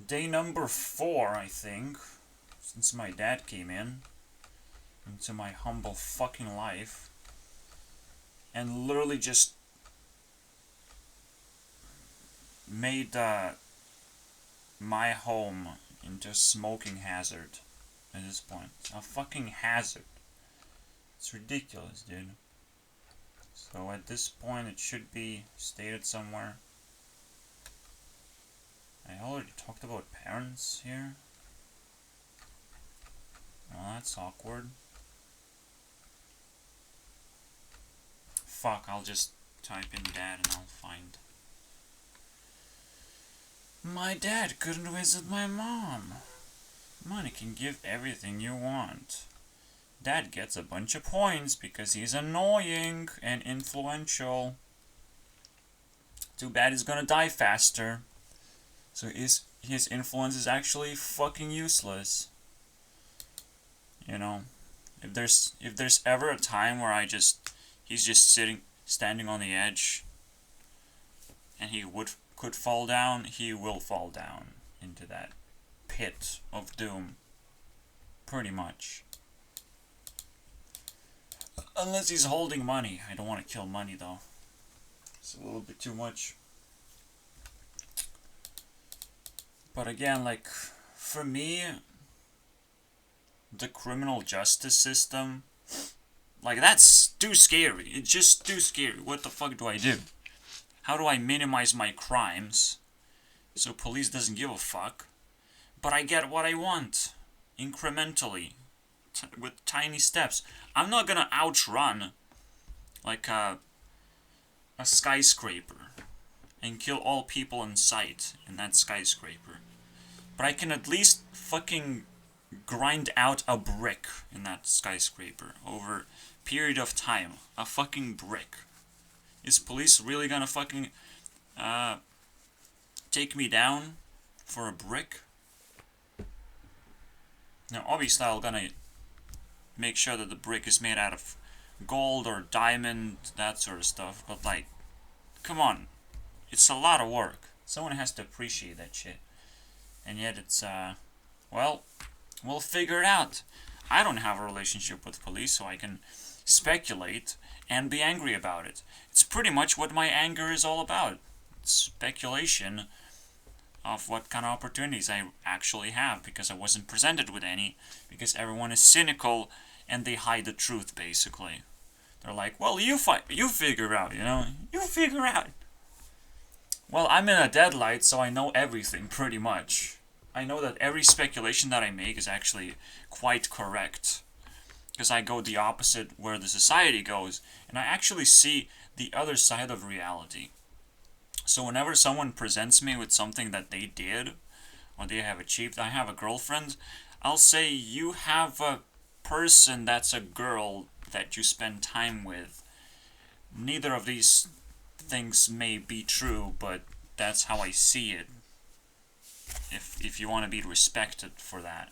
day number 4, I think, since my dad came into my humble fucking life, and literally just made my home into a smoking hazard at this point. A fucking hazard. It's ridiculous, dude. So at this point it should be stated somewhere. I already talked about parents here. Well, that's awkward. Fuck, I'll just type in dad and I'll find. My dad couldn't visit my mom. Money can give everything you want. Dad gets a bunch of points because he's annoying and influential. Too bad he's gonna die faster. So his influence is actually fucking useless. You know, if there's ever a time where he's just standing on the edge, and he could fall down, he will fall down into that pit of doom. Pretty much. Unless he's holding money. I don't want to kill money though. It's a little bit too much. But again, like, for me, the criminal justice system, like, that's too scary. It's just too scary. What the fuck do I do? How do I minimize my crimes so police doesn't give a fuck, but I get what I want incrementally, with tiny steps? I'm not gonna outrun like a skyscraper and kill all people in sight in that skyscraper, but I can at least fucking grind out a brick in that skyscraper over a period of time. A fucking brick. Is police really gonna fucking take me down for a brick? Now, obviously, I'm gonna make sure that the brick is made out of gold or diamond, that sort of stuff, but like, come on. It's a lot of work. Someone has to appreciate that shit. And yet it's, well, we'll figure it out. I don't have a relationship with police, so I can speculate and be angry about it. It's pretty much what my anger is all about. It's speculation of what kind of opportunities I actually have, because I wasn't presented with any, because everyone is cynical and they hide the truth, basically. They're like, well, you figure out, you know? You figure out. Well, I'm in a deadlight, so I know everything, pretty much. I know that every speculation that I make is actually quite correct, because I go the opposite where the society goes, and I actually see the other side of reality. So whenever someone presents me with something that they did, or they have achieved, I have a girlfriend, I'll say, you have a person that's a girl that you spend time with. Neither of these things may be true, but that's how I see it. If you want to be respected for that.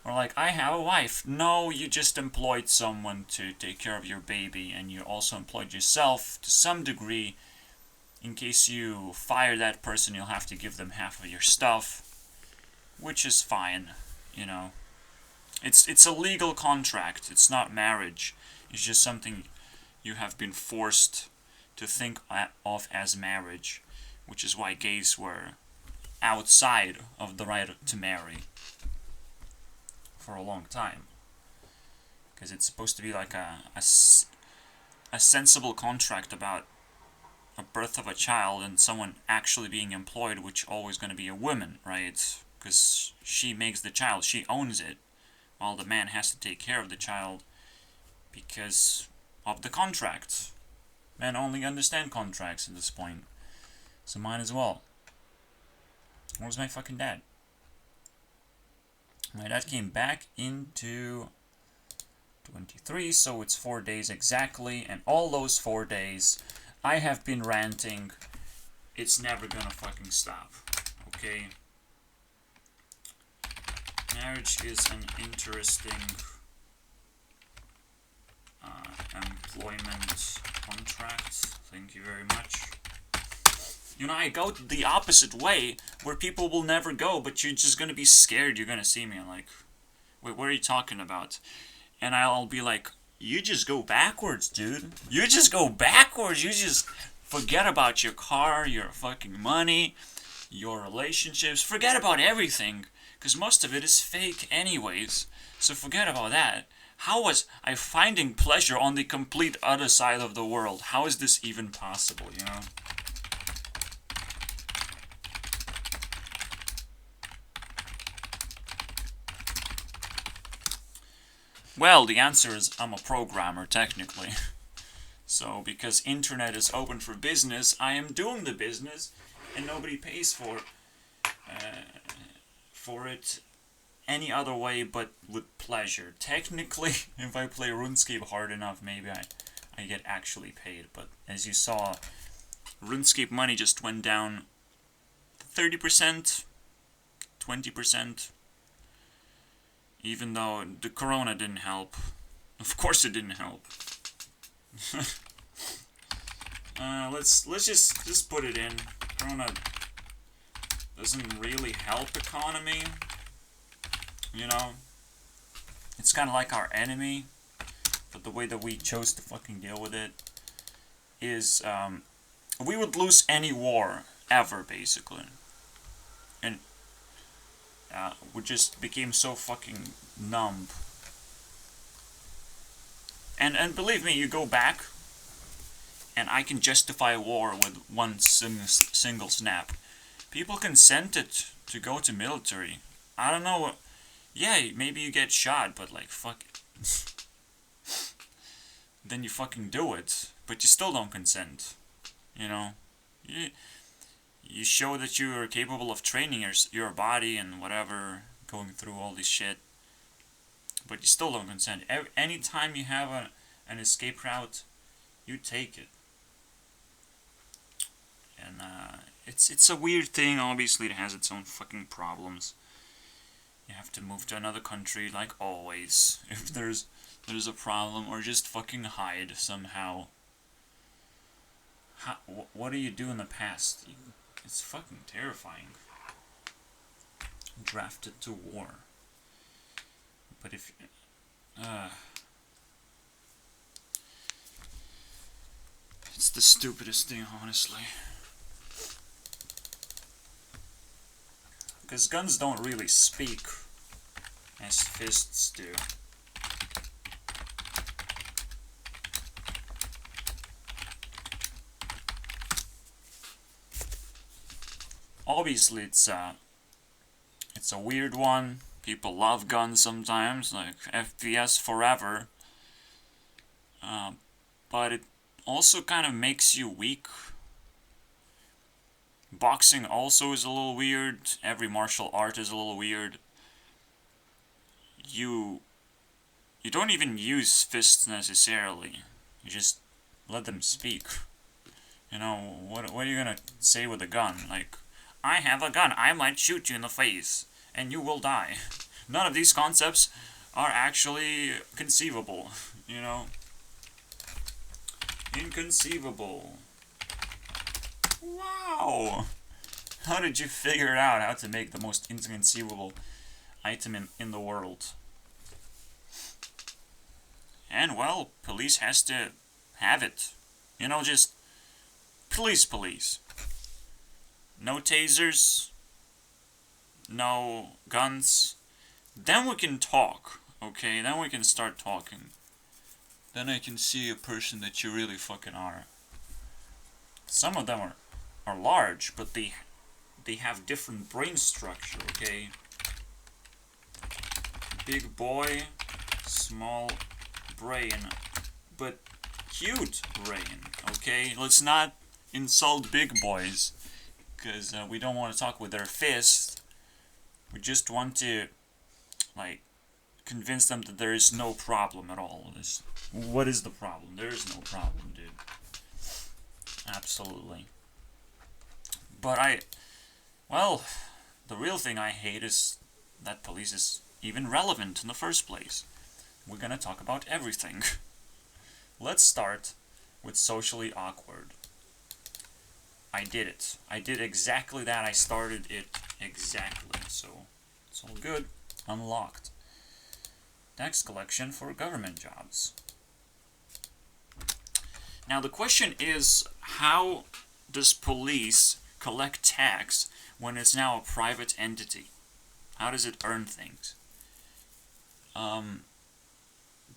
Or like, I have a wife. No, you just employed someone to take care of your baby, and you also employed yourself to some degree. In case you fire that person, you'll have to give them half of your stuff, which is fine, you know. It's a legal contract. It's not marriage. It's just something you have been forced to think of as marriage, which is why gays were outside of the right to marry for a long time, because it's supposed to be like a sensible contract about a birth of a child and someone actually being employed, which always going to be a woman, right? Because she makes the child, she owns it, while the man has to take care of the child because of the contract. Men only understand contracts at this point, so mine as well. Where's my fucking dad? My dad came back into 23, so it's 4 days exactly, and all those 4 days I have been ranting. It's never gonna fucking stop, okay? Marriage is an interesting employment contract. Thank you very much. You know, I go the opposite way, where people will never go, but you're just gonna be scared you're gonna see me. I'm like, wait, what are you talking about? And I'll be like, you just go backwards, dude. You just go backwards. You just forget about your car, your fucking money, your relationships. Forget about everything, because most of it is fake anyways. So forget about that. How was I finding pleasure on the complete other side of the world? How is this even possible, you know? Well, the answer is I'm a programmer, technically. So, because internet is open for business, I am doing the business, and nobody pays for it any other way but with pleasure. Technically, if I play RuneScape hard enough, maybe I get actually paid. But as you saw, RuneScape money just went down 30%, 20%. Even though the corona didn't help. Of course it didn't help. Let's just put it in. Corona doesn't really help economy. You know? It's kind of like our enemy. But the way that we chose to fucking deal with it is, we would lose any war ever, basically. And we just became so fucking numb. And believe me, you go back, and I can justify a war with one single snap. People consented to go to military. I don't know. Yeah, maybe you get shot, but like, fuck it. Then you fucking do it, but you still don't consent. You know? You show that you are capable of training your body and whatever, going through all this shit, but you still don't consent. Anytime you have an escape route, you take it. And it's a weird thing. Obviously, it has its own fucking problems. You have to move to another country, like always, if there's a problem, or just fucking hide somehow. What do you do in the past? It's fucking terrifying. Drafted to war. But if... it's the stupidest thing, honestly. Because guns don't really speak as fists do. Obviously, it's a weird one. People love guns sometimes, like FPS forever. But it also kind of makes you weak. Boxing also is a little weird. Every martial art is a little weird. You don't even use fists necessarily. You just let them speak. You know, what are you gonna say with a gun? Like, I have a gun, I might shoot you in the face, and you will die. None of these concepts are actually conceivable, you know? Inconceivable. Wow! How did you figure out how to make the most inconceivable item in the world? And, well, police has to have it. You know, just... Police. No tasers. No guns. Then we can talk, okay? Then we can start talking. Then I can see a person that you really fucking are. Some of them are large, but they have different brain structure, okay? Big boy, small brain, but cute brain, okay? Let's not insult big boys, because we don't want to talk with their fists. We just want to, like, convince them that there is no problem at all. What is the problem? There is no problem, dude. Absolutely. But well, the real thing I hate is that police is even relevant in the first place. We're gonna talk about everything. Let's start with socially awkward. I did it. I did exactly that. I started it exactly. So it's all good. Unlocked. Tax collection for government jobs. Now the question is, how does police collect tax when it's now a private entity? How does it earn things?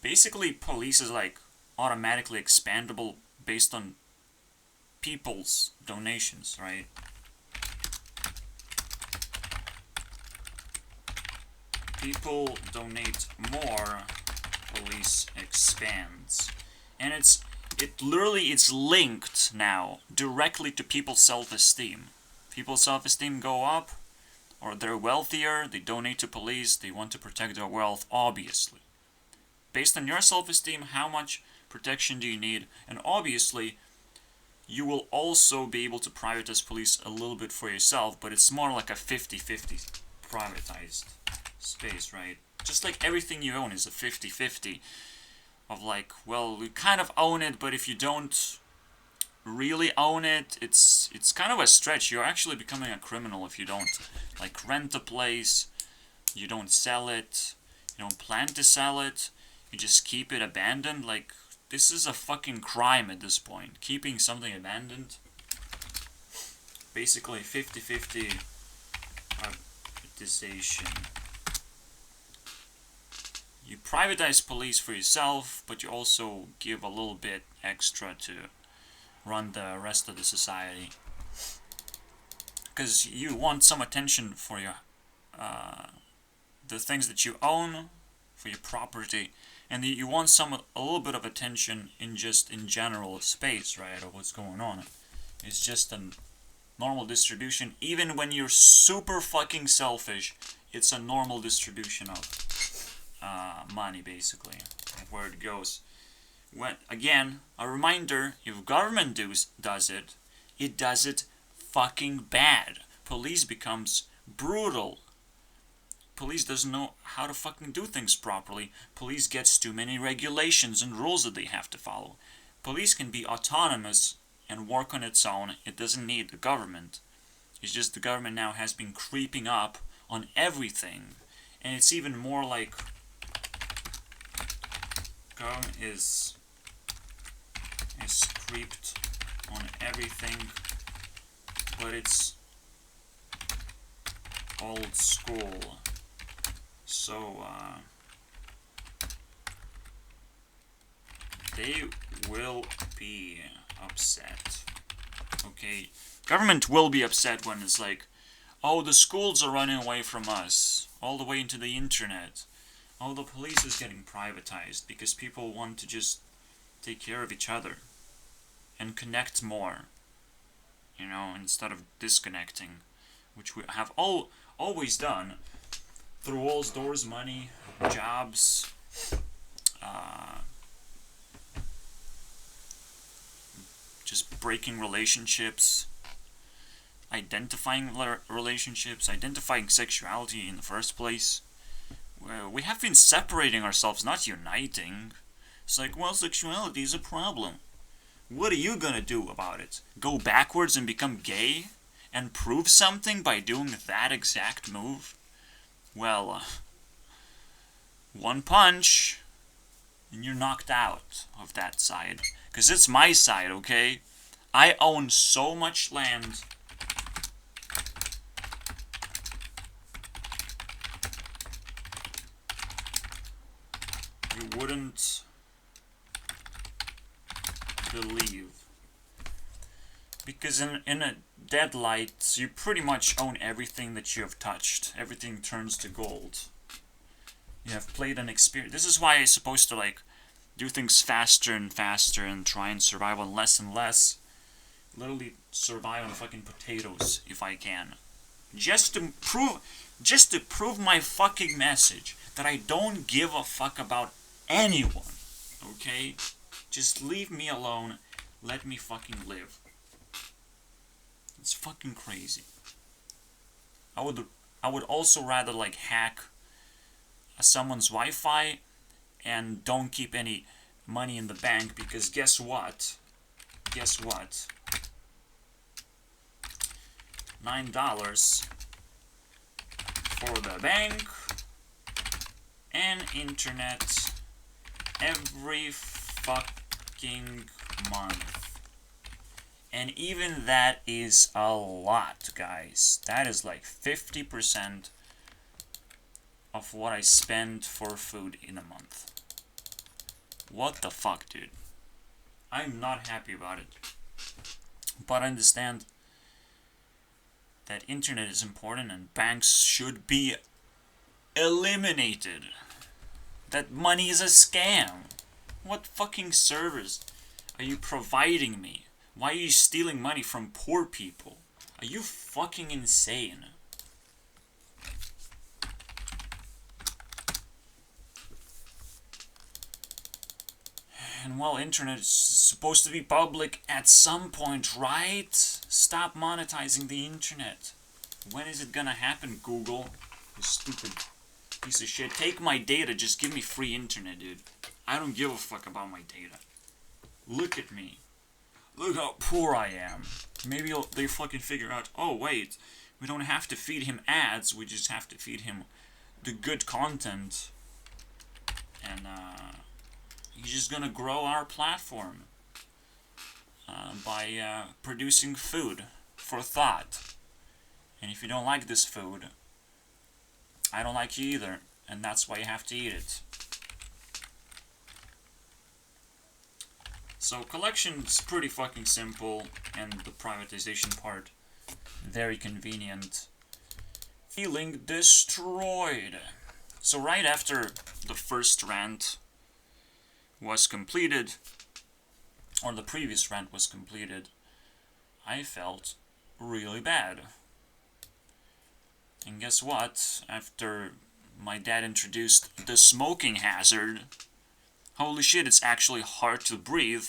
Basically, police is like automatically expandable based on people's donations, right? People donate more, police expands. And it's linked now directly to people's self-esteem. People's self-esteem go up, or they're wealthier, they donate to police, they want to protect their wealth, obviously. Based on your self-esteem, how much protection do you need? And obviously, you will also be able to privatize police a little bit for yourself, but it's more like a 50-50 privatized space, right? Just like everything you own is a 50-50 of like, well, we kind of own it, but if you don't really own it, it's kind of a stretch. You're actually becoming a criminal if you don't like rent a place, you don't sell it, you don't plan to sell it, you just keep it abandoned. Like, this is a fucking crime at this point. Keeping something abandoned. Basically 50-50 privatization. You privatize police for yourself, but you also give a little bit extra to run the rest of the society. Because you want some attention for your the things that you own, for your property, and you want a little bit of attention in general space, right, of what's going on. It's just a normal distribution. Even when you're super fucking selfish, it's a normal distribution of money, basically, of where it goes. When, again, a reminder, if government does it, it does it fucking bad. Police becomes brutal. Police doesn't know how to fucking do things properly. Police gets too many regulations and rules that they have to follow. Police can be autonomous and work on its own. It doesn't need the government. It's just the government now has been creeping up on everything. And it's even more like government is creeped on everything, but it's old school. So, they will be upset. Okay, government will be upset when it's like, oh, the schools are running away from us, all the way into the internet. Oh, the police is getting privatized because people want to just take care of each other and connect more, you know, instead of disconnecting, which we have always done through walls, doors, money, jobs, just breaking relationships, identifying relationships, identifying sexuality in the first place. We have been separating ourselves, not uniting. It's like, well, sexuality is a problem. What are you gonna do about it? Go backwards and become gay? And prove something by doing that exact move? Well, one punch, and you're knocked out of that side. Because it's my side, okay? I own so much land. You wouldn't believe. Because in a deadlight, you pretty much own everything that you have touched. Everything turns to gold. You have played an experience. This is why I'm supposed to, like, do things faster and faster and try and survive on less and less. Literally survive on fucking potatoes if I can. Just to prove my fucking message that I don't give a fuck about anyone. Okay? Just leave me alone. Let me fucking live. It's fucking crazy. I would also rather, like, hack someone's Wi-Fi and don't keep any money in the bank, because guess what? Guess what? $9 for the bank and internet every fucking month. And even that is a lot, guys. That is like 50% of what I spend for food in a month. What the fuck, dude? I'm not happy about it. But I understand that internet is important and banks should be eliminated. That money is a scam. What fucking service are you providing me? Why are you stealing money from poor people? Are you fucking insane? And well, internet is supposed to be public at some point, right? Stop monetizing the internet. When is it gonna happen, Google? You stupid piece of shit. Take my data, just give me free internet, dude. I don't give a fuck about my data. Look at me. Look how poor I am. Maybe they fucking figure out, oh wait, we don't have to feed him ads, we just have to feed him the good content. And, he's just gonna grow our platform by producing food for thought. And if you don't like this food, I don't like you either, and that's why you have to eat it. So collection's pretty fucking simple, and the privatization part very convenient. Feeling destroyed. So right after the first rant was completed, or the previous rant was completed, I felt really bad. And guess what? After my dad introduced the smoking hazard, holy shit, it's actually hard to breathe,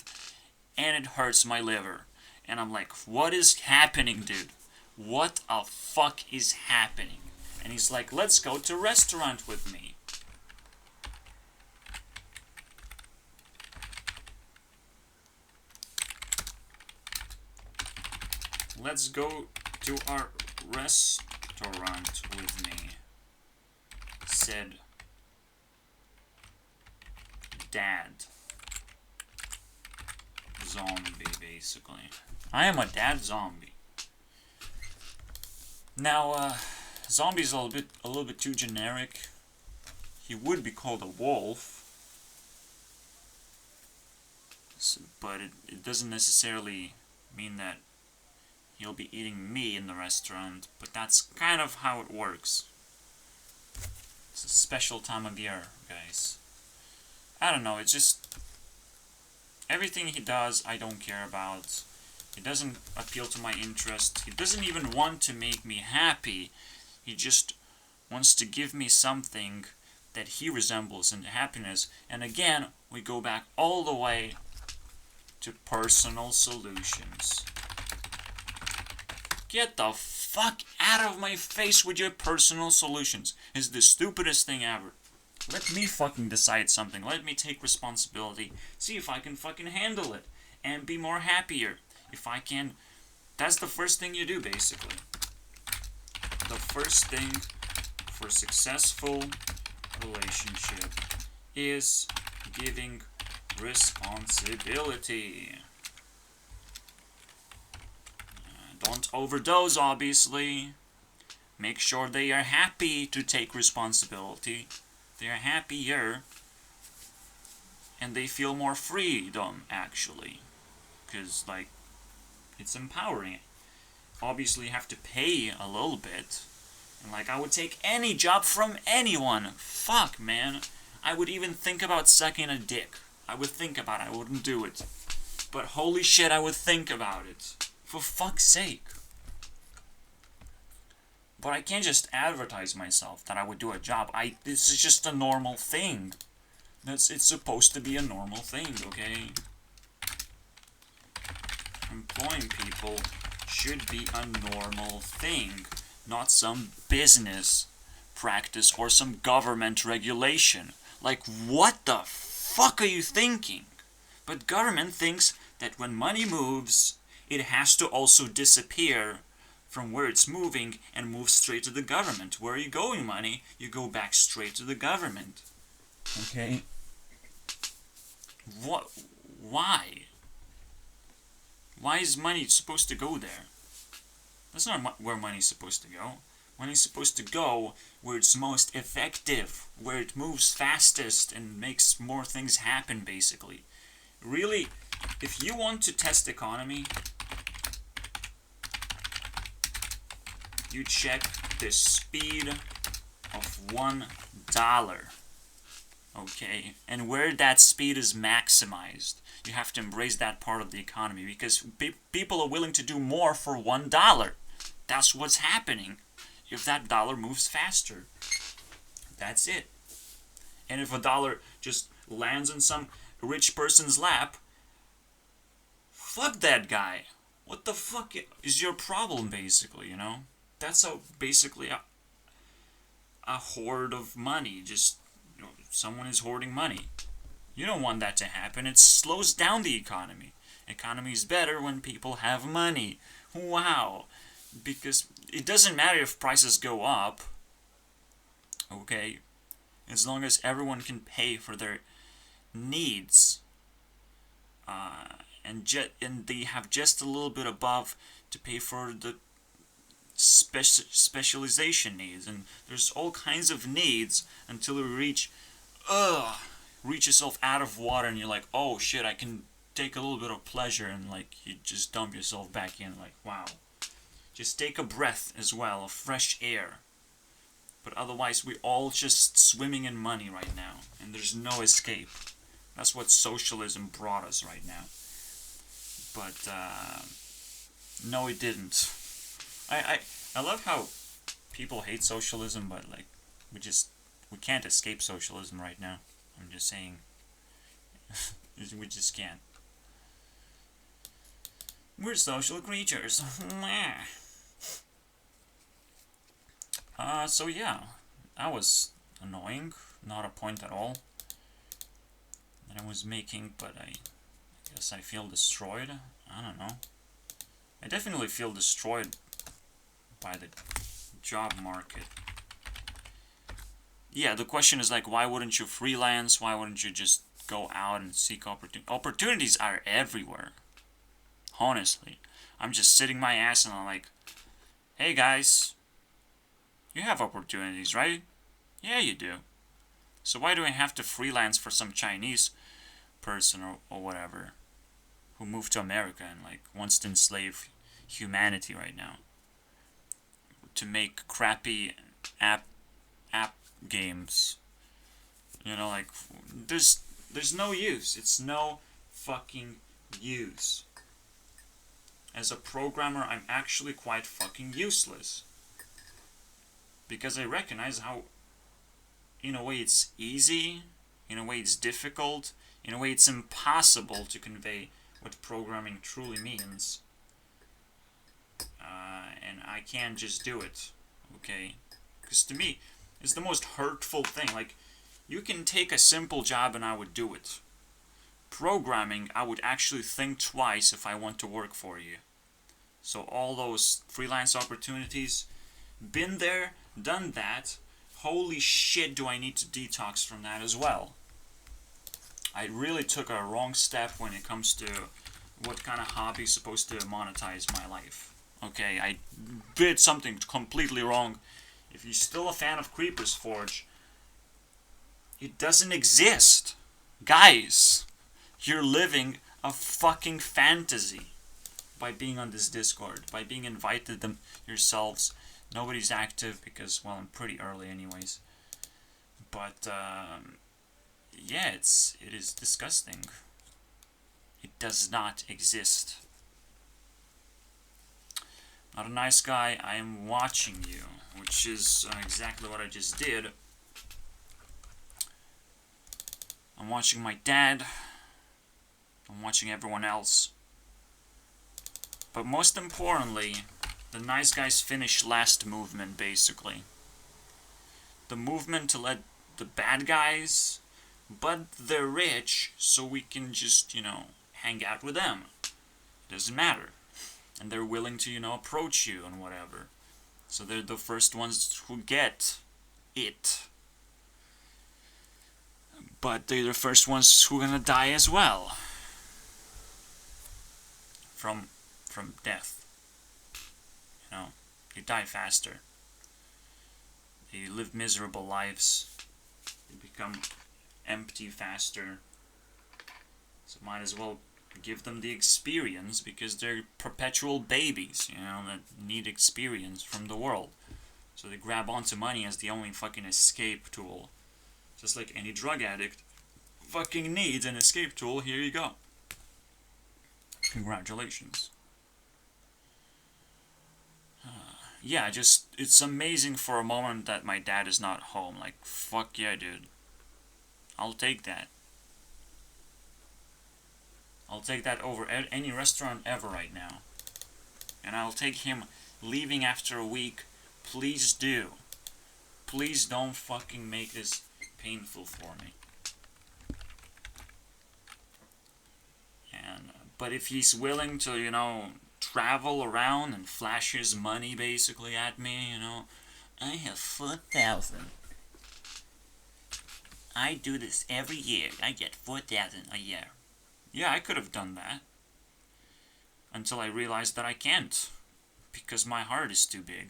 and it hurts my liver. And I'm like, what is happening, dude? What the fuck is happening? And he's like, let's go to a restaurant with me. Let's go to our restaurant with me, said Dad. Zombie, basically. I am a dad zombie. Now, zombie's a little bit too generic. He would be called a wolf, but it doesn't necessarily mean that he'll be eating me in the restaurant, but that's kind of how it works. It's a special time of year, guys. I don't know, it's just everything he does I don't care about. It doesn't appeal to my interest. He doesn't even want to make me happy. He just wants to give me something that he resembles in happiness. And again, we go back all the way to personal solutions. Get the fuck out of my face with your personal solutions. It's the stupidest thing ever. Let me fucking decide something. Let me take responsibility. See if I can fucking handle it. And be more happier. If I can. That's the first thing you do, basically. The first thing for a successful relationship is giving responsibility. Don't overdose, obviously. Make sure they are happy to take responsibility. They are happier. And they feel more freedom, actually. Because, like, it's empowering. Obviously, you have to pay a little bit. And, like, I would take any job from anyone. Fuck, man. I would even think about sucking a dick. I would think about it. I wouldn't do it. But holy shit, I would think about it. For fuck's sake. But I can't just advertise myself that I would do a job. This is just a normal thing. It's supposed to be a normal thing, okay? Employing people should be a normal thing, not some business practice or some government regulation. Like, what the fuck are you thinking? But government thinks that when money moves, it has to also disappear from where it's moving and moves straight to the government. Where are you going, money? You go back straight to the government. Okay? What? Why? Why is money supposed to go there? That's not where money's supposed to go. Money's supposed to go where it's most effective, where it moves fastest and makes more things happen, basically. Really, if you want to test economy, you check the speed of $1. Okay? And where that speed is maximized. You have to embrace that part of the economy because people are willing to do more for $1. That's what's happening if that dollar moves faster. That's it. And if a dollar just lands in some rich person's lap, fuck that guy. What the fuck is your problem, basically, you know? That's basically a hoard of money. Just, you know, someone is hoarding money. You don't want that to happen. It slows down the economy. Economy is better when people have money. Wow. Because it doesn't matter if prices go up, okay, as long as everyone can pay for their needs, and they have just a little bit above to pay for the specialization needs, and there's all kinds of needs until you reach yourself out of water, and you're like, oh shit, I can take a little bit of pleasure, and like you just dump yourself back in, like, wow. Just take a breath as well of fresh air. But otherwise, we're all just swimming in money right now. And there's no escape. That's what socialism brought us right now. But, no it didn't. I love how people hate socialism, but like, we can't escape socialism right now. I'm just saying. We just can't. We're social creatures. So yeah, that was annoying. Not a point at all that I was making, but I guess I feel destroyed. I don't know. I definitely feel destroyed by the job market. Yeah, the question is like, why wouldn't you freelance? Why wouldn't you just go out and seek opportunities? Opportunities are everywhere. Honestly. I'm just sitting my ass and I'm like, hey guys, you have opportunities, right? Yeah, you do. So why do I have to freelance for some Chinese person or whatever who moved to America and like wants to enslave humanity right now to make crappy app games? You know, like there's no use. It's no fucking use. As a programmer, I'm actually quite fucking useless. Because I recognize how, in a way, it's easy, in a way, it's difficult, in a way, it's impossible to convey what programming truly means. And I can't just do it, okay? Because to me, it's the most hurtful thing. Like, you can take a simple job and I would do it. Programming, I would actually think twice if I want to work for you. So all those freelance opportunities, been there, done that. Holy shit, do I need to detox from that as well. I really took a wrong step when it comes to what kind of hobby is supposed to monetize my life. Okay, I did something completely wrong. If you're still a fan of Creeper's Forge, it doesn't exist. Guys, you're living a fucking fantasy by being on this Discord, by being invited them yourselves. Nobody's active because, well, I'm pretty early anyways. But, yeah, it is disgusting. It does not exist. Not a nice guy, I am watching you, which is exactly what I just did. I'm watching my dad. I'm watching everyone else. But most importantly, the nice guys finish last movement, basically. The movement to let the bad guys, but they're rich, so we can just, you know, hang out with them. Doesn't matter. And they're willing to, you know, approach you and whatever. So they're the first ones who get it. But they're the first ones who are gonna die as well. From death. You know, they die faster. They live miserable lives. They become empty faster. So might as well give them the experience, because they're perpetual babies, you know, that need experience from the world. So they grab onto money as the only fucking escape tool. Just like any drug addict fucking needs an escape tool, here you go. Congratulations. Yeah, just, it's amazing for a moment that my dad is not home. Like, fuck yeah, dude. I'll take that. I'll take that over any restaurant ever right now. And I'll take him leaving after a week. Please do. Please don't fucking make this painful for me. And, but if he's willing to, you know, travel around and flash his money basically at me, you know, I have 4,000. I do this every year. I get 4,000 a year. Yeah, I could have done that. Until I realized that I can't. Because my heart is too big.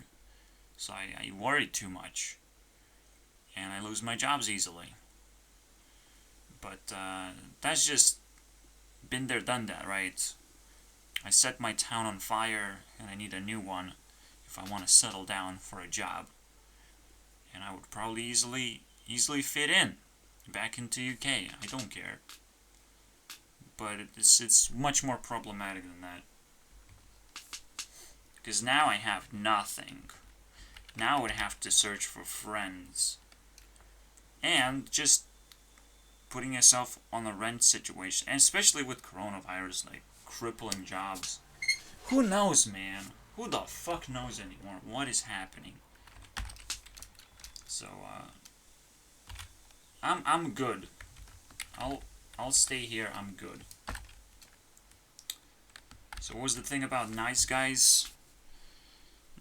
So I worry too much. And I lose my jobs easily. But that's just been there, done that, right? I set my town on fire and I need a new one if I want to settle down for a job. And I would probably easily fit in back into UK. I don't care. But it's much more problematic than that. Because now I have nothing. Now I would have to search for friends. And just putting yourself on the rent situation. And especially with coronavirus, like, crippling jobs. Who knows, man? Who the fuck knows anymore what is happening? So, I'm good. I'll stay here, I'm good. So what was the thing about nice guys?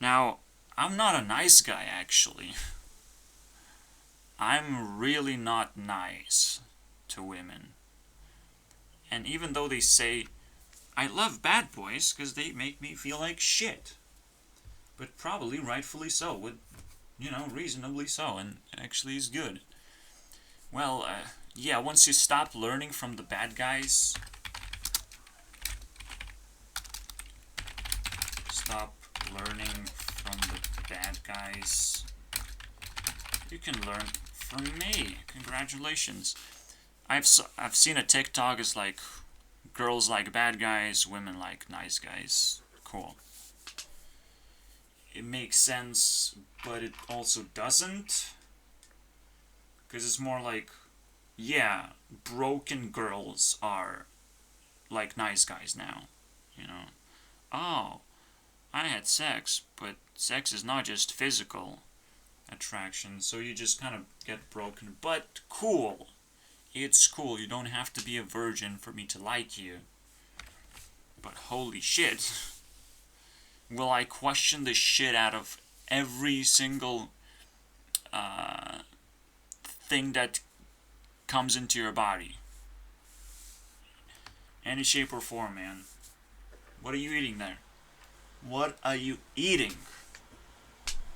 Now, I'm not a nice guy, actually. I'm really not nice to women. And even though they say, I love bad boys because they make me feel like shit. But probably rightfully so, with, you know, reasonably so, and actually is good. Well, yeah, once you stop learning from the bad guys, you can learn from me. Congratulations. I've seen a TikTok is like, girls like bad guys, women like nice guys. Cool. It makes sense, but it also doesn't. Because it's more like, yeah, broken girls are like nice guys now, you know. Oh, I had sex, but sex is not just physical attraction, so you just kind of get broken. But cool. It's cool. You don't have to be a virgin for me to like you. But holy shit. Will I question the shit out of every single thing that comes into your body. Any shape or form, man. What are you eating there? What are you eating?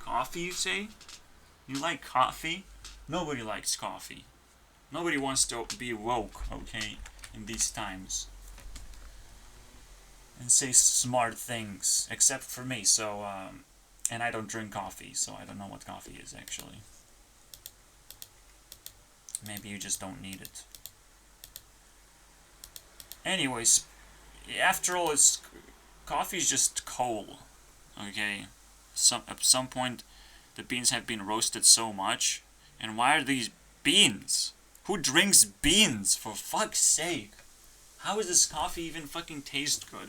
Coffee, you say? You like coffee? Nobody likes coffee. Nobody wants to be woke, okay, in these times. And say smart things, except for me, so, and I don't drink coffee, so I don't know what coffee is, actually. Maybe you just don't need it. Anyways, after all, coffee's just coal, okay? At some point, the beans have been roasted so much, and why are these beans? Who drinks beans, for fuck's sake? How does this coffee even fucking taste good?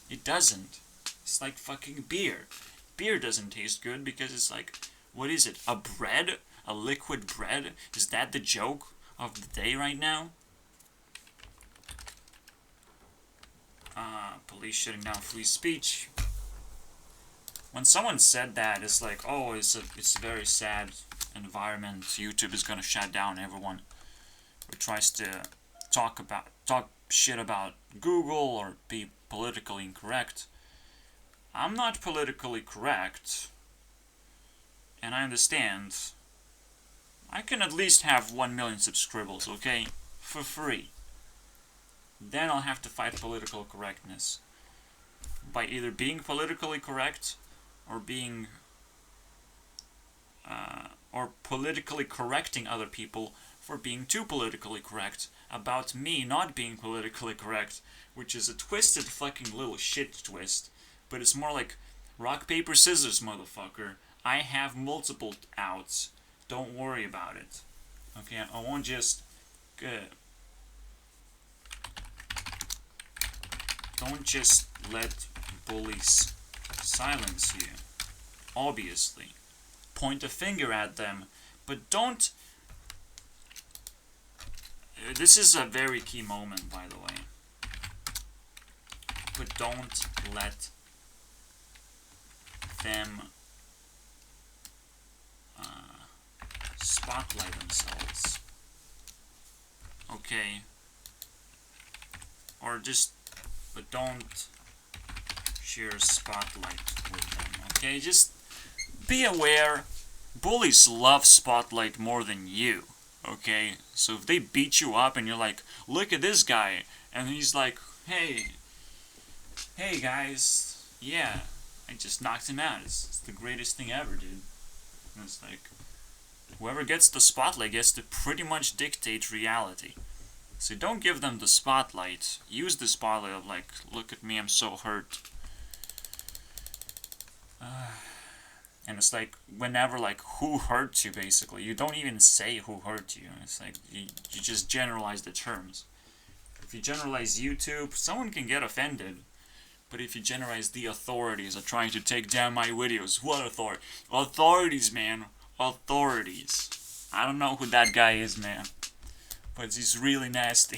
It doesn't. It's like fucking beer. Beer doesn't taste good because it's like, what is it? A bread? A liquid bread? Is that the joke of the day right now? Police shutting down free speech. when someone said that, it's like, oh, it's a very sad environment. YouTube is gonna shut down everyone who tries to talk shit about Google or be politically incorrect. I'm not politically correct, and I understand. I can at least have 1 million subscribers, okay? For free. Then I'll have to fight political correctness. By either being politically correct or being or politically correcting other people for being too politically correct about me not being politically correct, which is a twisted fucking little shit twist, but it's more like rock, paper, scissors, motherfucker. I have multiple outs. Don't worry about it. Okay, I won't just... don't just let bullies silence you. Obviously. Point a finger at them, but don't... This is a very key moment, by the way. But don't let them spotlight themselves. Okay? Or just... But don't share a spotlight with them, okay? Just be aware, bullies love spotlight more than you, okay? So if they beat you up and you're like, look at this guy, and he's like, hey guys, yeah, I just knocked him out, it's the greatest thing ever, dude. And it's like, whoever gets the spotlight gets to pretty much dictate reality. So don't give them the spotlight. Use the spotlight of like, look at me, I'm so hurt. And it's like, whenever like, who hurt you basically? You don't even say who hurt you. It's like, you just generalize the terms. If you generalize YouTube, someone can get offended. But if you generalize the authorities are trying to take down my videos, what authority? Authorities, man. Authorities. I don't know who that guy is, man. But he's really nasty.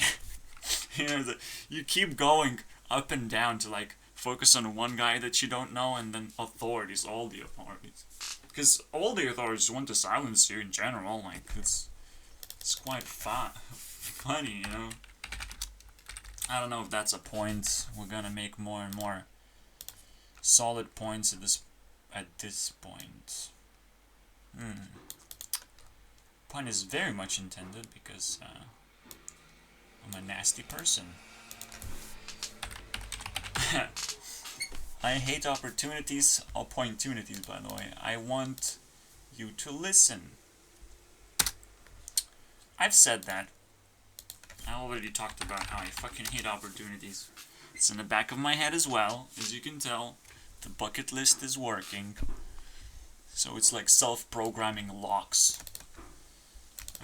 You know, you keep going up and down to like focus on one guy that you don't know, and then authorities, all the authorities, because all the authorities want to silence you in general. Like it's quite funny, you know. I don't know if that's a point. We're gonna make more and more solid points at this point. Pun is very much intended because I'm a nasty person. I hate opportunities, opportunities by the way. I want you to listen. I've said that. I already talked about how I fucking hate opportunities. It's in the back of my head as well. As you can tell, the bucket list is working. So it's like self-programming locks.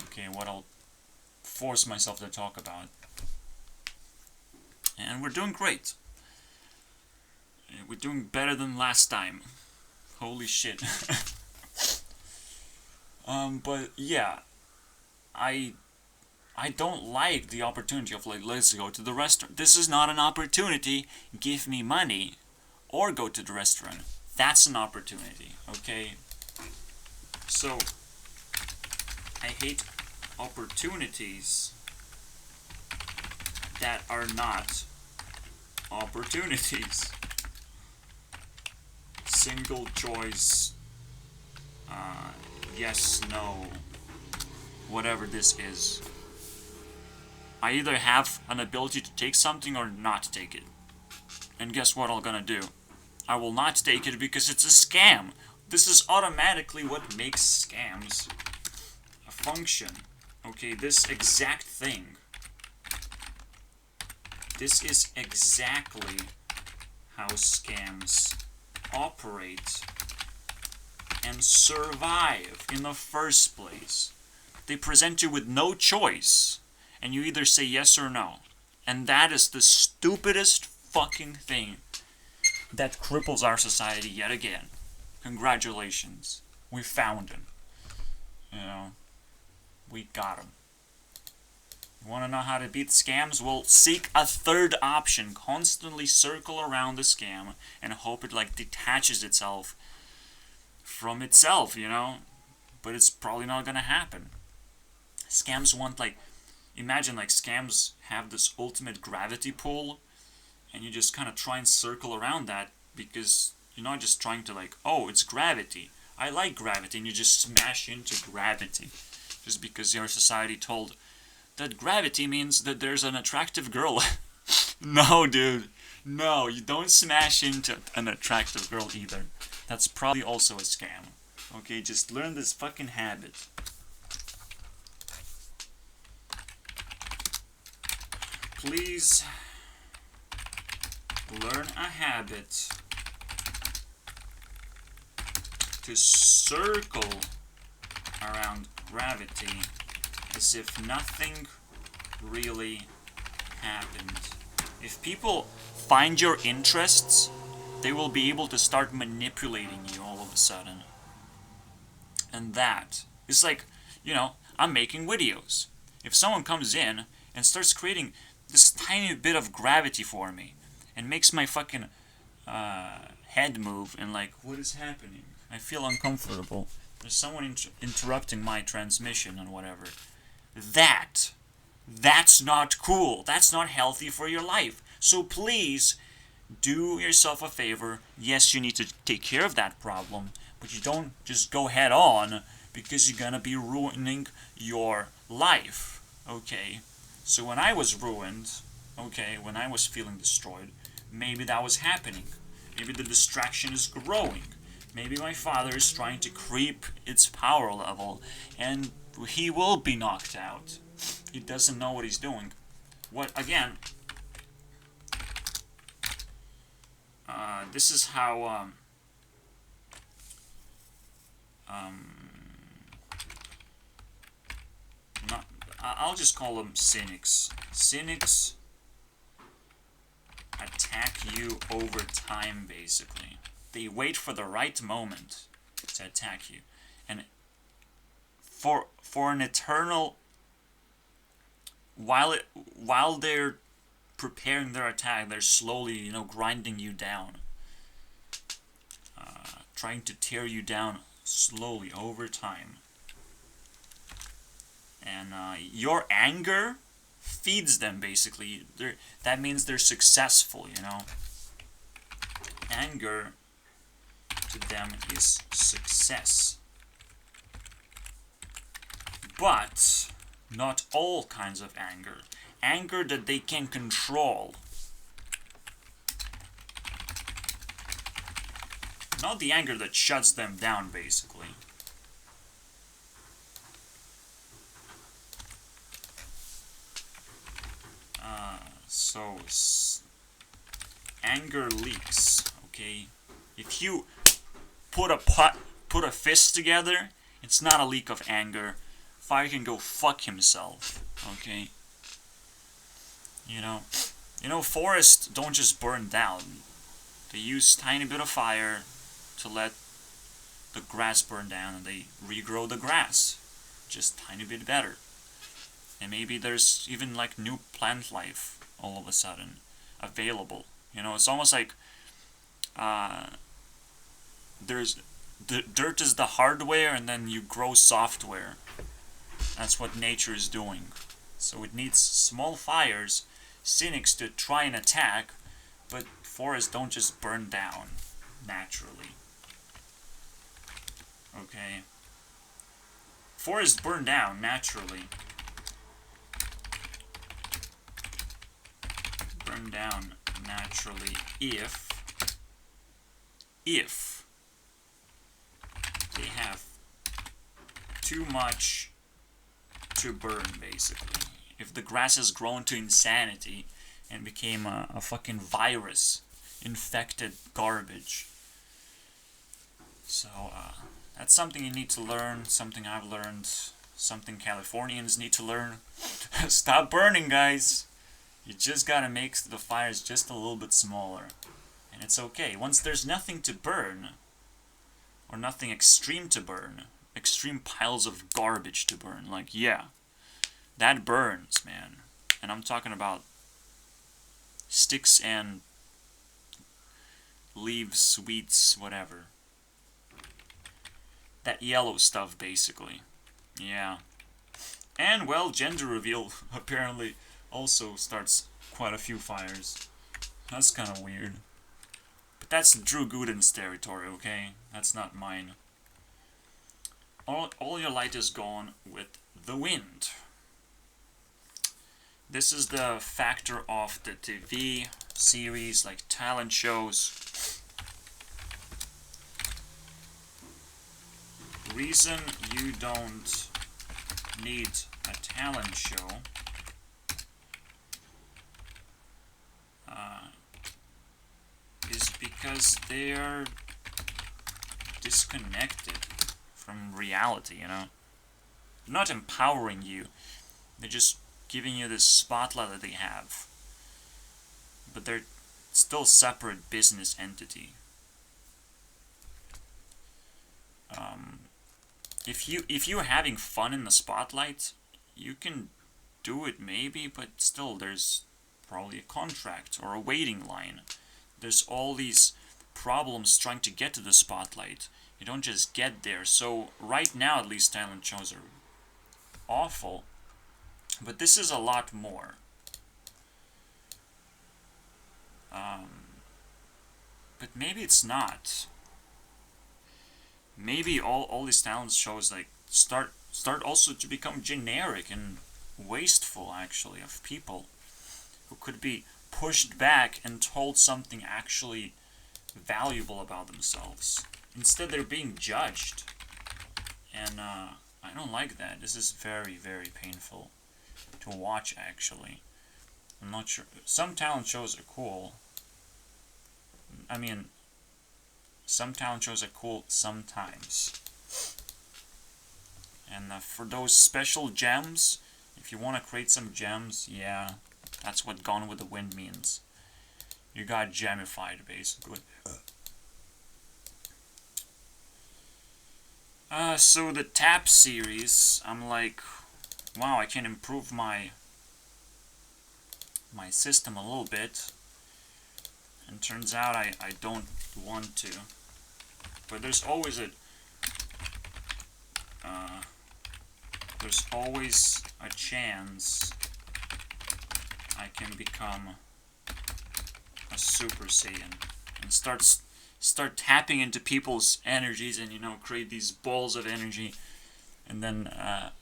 Okay, what I'll force myself to talk about. And we're doing great. We're doing better than last time. Holy shit. But yeah, I don't like the opportunity of like, let's go to the restaurant. This is not an opportunity. Give me money or go to the restaurant. That's an opportunity, okay? So I hate opportunities that are not opportunities. Single choice, yes, no, whatever this is. I either have an ability to take something or not take it. And guess what I'm gonna do? I will not take it because it's a scam. This is automatically what makes scams function. Okay, this exact thing. This is exactly how scams operate and survive in the first place. They present you with no choice, and you either say yes or no. And that is the stupidest fucking thing that cripples our society yet again. Congratulations. We found him. You know, we got him. You want to know how to beat scams? Well, seek a third option. Constantly circle around the scam and hope it like detaches itself from itself, you know? But it's probably not gonna happen. Scams want, like, imagine, like, scams have this ultimate gravity pull, and you just kind of try and circle around that, because you're not just trying to, like, oh, it's gravity, I like gravity, and you just smash into gravity just because your society told that gravity means that there's an attractive girl. No, dude. No, you don't smash into an attractive girl either. That's probably also a scam. Okay, just learn this fucking habit. Please learn a habit to circle around gravity as if nothing really happened. If people find your interests, they will be able to start manipulating you all of a sudden. And that is like, you know, I'm making videos. If someone comes in and starts creating this tiny bit of gravity for me and makes my fucking head move and like, what is happening? I feel uncomfortable. There's someone interrupting my transmission and whatever. That's not cool. That's not healthy for your life. So please do yourself a favor. Yes, you need to take care of that problem, but you don't just go head on, because you're gonna be ruining your life. Okay? So when I was ruined, okay, when I was feeling destroyed, maybe that was happening. Maybe the distraction is growing. Maybe my father is trying to creep its power level, and he will be knocked out. He doesn't know what he's doing. What, again, this is how, not, I'll just call them cynics. Cynics attack you over time, basically. They wait for the right moment to attack you. And for an eternal, while they're preparing their attack, they're slowly, you know, grinding you down. Trying to tear you down slowly over time. And your anger feeds them, basically. That means they're successful, you know. Anger to them is success. But not all kinds of anger. Anger that they can control. Not the anger that shuts them down, basically. So anger leaks, okay? If you put a fist together, it's not a leak of anger. Fire can go fuck himself, okay? You know, forests don't just burn down. They use tiny bit of fire to let the grass burn down, and they regrow the grass just tiny bit better. And maybe there's even like new plant life all of a sudden available. You know, it's almost like there's the dirt is the hardware, and then you grow software. That's what nature is doing. So it needs small fires, cynics, to try and attack, but forests don't just burn down naturally. Okay. Forests burn down naturally. Burn down naturally if they have too much to burn, basically. If the grass has grown to insanity and became a fucking virus, infected garbage. So, that's something you need to learn, something I've learned, something Californians need to learn. Stop burning, guys! You just gotta make the fires just a little bit smaller. And it's okay. Once there's nothing to burn, or nothing extreme to burn, extreme piles of garbage to burn, like, yeah, that burns, man. And I'm talking about sticks and leaves, weeds, whatever. that yellow stuff, basically. Yeah. And, well, gender reveal apparently also starts quite a few fires. That's kind of weird. But that's Drew Gooden's territory, okay? That's not mine. All your light is gone with the wind. This is the factor of the TV series, like talent shows. Reason you don't need a talent show is because they're disconnected from reality, you know? They're not empowering you. They're just giving you this spotlight that they have. But they're still separate business entity. If you're having fun in the spotlight, you can do it maybe, but still there's probably a contract or a waiting line. There's all these problems trying to get to the spotlight. You don't just get there. So right now, at least, talent shows are awful. But this is a lot more. But maybe it's not. Maybe all these talent shows like start also to become generic and wasteful, actually, of people who could be pushed back and told something actually valuable about themselves. Instead, they're being judged. And I don't like that. This is very, very painful to watch, actually. I'm not sure. Some talent shows are cool. I mean, some talent shows are cool sometimes. And for those special gems, if you want to create some gems, yeah, that's what Gone with the Wind means. You got gemified, basically. So the Tap series, I'm like, wow, I can improve my system a little bit. And turns out I don't want to. But there's always a chance I can become a Super Saiyan and start tapping into people's energies and, you know, create these balls of energy, and then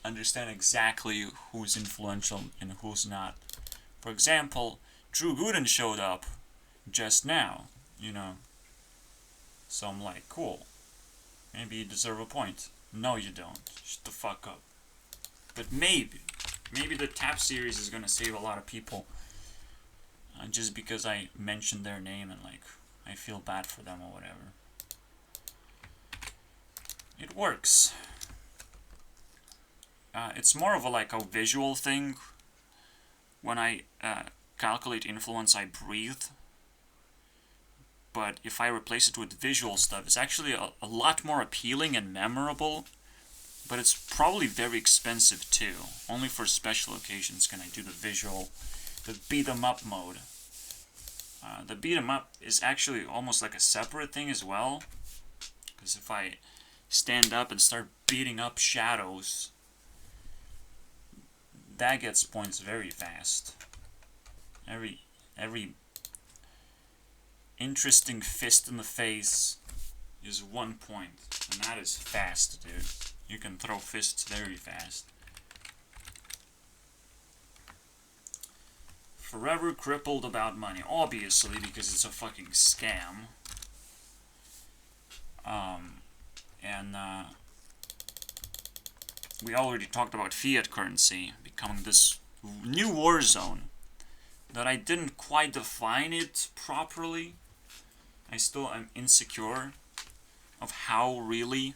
understand exactly who's influential and who's not. For example, Drew Gooden showed up just now, you know. So I'm like, cool. Maybe you deserve a point. No, you don't. Shut the fuck up. But maybe the Tap series is gonna save a lot of people. Just because I mentioned their name and, like, I feel bad for them or whatever. It works. It's more of a visual thing. When I calculate influence, I breathe. But if I replace it with visual stuff, it's actually a lot more appealing and memorable. But it's probably very expensive too. Only for special occasions can I do the visual, the beat 'em up mode. The beat 'em up is actually almost like a separate thing as well. Because if I stand up and start beating up shadows, that gets points very fast. Every interesting fist in the face is 1 point. And that is fast, dude. You can throw fists very fast. Forever crippled about money. Obviously, because it's a fucking scam. We already talked about fiat currency becoming this new war zone. That I didn't quite define it properly. I still am insecure of how really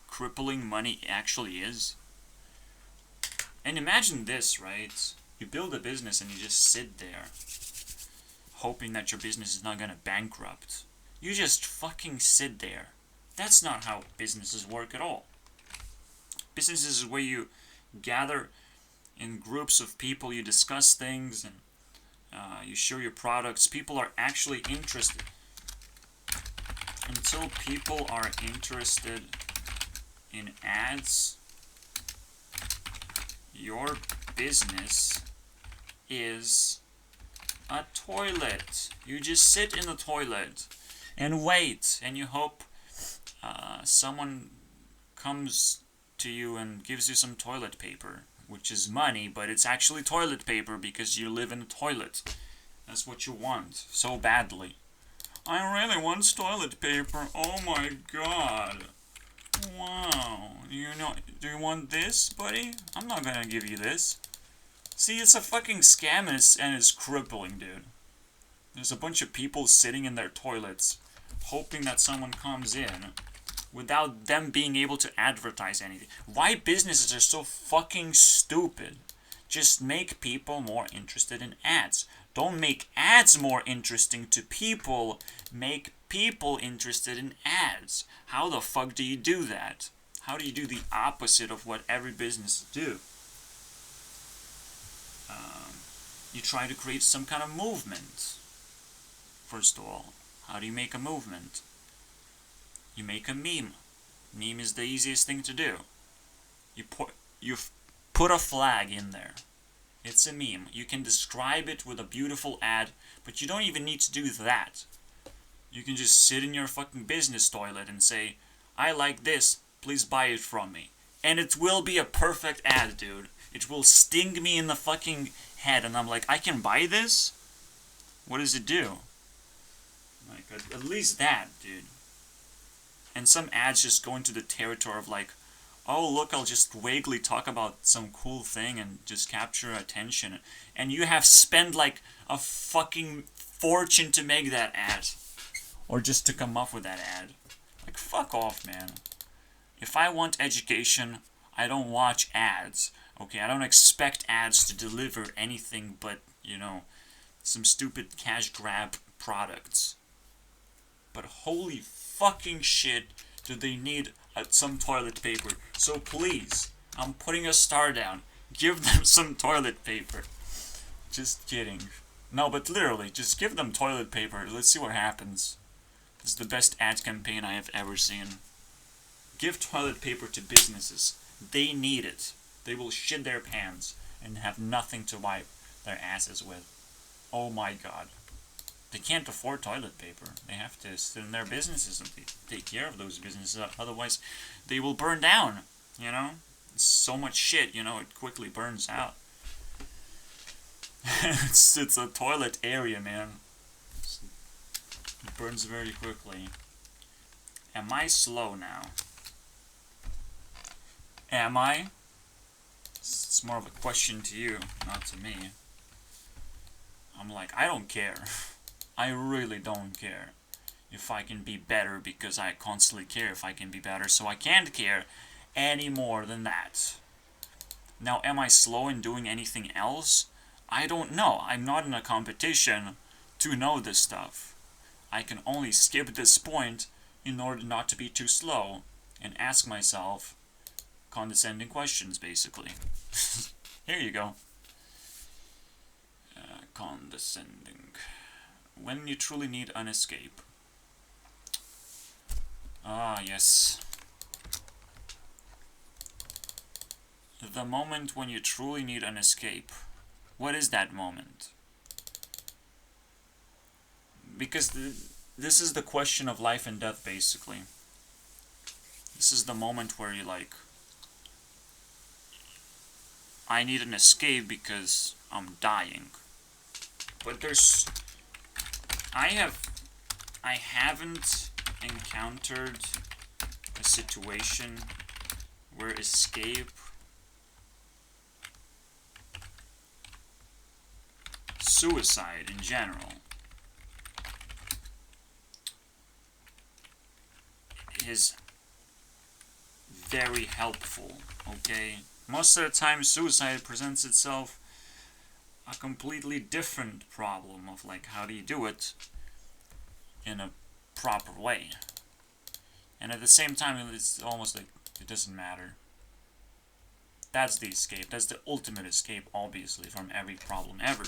crippling money actually is. And imagine this, right? You build a business and you just sit there hoping that your business is not gonna bankrupt. You just fucking sit there. That's not how businesses work at all. Businesses is where you gather in groups of people, you discuss things, and you show your products. People are actually interested. Until people are interested in ads, your business is a toilet. You just sit in the toilet and wait, and you hope someone comes to you and gives you some toilet paper, which is money, but it's actually toilet paper because you live in a toilet. That's what you want so badly. I really want toilet paper. Oh my god. Wow. Do you want this, buddy? I'm not gonna give you this. See, it's a fucking scam and it's crippling, dude. There's a bunch of people sitting in their toilets hoping that someone comes in without them being able to advertise anything. Why businesses are so fucking stupid? Just make people more interested in ads. Don't make ads more interesting to people. Make people interested in ads. How the fuck do you do that? How do you do the opposite of what every business do? You try to create some kind of movement. First of all, how do you make a movement? You make a meme. Meme is the easiest thing to do. You put a flag in there. It's a meme. You can describe it with a beautiful ad, but you don't even need to do that. You can just sit in your fucking business toilet and say, I like this, please buy it from me. And it will be a perfect ad, dude. It will sting me in the fucking head, and I'm like, I can buy this? What does it do? Like, at least that, dude. And some ads just go into the territory of like, oh look, I'll just vaguely talk about some cool thing and just capture attention. And you have spent like a fucking fortune to make that ad. Or just to come up with that ad. Like, fuck off, man. If I want education, I don't watch ads. Okay, I don't expect ads to deliver anything but, you know, some stupid cash grab products. But holy fucking shit, do they need some toilet paper. So please, I'm putting a star down. Give them some toilet paper. Just kidding. No, but literally, just give them toilet paper. Let's see what happens. This is the best ad campaign I have ever seen. Give toilet paper to businesses. They need it. They will shit their pants and have nothing to wipe their asses with. Oh my god. They can't afford toilet paper. They have to sit in their businesses and take care of those businesses. Otherwise, they will burn down. You know? It's so much shit, you know, it quickly burns out. it's a toilet area, man. It burns very quickly. Am I slow now? Am I? It's more of a question to you, not to me. I'm like, I don't care. I really don't care if I can be better, because I constantly care if I can be better, so I can't care any more than that. Now, am I slow in doing anything else? I don't know. I'm not in a competition to know this stuff. I can only skip this point in order not to be too slow and ask myself condescending questions, basically. Here you go. Condescending. When you truly need an escape. Ah, yes. The moment when you truly need an escape. What is that moment? Because this is the question of life and death, basically. This is the moment where you're like, I need an escape because I'm dying. But I haven't encountered a situation where escape suicide in general is very helpful, okay? Most of the time suicide presents itself a completely different problem of like, how do you do it in a proper way? And at the same time, it's almost like it doesn't matter. That's the escape. That's the ultimate escape, obviously, from every problem ever.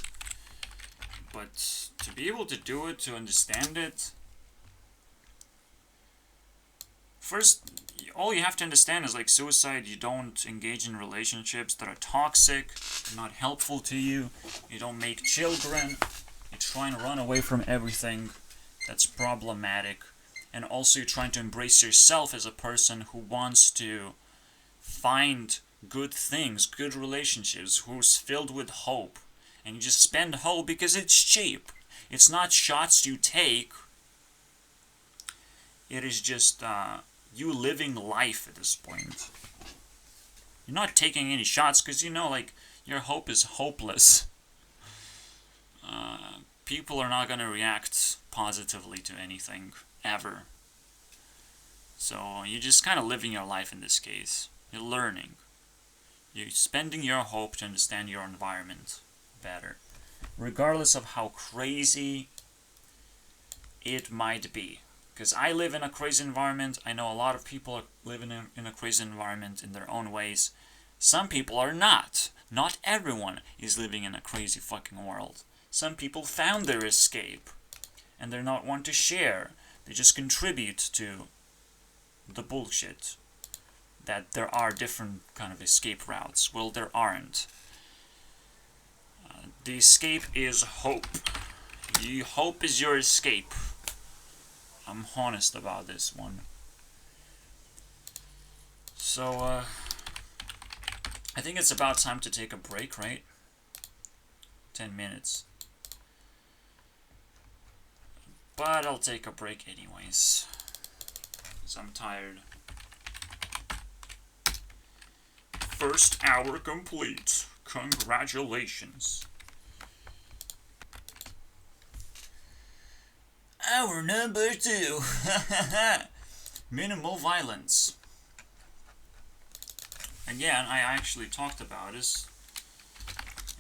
But to be able to do it, to understand it, First, all you have to understand is like suicide, you don't engage in relationships that are toxic, not helpful to you, you don't make children, you're trying to run away from everything that's problematic, and also you're trying to embrace yourself as a person who wants to find good things, good relationships, who's filled with hope, and you just spend hope because it's cheap. It's not shots you take, it is just you living life at this point. You're not taking any shots because you know, like, your hope is hopeless. People are not going to react positively to anything, ever. So you're just kind of living your life in this case. You're learning. You're spending your hope to understand your environment better. Regardless of how crazy it might be. Because I live in a crazy environment. I know a lot of people are living in a crazy environment in their own ways. Some people are not. Not everyone is living in a crazy fucking world. Some people found their escape. And they're not one to share. They just contribute to the bullshit. That there are different kind of escape routes. Well, there aren't. The escape is hope. Hope is your escape. I'm honest about this one. So, I think it's about time to take a break, right? 10 minutes. But I'll take a break anyways. Because I'm tired. First hour complete. Congratulations. Hour number 2. Minimal violence. Again, I actually talked about this.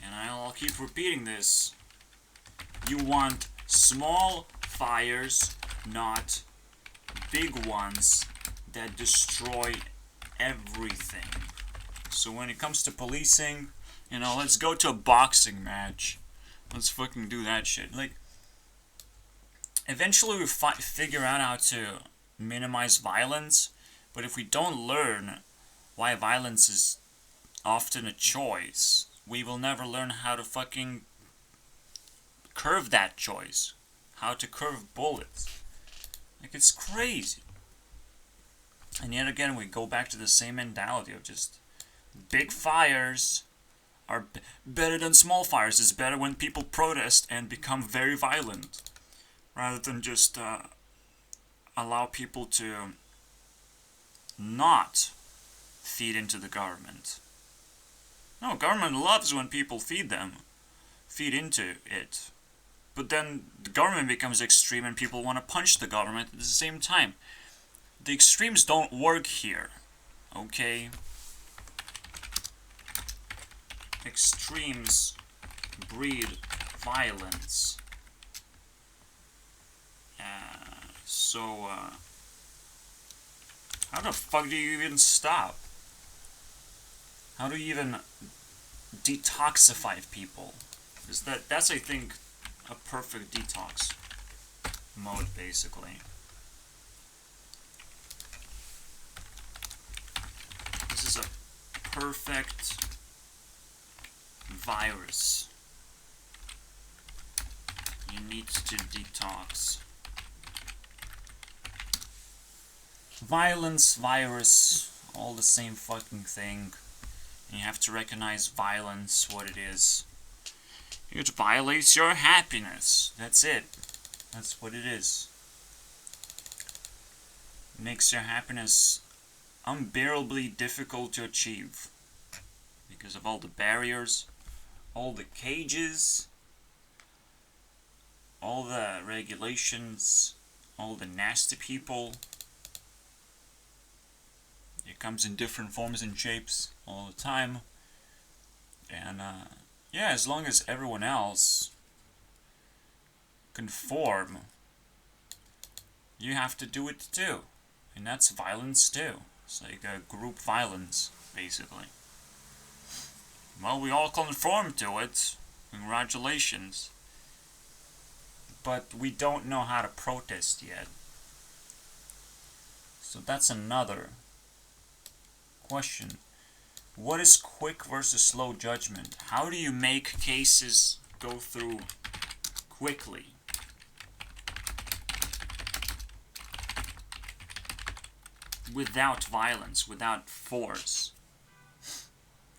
And I'll keep repeating this. You want small fires, not big ones that destroy everything. So when it comes to policing, you know, let's go to a boxing match. Let's fucking do that shit. Like, eventually we figure out how to minimize violence, but if we don't learn why violence is often a choice, we will never learn how to fucking curve that choice. How to curve bullets. Like, it's crazy. And yet again, we go back to the same mentality of just big fires are better than small fires. It's better when people protest and become very violent, rather than just allow people to not feed into the government. No, government loves when people feed into it. But then the government becomes extreme and people want to punch the government at the same time. The extremes don't work here, okay? Extremes breed violence. So, how the fuck do you even stop? How do you even detoxify people? Because that's, I think, a perfect detox mode, basically. This is a perfect virus. You need to detox. Violence, virus, all the same fucking thing. And you have to recognize violence, what it is. It violates your happiness. That's it. That's what it is. It makes your happiness unbearably difficult to achieve. Because of all the barriers, all the cages, all the regulations, all the nasty people. It comes in different forms and shapes all the time. And, yeah, as long as everyone else conform, you have to do it too. And that's violence too. It's like a group violence, basically. Well, we all conform to it. Congratulations. But we don't know how to protest yet. So that's another question. What is quick versus slow judgment? How do you make cases go through quickly? Without violence, without force.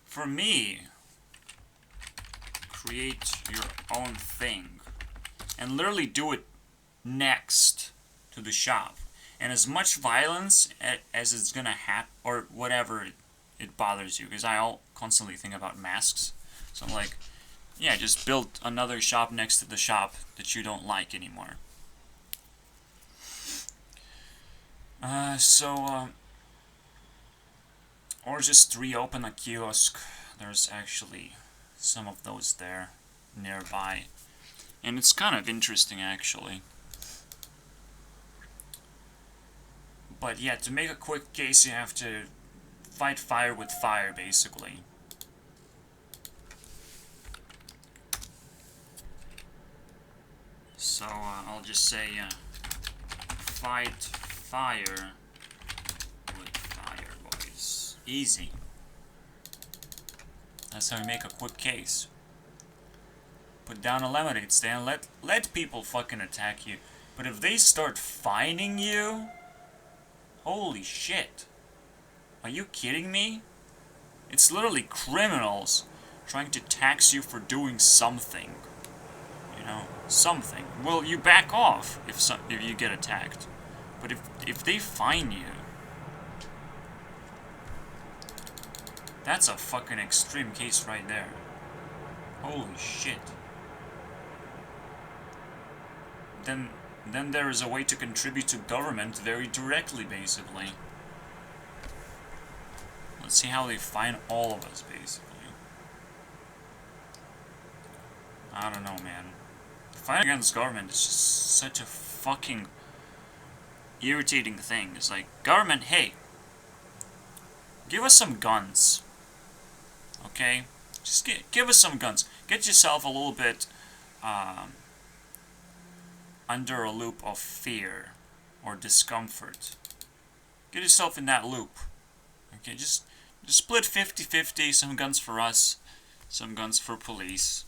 For me, create your own thing and literally do it next to the shop. And as much violence as it's gonna happen, or whatever it bothers you, because I constantly think about masks. So I'm like, yeah, just build another shop next to the shop that you don't like anymore. Or just reopen a kiosk. There's actually some of those there nearby. And it's kind of interesting, actually. But yeah, to make a quick case, you have to fight fire with fire, basically. So, I'll just say, fight fire with fire, boys. Easy. That's how you make a quick case. Put down a lemonade stand, let people fucking attack you. But if they start fining you, holy shit. Are you kidding me? It's literally criminals trying to tax you for doing something. You know, something. Well, you back off if you get attacked. But if they fine you, that's a fucking extreme case right there. Holy shit. Then there is a way to contribute to government very directly, basically. Let's see how they fine all of us, basically. I don't know, man. The fight against government is just such a fucking irritating thing. It's like, government, hey, give us some guns. Okay? Just give us some guns. Get yourself a little bit under a loop of fear or discomfort. Get yourself in that loop. Okay, just split 50-50, some guns for us, some guns for police.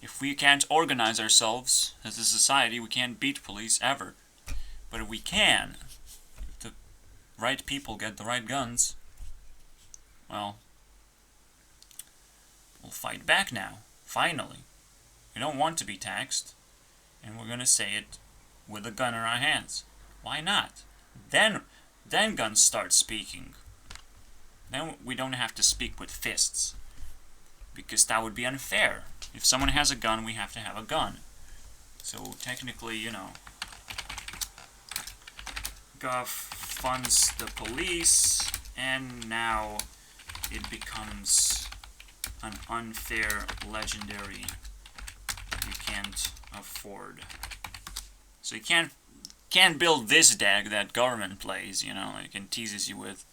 If we can't organize ourselves as a society, we can't beat police ever. But if we can, if the right people get the right guns, well, we'll fight back now, finally. We don't want to be taxed, and we're gonna say it with a gun in our hands. Why not? Then guns start speaking. Then we don't have to speak with fists, because that would be unfair. If someone has a gun, we have to have a gun. So technically, you know, Gov funds the police, and now it becomes an unfair legendary you can't afford. So you can't build this deck that government plays, you know, like, and teases you with.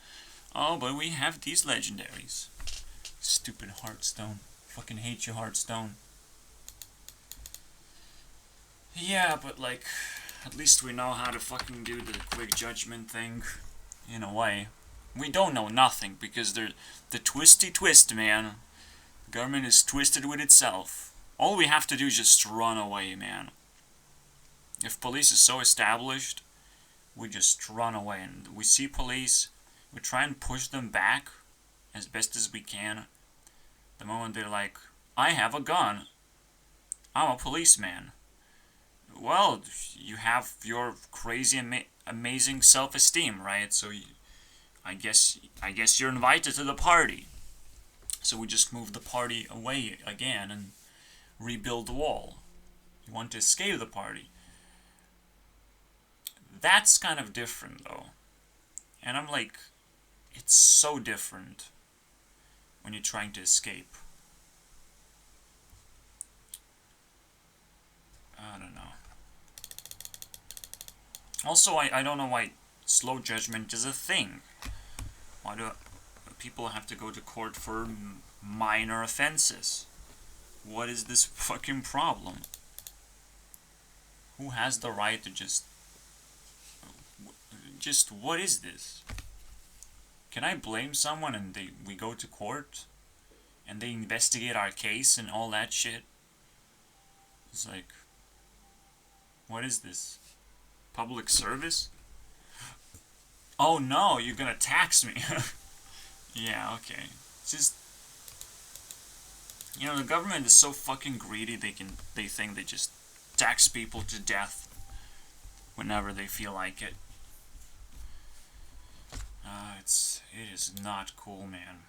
Oh, but we have these legendaries. Stupid Hearthstone. Fucking hate you, Hearthstone. Yeah, but like, at least we know how to fucking do the quick judgment thing. In a way. We don't know nothing, because they're the twisty twist, man. The government is twisted with itself. All we have to do is just run away, man. If police is so established, we just run away. And we see police, we try and push them back as best as we can. The moment they're like, I have a gun, I'm a policeman. Well, you have your crazy, amazing self-esteem, right? So I guess you're invited to the party. So we just move the party away again and rebuild the wall. You want to escape the party. That's kind of different, though. And I'm like, it's so different when you're trying to escape. I don't know. Also, I don't know why slow judgment is a thing. Why do people have to go to court for minor offenses? What is this fucking problem? Who has the right to just just, what is this? Can I blame someone and we go to court? And they investigate our case and all that shit? It's like, what is this? Public service? Oh no, you're gonna tax me. Yeah, okay. It's just, you know, the government is so fucking greedy they think they just tax people to death whenever they feel like it. It is not cool, man.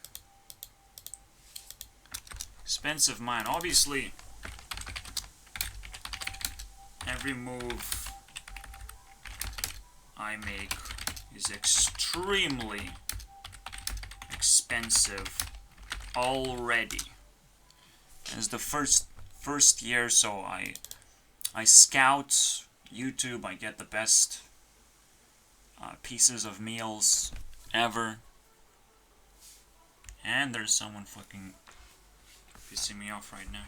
Expensive mind. Obviously, every move I make is extremely expensive already. As the first year, so I scout YouTube. I get the best pieces of meals ever. And there's someone fucking pissing me off right now.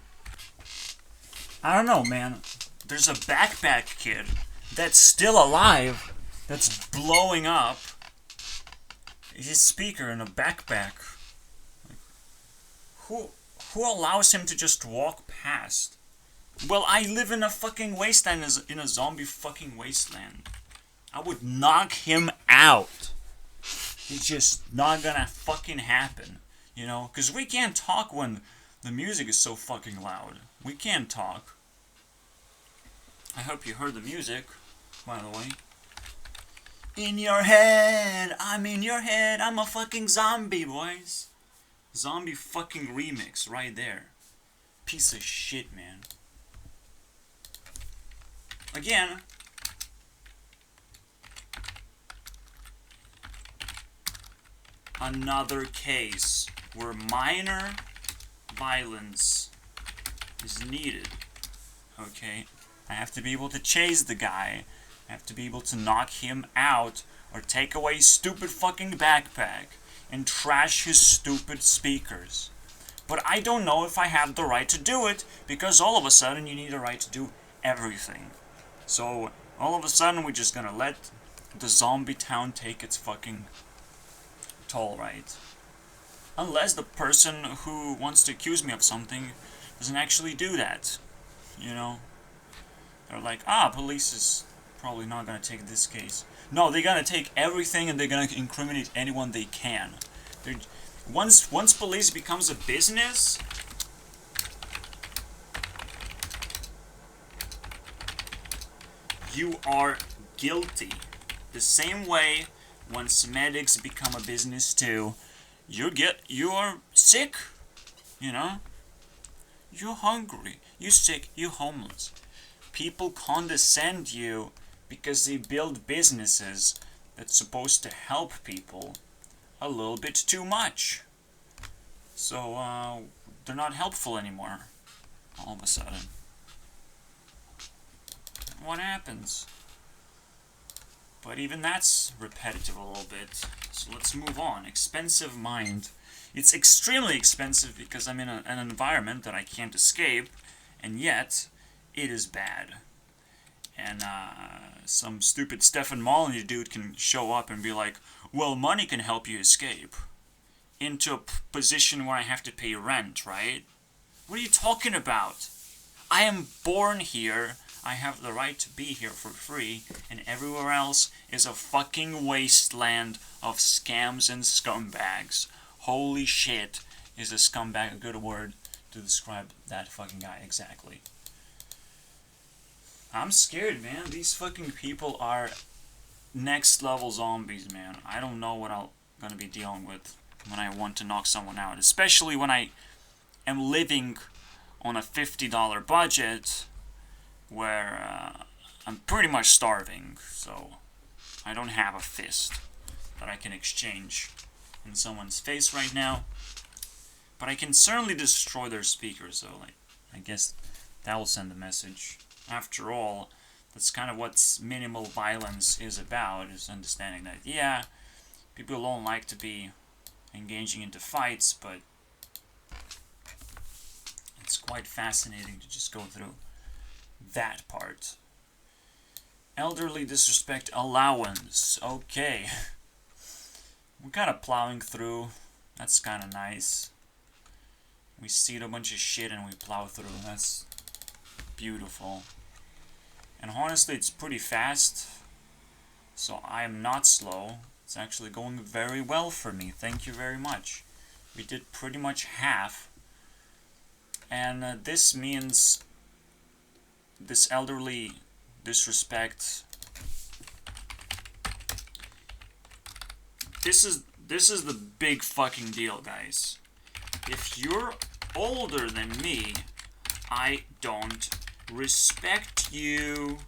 I don't know, man. There's a backpack kid that's still alive, that's blowing up his speaker in a backpack. Who allows him to just walk past? Well, I live in a fucking wasteland, in a zombie fucking wasteland. I would knock him out. It's just not gonna fucking happen, you know? Because we can't talk when the music is so fucking loud. We can't talk. I hope you heard the music, by the way. In your head, I'm in your head, I'm a fucking zombie, boys. Zombie fucking remix right there. Piece of shit, man. Again, another case where minor violence is needed. Okay? I have to be able to chase the guy. I have to be able to knock him out or take away his stupid fucking backpack and trash his stupid speakers. But I don't know if I have the right to do it, because all of a sudden you need a right to do everything. So all of a sudden we're just gonna let the zombie town take its fucking toll, right? Unless the person who wants to accuse me of something doesn't actually do that. You know? They're like, police is probably not gonna take this case. No, they're gonna take everything and they're gonna incriminate anyone they can. Once police becomes a business, you are guilty. The same way, once medics become a business too, you are sick. You know? You're hungry. You're sick. You're homeless. People condescend you because they build businesses that's supposed to help people a little bit too much. So, they're not helpful anymore. All of a sudden. What happens? But even that's repetitive a little bit. So let's move on. Expensive mind. It's extremely expensive because I'm in an environment that I can't escape, and yet it is bad. And some stupid Stefan Molyneux dude can show up and be like, well, money can help you escape. Into a position where I have to pay rent, right? What are you talking about? I am born here. I have the right to be here for free, and everywhere else is a fucking wasteland of scams and scumbags. Holy shit, is a scumbag a good word to describe that fucking guy exactly. I'm scared, man. These fucking people are next level zombies, man. I don't know what I'm gonna be dealing with when I want to knock someone out, especially when I am living on a $50 budget where I'm pretty much starving, so I don't have a fist that I can exchange in someone's face right now. But I can certainly destroy their speakers, so I guess that will send a message. After all, that's kind of what minimal violence is about, is understanding that, yeah, people don't like to be engaging into fights, but it's quite fascinating to just go through that part. Elderly disrespect allowance. Okay. We're kind of plowing through. That's kind of nice. We see a bunch of shit and we plow through. That's beautiful. And honestly, it's pretty fast. So I am not slow. It's actually going very well for me. Thank you very much. We did pretty much half. And this means this elderly disrespect. This is the big fucking deal, guys. If you're older than me, I don't respect you.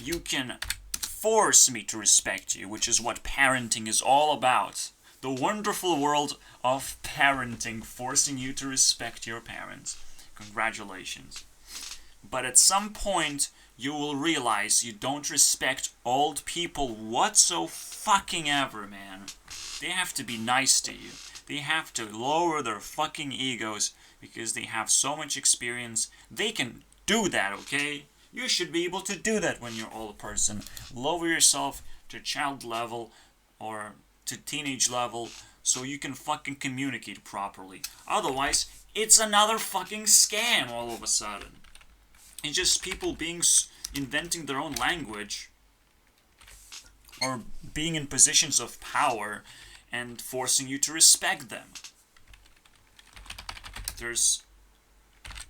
You can force me to respect you, which is what parenting is all about. The wonderful world of parenting, forcing you to respect your parents. Congratulations. But at some point, you will realize you don't respect old people whatsoever, man. They have to be nice to you. They have to lower their fucking egos because they have so much experience. They can do that, okay? You should be able to do that when you're an old person. Lower yourself to child level or to teenage level so you can fucking communicate properly. Otherwise, it's another fucking scam all of a sudden. It's just people inventing their own language or being in positions of power and forcing you to respect them. There's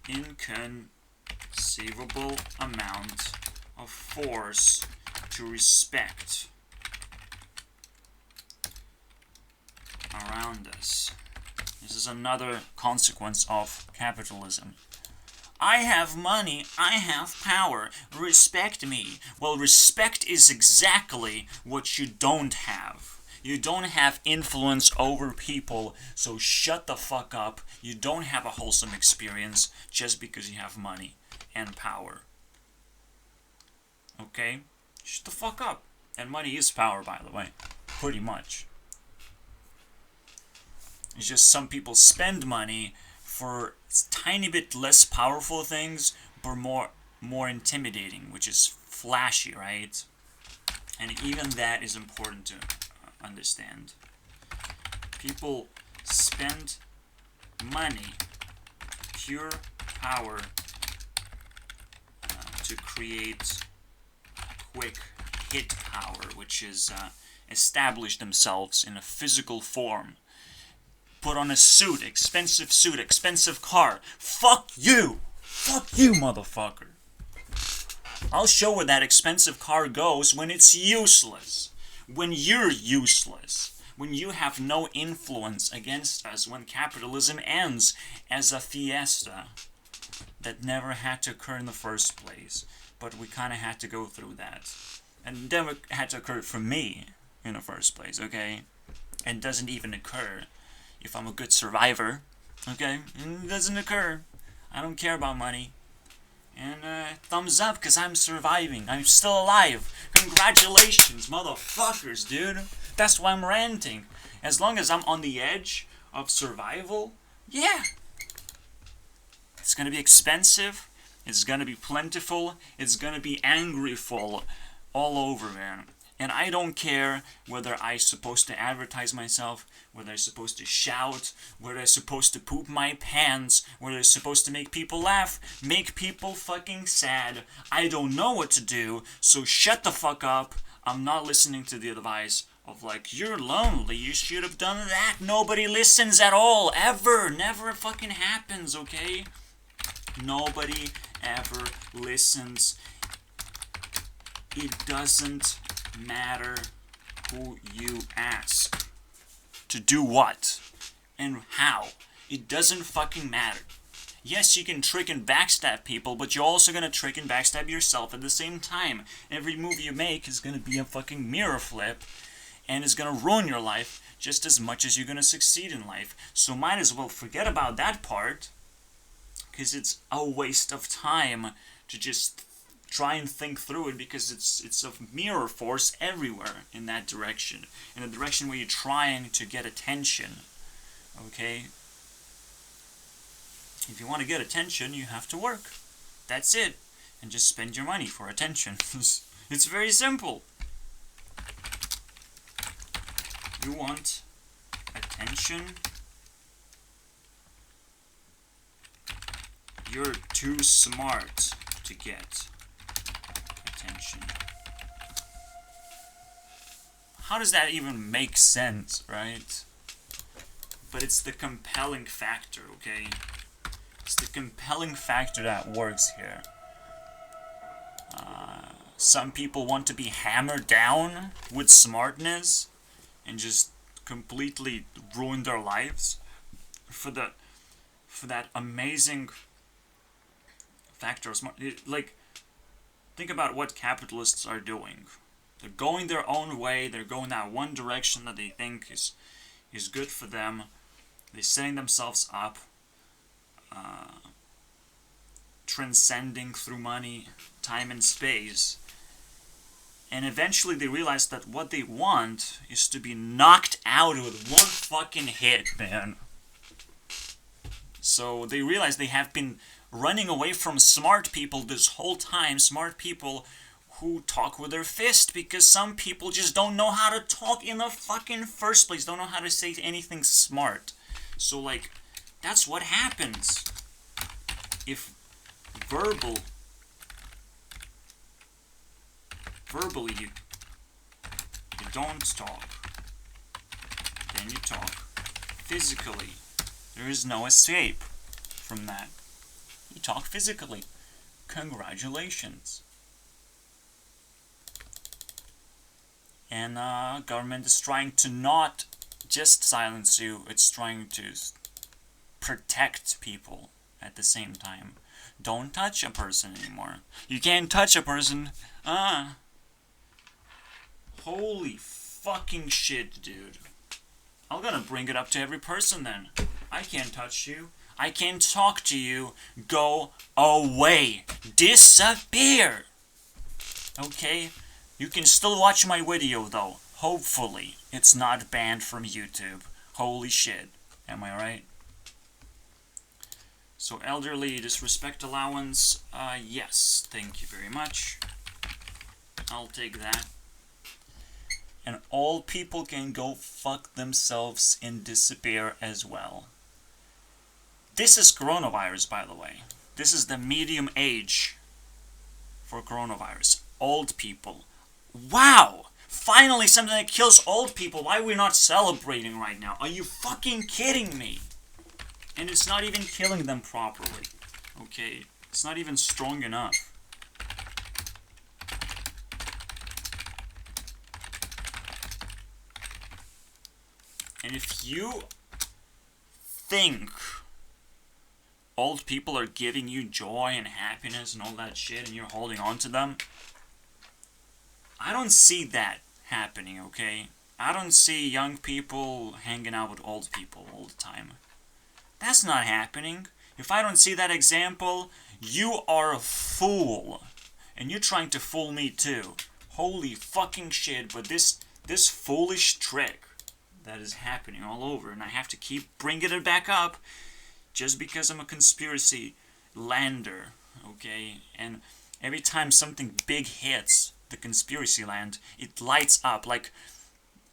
inconceivable amount of force to respect around us. This is another consequence of capitalism. I have money, I have power, respect me. Well, respect is exactly what you don't have. You don't have influence over people, so shut the fuck up. You don't have a wholesome experience just because you have money and power. Okay? Shut the fuck up. And money is power, by the way. Pretty much. It's just some people spend money for tiny bit less powerful things, but more intimidating, which is flashy, right? And even that is important to understand. People spend money, pure power, to create quick hit power, which is establish themselves in a physical form. Put on a suit, expensive car. Fuck you! Fuck you, motherfucker! I'll show where that expensive car goes when it's useless. When you're useless. When you have no influence against us. When capitalism ends as a fiesta that never had to occur in the first place. But we kind of had to go through that. And never had to occur for me in the first place, okay? And doesn't even occur if I'm a good survivor, okay? It doesn't occur. I don't care about money. And thumbs up, because I'm surviving. I'm still alive. Congratulations, motherfuckers, dude. That's why I'm ranting. As long as I'm on the edge of survival, yeah. It's gonna be expensive. It's gonna be plentiful. It's gonna be angryful all over, man. And I don't care whether I'm supposed to advertise myself, whether I'm supposed to shout, whether I'm supposed to poop my pants, whether I'm supposed to make people laugh, make people fucking sad. I don't know what to do, so shut the fuck up. I'm not listening to the advice of like, you're lonely, you should have done that. Nobody listens at all, ever. Never fucking happens, okay? Nobody ever listens. It doesn't matter who you ask to do what and how. It doesn't fucking matter. Yes, you can trick and backstab people, but you're also gonna trick and backstab yourself at the same time. Every move you make is gonna be a fucking mirror flip, and it's gonna ruin your life just as much as you're gonna succeed in life. So might as well forget about that part, because it's a waste of time to just try and think through it, because it's a mirror force everywhere in that direction. In the direction where you're trying to get attention. Okay? If you want to get attention, you have to work. That's it. and just spend your money for attention. It's very simple. You want attention? You're too smart to get attention. How does that even make sense, right? But it's the compelling factor, okay? It's the compelling factor that works here. Some people want to be hammered down with smartness and just completely ruin their lives for that amazing factor of smart. Like, think about what capitalists are doing. They're going their own way. They're going that one direction that they think is good for them. They're setting themselves up, transcending through money, time, and space. And eventually they realize that what they want is to be knocked out with one fucking hit, man. So they realize they have been running away from smart people this whole time. Smart people who talk with their fist, because some people just don't know how to talk in the fucking first place. Don't know how to say anything smart. So, like, that's what happens if verbally you don't talk, then you talk physically. There is no escape from that. You talk physically. Congratulations. And government is trying to not just silence you, it's trying to protect people at the same time. Don't touch a person anymore. You can't touch a person. Holy fucking shit, dude. I'm gonna bring it up to every person then. I can't touch you. I can't talk to you. Go away. Disappear. Okay? You can still watch my video though. Hopefully. It's not banned from YouTube. Holy shit. Am I right? So elderly disrespect allowance. Yes. Thank you very much. I'll take that. And all people can go fuck themselves and disappear as well. This is coronavirus, by the way. This is the medium age for coronavirus. Old people. Wow! Finally something that kills old people. Why are we not celebrating right now? Are you fucking kidding me? And it's not even killing them properly. Okay? It's not even strong enough. And if you think old people are giving you joy and happiness and all that shit and you're holding on to them, I don't see that happening, okay? I don't see young people hanging out with old people all the time. That's not happening. If I don't see that example, you are a fool. And you're trying to fool me too. Holy fucking shit, but this foolish trick that is happening all over, and I have to keep bringing it back up just because I'm a conspiracy lander, okay? And every time something big hits the conspiracy land, it lights up. Like,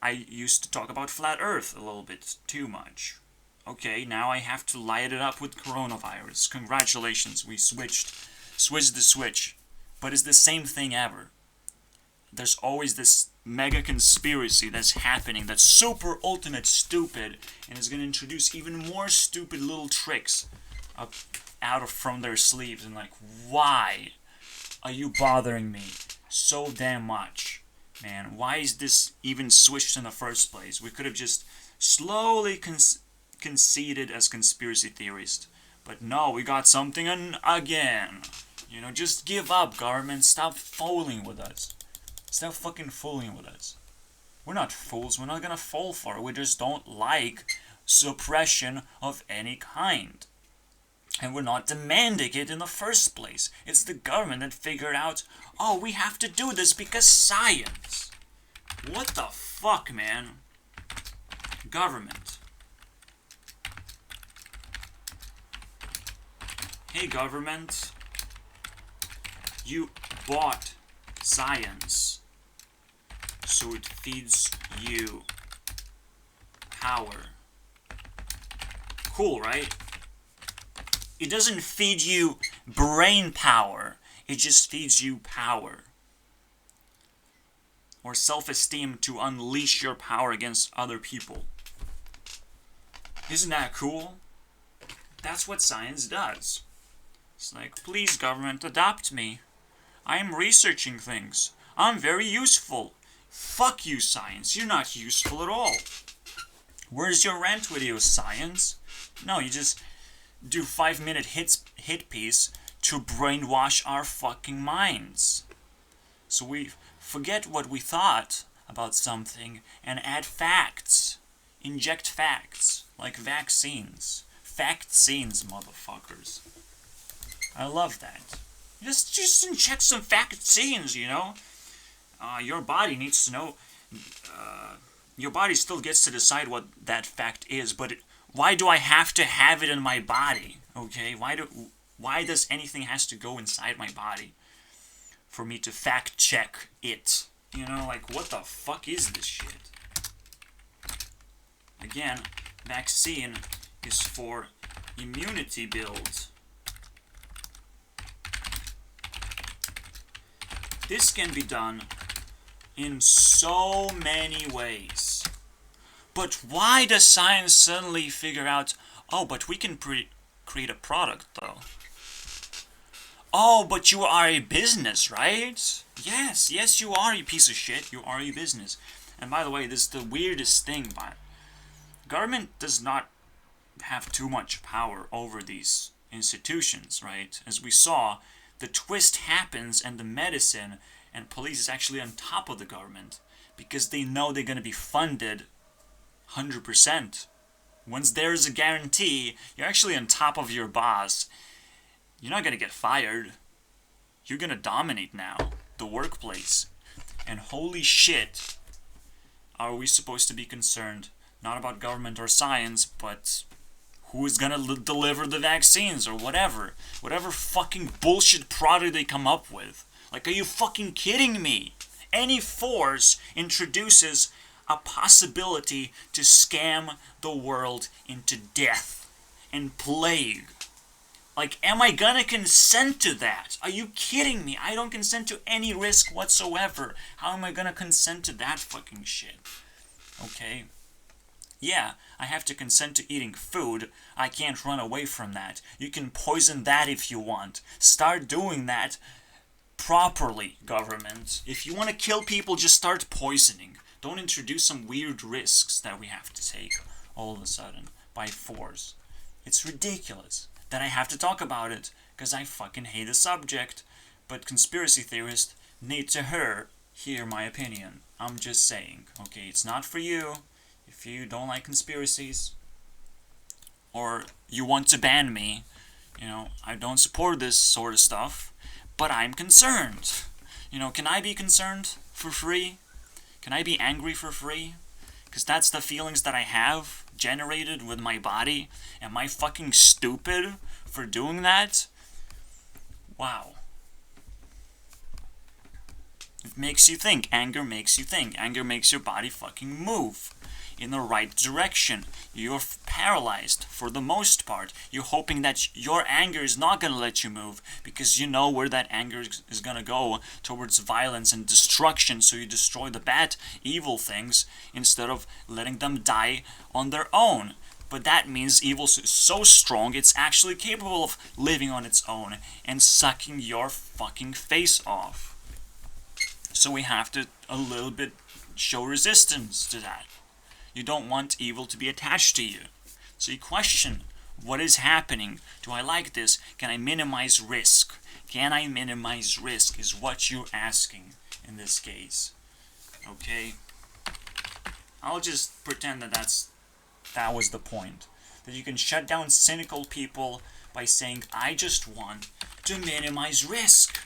I used to talk about flat earth a little bit too much. Okay, now I have to light it up with coronavirus. Congratulations, we switched the switch. But it's the same thing ever. There's always this mega conspiracy that's happening that's super ultimate stupid and is going to introduce even more stupid little tricks up from their sleeves. And like, why are you bothering me so damn much? Man, why is this even switched in the first place? We could have just slowly conceded as conspiracy theorists. But no, we got something again. You know, just give up, government. Stop fooling with us. Stop fucking fooling with us. We're not fools. We're not gonna fall for it. We just don't like suppression of any kind. And we're not demanding it in the first place. It's the government that figured out, oh, we have to do this because science. What the fuck, man? Government. Hey, government. You bought science, so it feeds you power. Cool, right? It doesn't feed you brain power. It just feeds you power. Or self-esteem to unleash your power against other people. Isn't that cool? That's what science does. It's like, please government, adopt me. I'm researching things. I'm very useful. Fuck you, science. You're not useful at all. Where's your rant video, science? No, you just do 5-minute hit piece to brainwash our fucking minds. So we forget what we thought about something and add facts. Inject facts, like vaccines. Fact-scenes, motherfuckers. I love that. Just inject some vaccines, you know? Your body needs to know. Your body still gets to decide what that fact is, but why do I have to have it in my body? Okay, why does anything has to go inside my body for me to fact check it? You know, like, what the fuck is this shit? Again, vaccine is for immunity build. This can be done in so many ways. But why does science suddenly figure out, oh, but we can create a product, though? Oh, but you are a business, right? Yes, you are, you piece of shit. You are a business. And by the way, this is the weirdest thing, but government does not have too much power over these institutions, right? As we saw, the twist happens and the medicine and police is actually on top of the government because they know they're going to be funded 100%. Once there's a guarantee, you're actually on top of your boss. You're not going to get fired. You're going to dominate now the workplace. And holy shit, are we supposed to be concerned not about government or science, but who is gonna deliver the vaccines or whatever fucking bullshit product they come up with. Like, are you fucking kidding me? Any force introduces a possibility to scam the world into death and plague. Like, am I gonna consent to that? Are you kidding me? I don't consent to any risk whatsoever. How am I gonna consent to that fucking shit? Okay. Yeah, I have to consent to eating food. I can't run away from that. You can poison that if you want. Start doing that properly, government. If you want to kill people, just start poisoning. Don't introduce some weird risks that we have to take all of a sudden by force. It's ridiculous that I have to talk about it because I fucking hate the subject. But conspiracy theorists need to hear my opinion. I'm just saying, okay, it's not for you. If you don't like conspiracies, or you want to ban me, you know, I don't support this sort of stuff, but I'm concerned. You know, can I be concerned for free? Can I be angry for free? Because that's the feelings that I have generated with my body. Am I fucking stupid for doing that? Wow. It makes you think. Anger makes you think. Anger makes your body fucking move in the right direction. You're paralyzed for the most part. You're hoping that your anger is not going to let you move because you know where that anger is going to go, towards violence and destruction, so you destroy the bad, evil things instead of letting them die on their own. But that means evil is so strong it's actually capable of living on its own and sucking your fucking face off. So we have to a little bit show resistance to that. You don't want evil to be attached to you. So you question, what is happening? Do I like this? Can I minimize risk? Can I minimize risk is what you're asking in this case. Okay? I'll just pretend that was the point. That you can shut down cynical people by saying, I just want to minimize risk.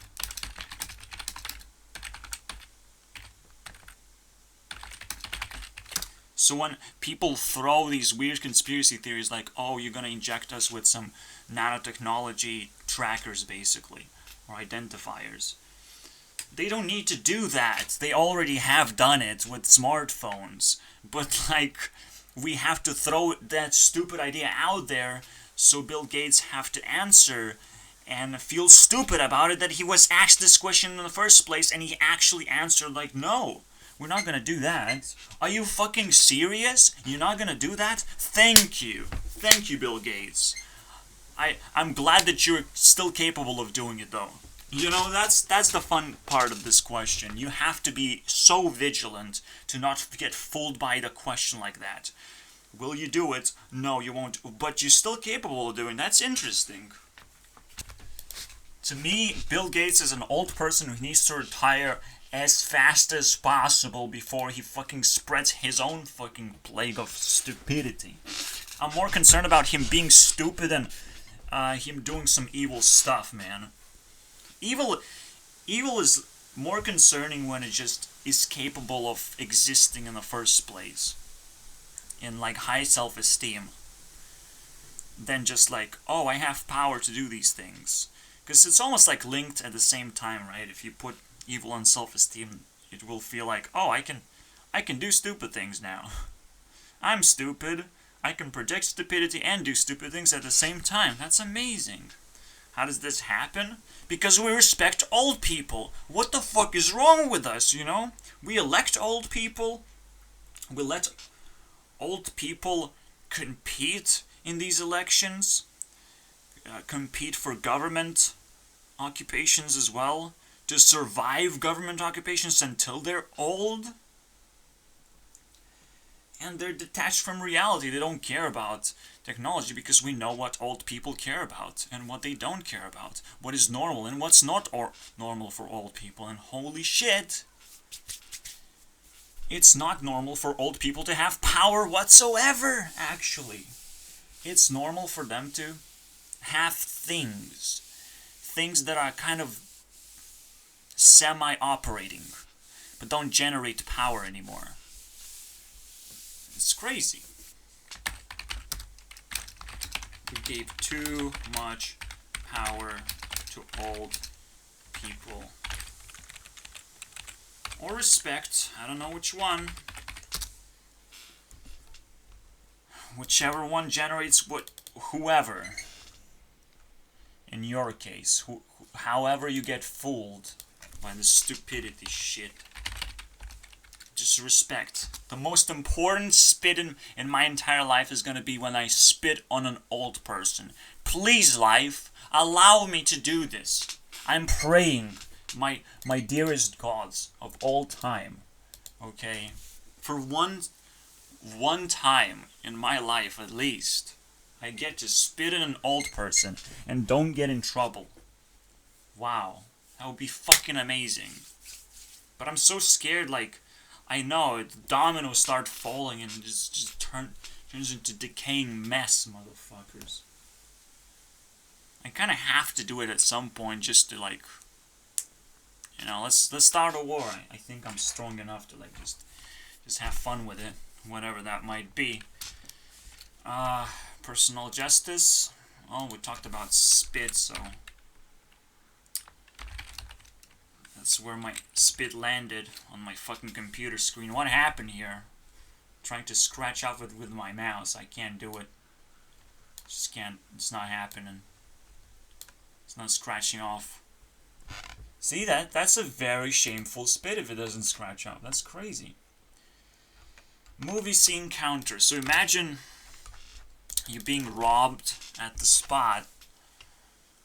So when people throw these weird conspiracy theories like, oh, you're going to inject us with some nanotechnology trackers, basically. or identifiers. They don't need to do that. They already have done it with smartphones. But, like, we have to throw that stupid idea out there so Bill Gates have to answer and feel stupid about it that he was asked this question in the first place and he actually answered like, no, we're not gonna do that. Are you fucking serious? You're not gonna do that? Thank you. Thank you, Bill Gates. I'm glad that you're still capable of doing it, though. You know, that's the fun part of this question. You have to be so vigilant to not get fooled by the question like that. Will you do it? No, you won't. But you're still capable of doing it. That's interesting. To me, Bill Gates is an old person who needs to retire as fast as possible before he fucking spreads his own fucking plague of stupidity. I'm more concerned about him being stupid than him doing some evil stuff, man. Evil is more concerning when it just is capable of existing in the first place. In, like, high self-esteem. Than just like, oh, I have power to do these things. Because it's almost like linked at the same time, right? If you put evil and self-esteem, it will feel like, oh, I can do stupid things now. I'm stupid. I can predict stupidity and do stupid things at the same time. That's amazing. How does this happen? Because we respect old people. What the fuck is wrong with us, you know? We elect old people. We let old people compete in these elections. Compete for government occupations as well. To survive government occupations until they're old. And they're detached from reality. They don't care about technology because we know what old people care about and what they don't care about. What is normal and what's not normal for old people. And holy shit, it's not normal for old people to have power whatsoever, actually. It's normal for them to have things. Things that are kind of semi-operating, but don't generate power anymore. It's crazy. We gave too much power to old people. Or respect, I don't know which one. Whichever one generates whoever. In your case, however you get fooled by the stupidity shit. Just respect. The most important spit in my entire life is gonna be when I spit on an old person. Please, life, allow me to do this. I'm praying, my dearest gods of all time, okay? For one time in my life at least, I get to spit in an old person and don't get in trouble. Wow, that would be fucking amazing. But I'm so scared, like, I know, dominoes start falling and just turns into decaying mess, motherfuckers. I kind of have to do it at some point just to, like, you know, let's start a war. I think I'm strong enough to, like, just have fun with it, whatever that might be. Personal justice. Oh, we talked about spit, so that's where my spit landed on my fucking computer screen. What happened here? Trying to scratch off it with my mouse. I can't do it. Just can't. It's not happening. It's not scratching off. See that? That's a very shameful spit if it doesn't scratch off. That's crazy. Movie scene counter. So imagine you being robbed at the spot.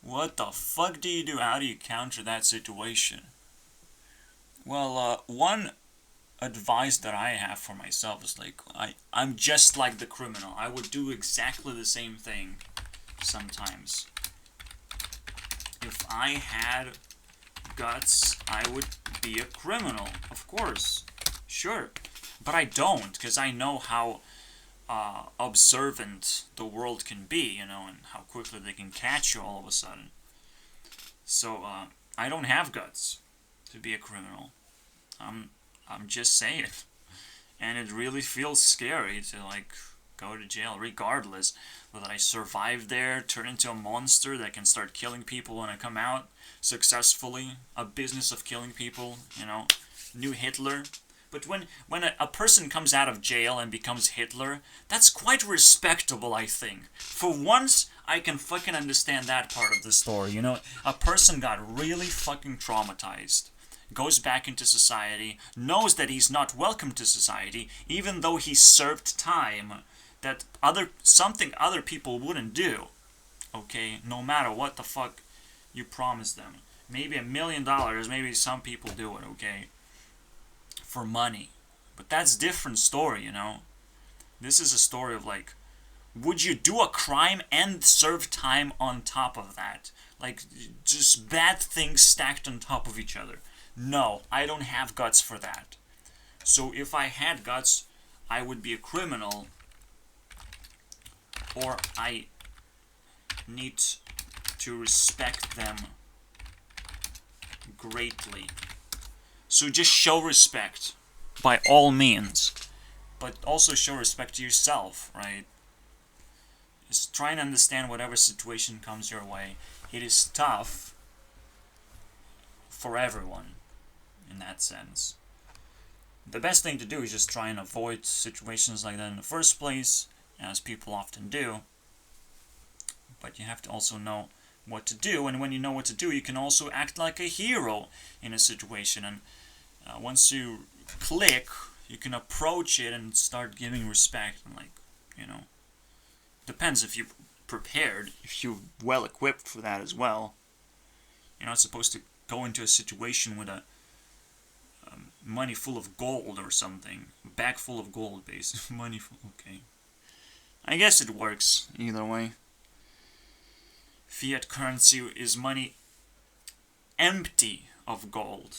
What the fuck do you do? How do you counter that situation? Well, one advice that I have for myself is like, I'm just like the criminal. I would do exactly the same thing sometimes. If I had guts, I would be a criminal, of course. Sure. But I don't, because I know how observant the world can be, you know, and how quickly they can catch you all of a sudden. So, I don't have guts to be a criminal. I'm just saying. And it really feels scary to, like, go to jail regardless. Whether I survive there, turn into a monster that can start killing people when I come out successfully, a business of killing people, you know, new Hitler. But when a person comes out of jail and becomes Hitler, that's quite respectable, I think. For once, I can fucking understand that part of the story, you know? A person got really fucking traumatized, goes back into society, knows that he's not welcome to society, even though he served time that something other people wouldn't do, okay? No matter what the fuck you promise them. Maybe $1 million, maybe some people do it, okay? For money. But that's a different story, you know? This is a story of like, would you do a crime and serve time on top of that? Like, just bad things stacked on top of each other. No, I don't have guts for that. So if I had guts, I would be a criminal, or I need to respect them greatly. So just show respect, by all means, but also show respect to yourself, right? Just try and understand whatever situation comes your way. It is tough for everyone, in that sense. The best thing to do is just try and avoid situations like that in the first place, as people often do. But you have to also know what to do, and when you know what to do, you can also act like a hero in a situation, and once you click, you can approach it and start giving respect, and like, you know, depends if you're prepared, if you're well equipped for that as well. You're not supposed to go into a situation with a money full of gold or something, bag full of gold, basically. Money full, okay. I guess it works either way. Fiat currency is money empty of gold.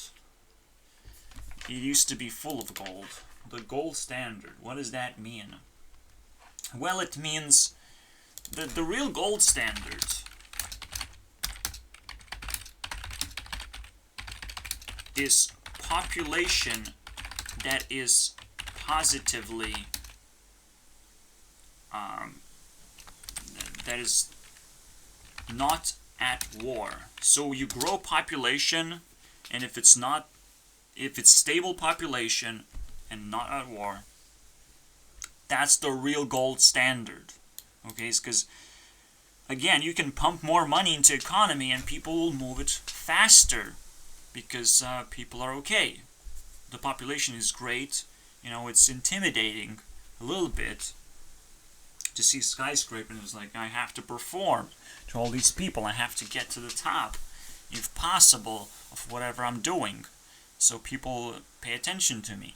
It used to be full of gold. The gold standard. What does that mean? Well, it means the real gold standard is population that is positively that is not at war. So you grow population, and if it's stable population and not at war, that's the real gold standard. Okay, because again, you can pump more money into economy and people will move it faster because people are okay. The population is great. You know, it's intimidating a little bit to see skyscrapers. It's like, I have to perform to all these people. I have to get to the top, if possible, of whatever I'm doing, so people pay attention to me.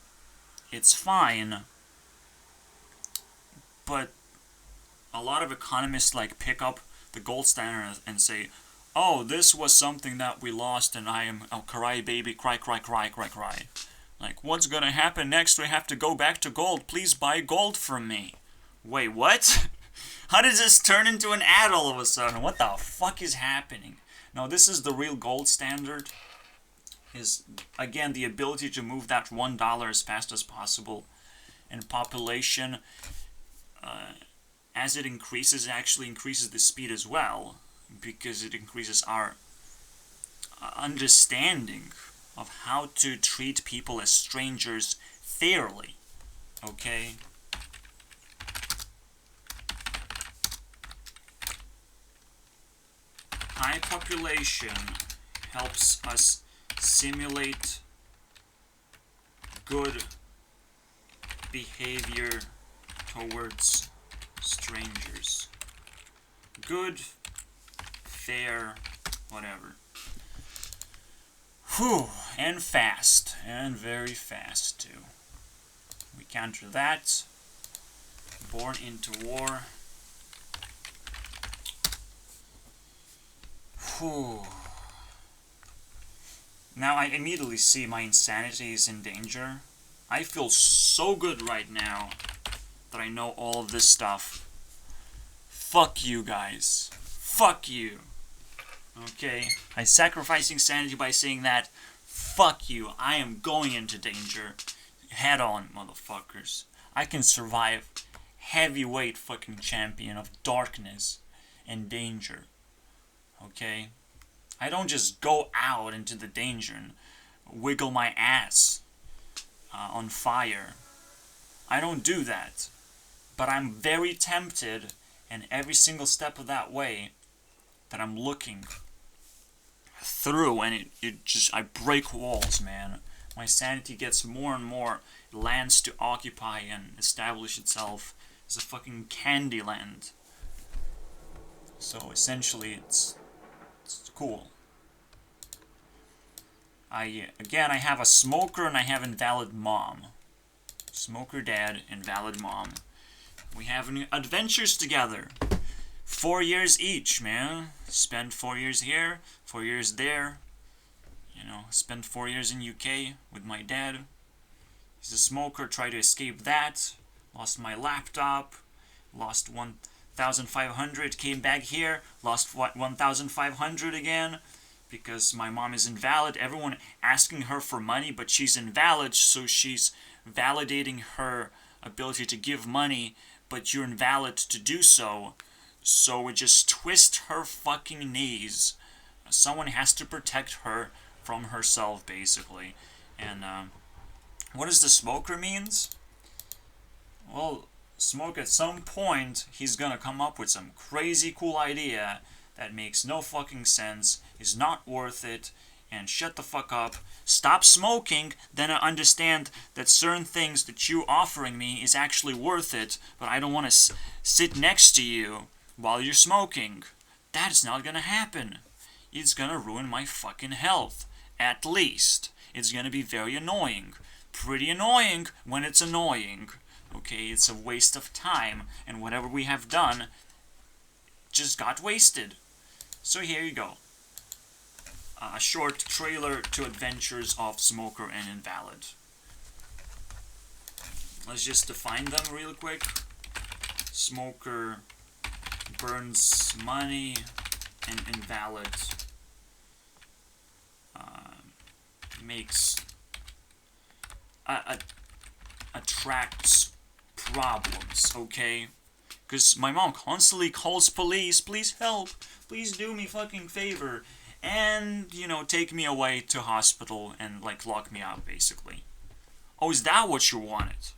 It's fine, but a lot of economists like pick up the gold standard and say, oh, this was something that we lost and I am a crybaby, cry, cry, cry, cry, cry. Like, what's gonna happen next? We have to go back to gold. Please buy gold from me. Wait, what? How did this turn into an ad all of a sudden? What the fuck is happening? No, this is the real gold standard. Is, again, the ability to move that $1 as fast as possible. And population, as it increases, it actually increases the speed as well, because it increases our understanding of how to treat people as strangers fairly. Okay? High population helps us simulate good behavior towards strangers. Good, fair, whatever. Whew, and fast, and very fast too. We counter that. Born into war. Whew. Now I immediately see my insanity is in danger. I feel so good right now that I know all of this stuff. Fuck you guys. Fuck you. Okay? I sacrificing sanity by saying that. Fuck you. I am going into danger. Head on, motherfuckers. I can survive heavyweight fucking champion of darkness and danger. Okay? I don't just go out into the danger and wiggle my ass on fire. I don't do that. But I'm very tempted, and every single step of that way that I'm looking through, and I break walls, man. My sanity gets more and more lands to occupy and establish itself as a fucking candy land. So essentially, it's cool. I have a smoker and I have invalid mom. Smoker dad, invalid mom. We have adventures together. 4 years each, man. Spend 4 years here, 4 years there. You know, spent 4 years in UK with my dad. He's a smoker, tried to escape that. Lost my laptop. Lost 1,500. Came back here. Lost 1,500 again. Because my mom is invalid. Everyone asking her for money, but she's invalid, so she's validating her ability to give money, but you're invalid to do so. So we just twist her fucking knees. Someone has to protect her from herself, basically. And what does the smoker means? Well, smoke at some point, he's gonna come up with some crazy cool idea that makes no fucking sense, is not worth it, and shut the fuck up. Stop smoking, then I understand that certain things that you offering me is actually worth it, but I don't want to sit next to you while you're smoking. That's not gonna happen. It's gonna ruin my fucking health. At least. It's gonna be very annoying. Pretty annoying when it's annoying. Okay, it's a waste of time, and whatever we have done just got wasted. So here you go. A short trailer to Adventures of Smoker and Invalid. Let's just define them real quick. Smoker burns money, and Invalid makes attracts problems, okay? Because my mom constantly calls police, please help, please do me fucking favor, and, you know, take me away to hospital and, like, lock me up, basically. Oh, is that what you wanted?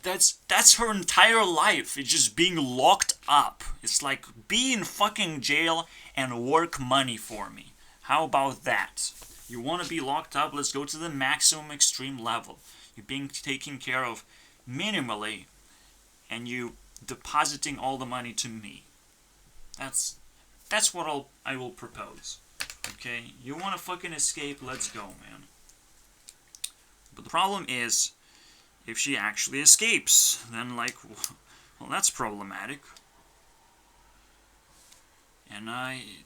That's her entire life, it's just being locked up. It's like, be in fucking jail and work money for me. How about that? You want to be locked up, let's go to the maximum extreme level. You're being taken care of minimally, and you depositing all the money to me. That's what I will propose. Okay? You want to fucking escape, let's go, man. But the problem is, if she actually escapes, then, like, well, that's problematic. And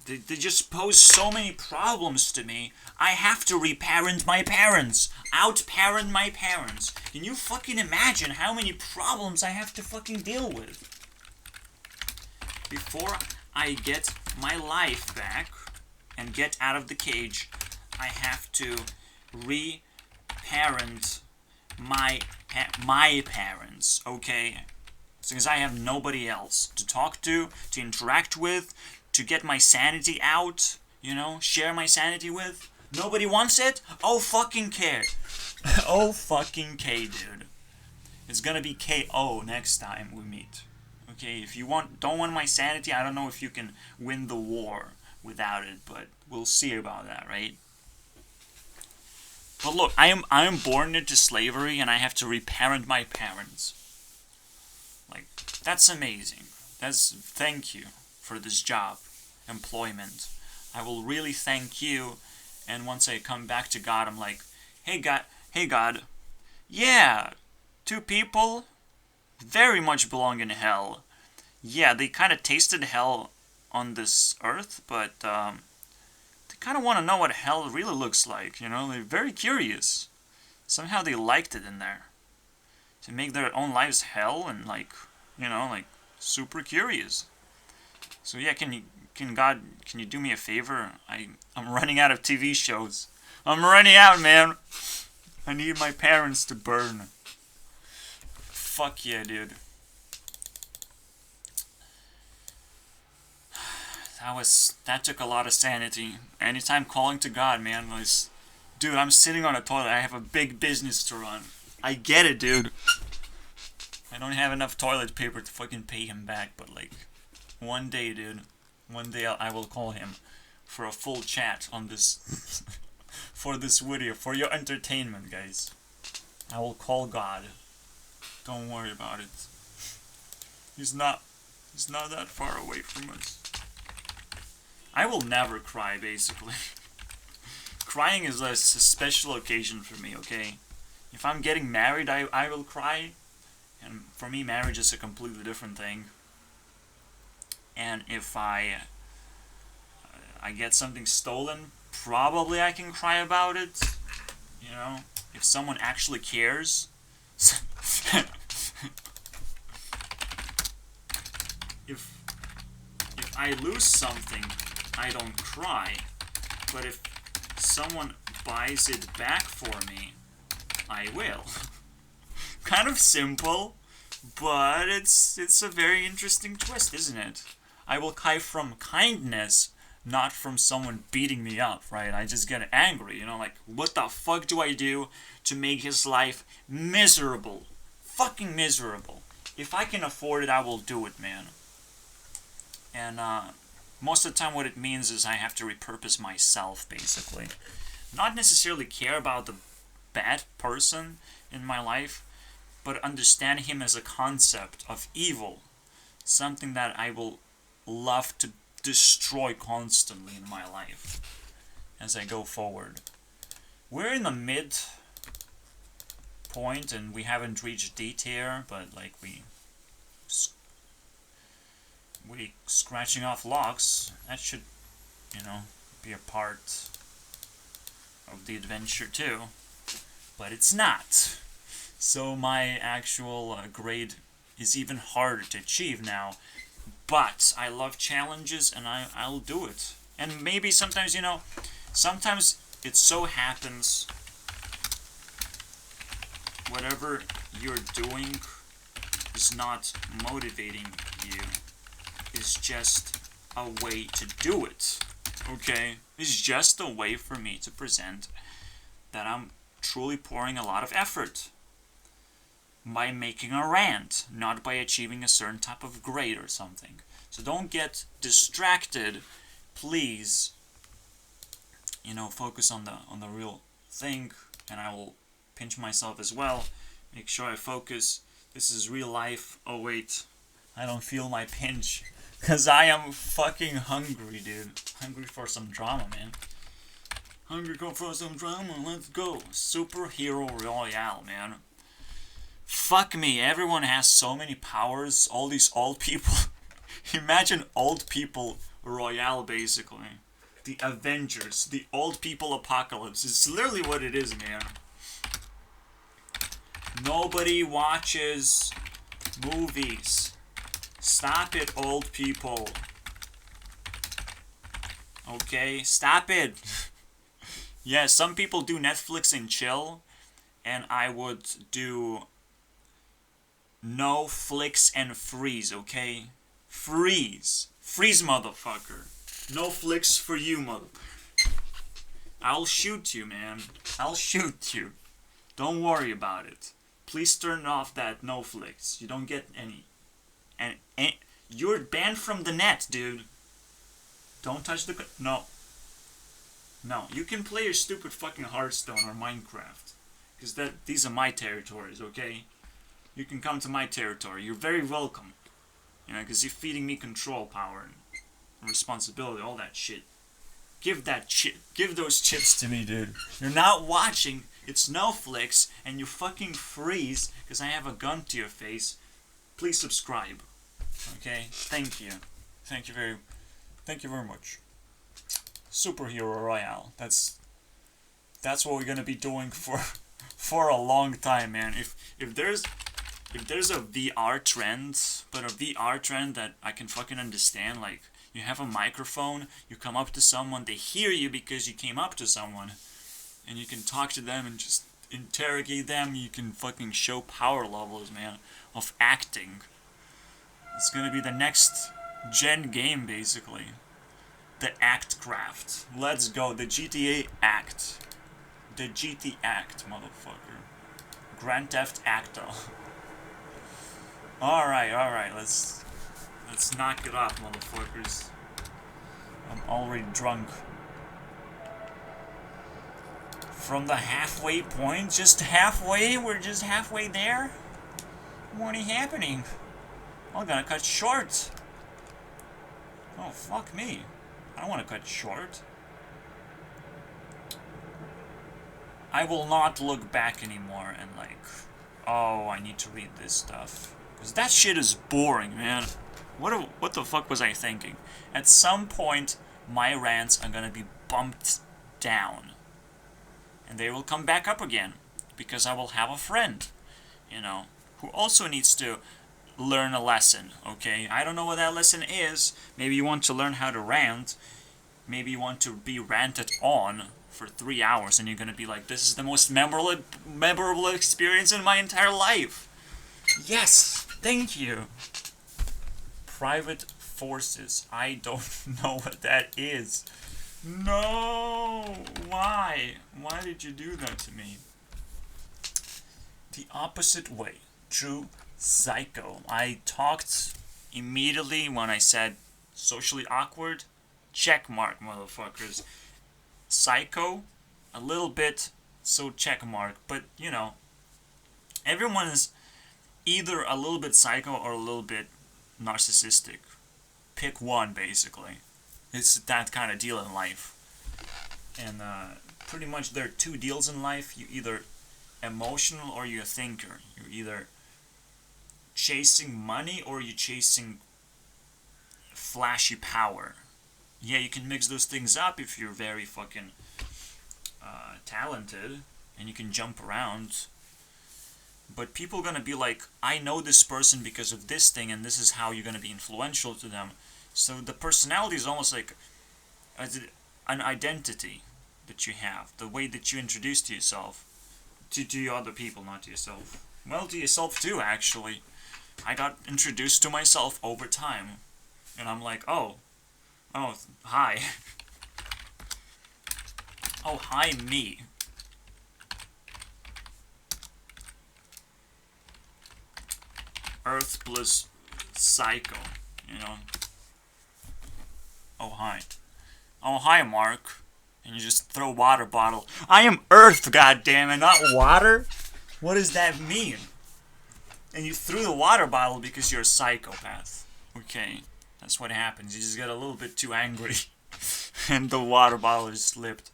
they just pose so many problems to me, I have to reparent my parents. Out-parent my parents. Can you fucking imagine how many problems I have to fucking deal with? Before I get my life back and get out of the cage, I have to reparent my parents, okay? Because I have nobody else to talk to interact with, to get my sanity out, you know, share my sanity with. Nobody wants it? Oh fucking care. Oh fucking K, dude. It's gonna be KO next time we meet. Okay, if you don't want my sanity, I don't know if you can win the war without it, but we'll see about that, right? But look, I am born into slavery and I have to reparent my parents. Like, that's amazing. Thank you for this job, employment. I will really thank you. And once I come back to God, I'm like, hey God, yeah, 2 people very much belong in hell. Yeah, they kind of tasted hell on this earth, but they kind of want to know what hell really looks like, you know? They're very curious. Somehow they liked it in there. To make their own lives hell and, like, you know, like, super curious. So yeah, can you do me a favor? I'm running out of TV shows. I'm running out, man. I need my parents to burn. Fuck yeah, dude. That took a lot of sanity. Anytime calling to God, man, was, dude, I'm sitting on a toilet. I have a big business to run. I get it, dude. I don't have enough toilet paper to fucking pay him back, but like, one day, dude, one day I will call him for a full chat on this, for this video, for your entertainment, guys. I will call God. Don't worry about it. He's not that far away from us. I will never cry, basically. Crying is a special occasion for me, okay? If I'm getting married, I will cry. And for me, marriage is a completely different thing. And if I get something stolen, probably I can cry about it. You know? If someone actually cares. If I lose something, I don't cry. But if someone buys it back for me, I will. Kind of simple, but it's a very interesting twist, isn't it? I will cry from kindness, not from someone beating me up, right? I just get angry, you know, like, what the fuck do I do to make his life miserable? Fucking miserable. If I can afford it, I will do it, man. And most of the time what it means is I have to repurpose myself, basically. Not necessarily care about the bad person in my life, but understand him as a concept of evil. Something that I will love to destroy constantly in my life as I go forward. We're in the mid point and we haven't reached D tier, but like we scratching off logs, that should, you know, be a part of the adventure too, but it's not. So my actual grade is even harder to achieve now, but I love challenges and I'll do it. And maybe sometimes, you know, sometimes it so happens whatever you're doing is not motivating you, is just a way to do it, okay? It's just a way for me to present that I'm truly pouring a lot of effort by making a rant, not by achieving a certain type of grade or something. So don't get distracted, please. You know, focus on the real thing, and I will pinch myself as well. Make sure I focus. This is real life. Oh wait, I don't feel my pinch. Cause I am fucking hungry, dude. Hungry for some drama, man. Hungry for some drama, let's go. Superhero Royale, man. Fuck me, everyone has so many powers. All these old people. Imagine old people Royale, basically. The Avengers, the old people apocalypse. It's literally what it is, man. Nobody watches movies. Stop it, old people. Okay, stop it. Yeah, some people do Netflix and chill, and I would do no flicks and freeze, okay? Freeze. Freeze, motherfucker. No flicks for you, motherfucker. I'll shoot you, man. I'll shoot you. Don't worry about it. Please turn off that no flicks. You don't get any. And you're banned from the net, dude. Don't touch the... No. No, you can play your stupid fucking Hearthstone or Minecraft. Because these are my territories, okay? You can come to my territory. You're very welcome. You know, because you're feeding me control power and responsibility, all that shit. Give that shit. Give those chips to me, dude. You're not watching. It's no flicks, and you fucking freeze because I have a gun to your face. Please subscribe. Okay? Thank you. Thank you very much. Superhero Royale. That's what we're gonna be doing for a long time, man. If there's a VR trend, but a VR trend that I can fucking understand, like you have a microphone, you come up to someone, they hear you because you came up to someone, and you can talk to them and just interrogate them. You can fucking show power levels, man, of acting. It's gonna be the next gen game, basically. The act craft. Let's go. The GTA act. The GT act, motherfucker. Grand Theft Acto. Alright. Let's knock it off, motherfuckers. I'm already drunk. From the halfway point? Just halfway? We're just halfway there? What is happening? I'm gonna cut short. Oh, fuck me. I don't want to cut short. I will not look back anymore and like, oh, I need to read this stuff. Because that shit is boring, man. What the fuck was I thinking? At some point, my rants are gonna be bumped down. And they will come back up again. Because I will have a friend, you know, who also needs to learn a lesson, okay? I don't know what that lesson is. Maybe you want to learn how to rant. Maybe you want to be ranted on for 3 hours and you're gonna be like, this is the most memorable experience in my entire life. Yes, thank you. Private forces. I don't know what that is. No! Why? Why did you do that to me? The opposite way. True psycho. I talked immediately when I said socially awkward. Check mark, motherfuckers. Psycho, a little bit, so check mark. But, you know, everyone is either a little bit psycho or a little bit narcissistic. Pick one, basically. It's that kind of deal in life. And pretty much there are two deals in life. You're either emotional or you're a thinker. You're either chasing money or you're chasing flashy power. Yeah, you can mix those things up if you're very fucking talented and you can jump around. But people are gonna be like, I know this person because of this thing and this is how you're gonna be influential to them. So the personality is almost like an identity that you have. The way that you introduce to yourself. To other people, not to yourself. Well, to yourself too, actually. I got introduced to myself over time. And I'm like, oh, hi. Oh, hi, me. Earth plus Psycho, you know. Oh, hi. Oh, hi, Mark. And you just throw a water bottle. I am Earth, goddammit, not water. What does that mean? And you threw the water bottle because you're a psychopath. Okay, that's what happens. You just get a little bit too angry. And the water bottle just slipped.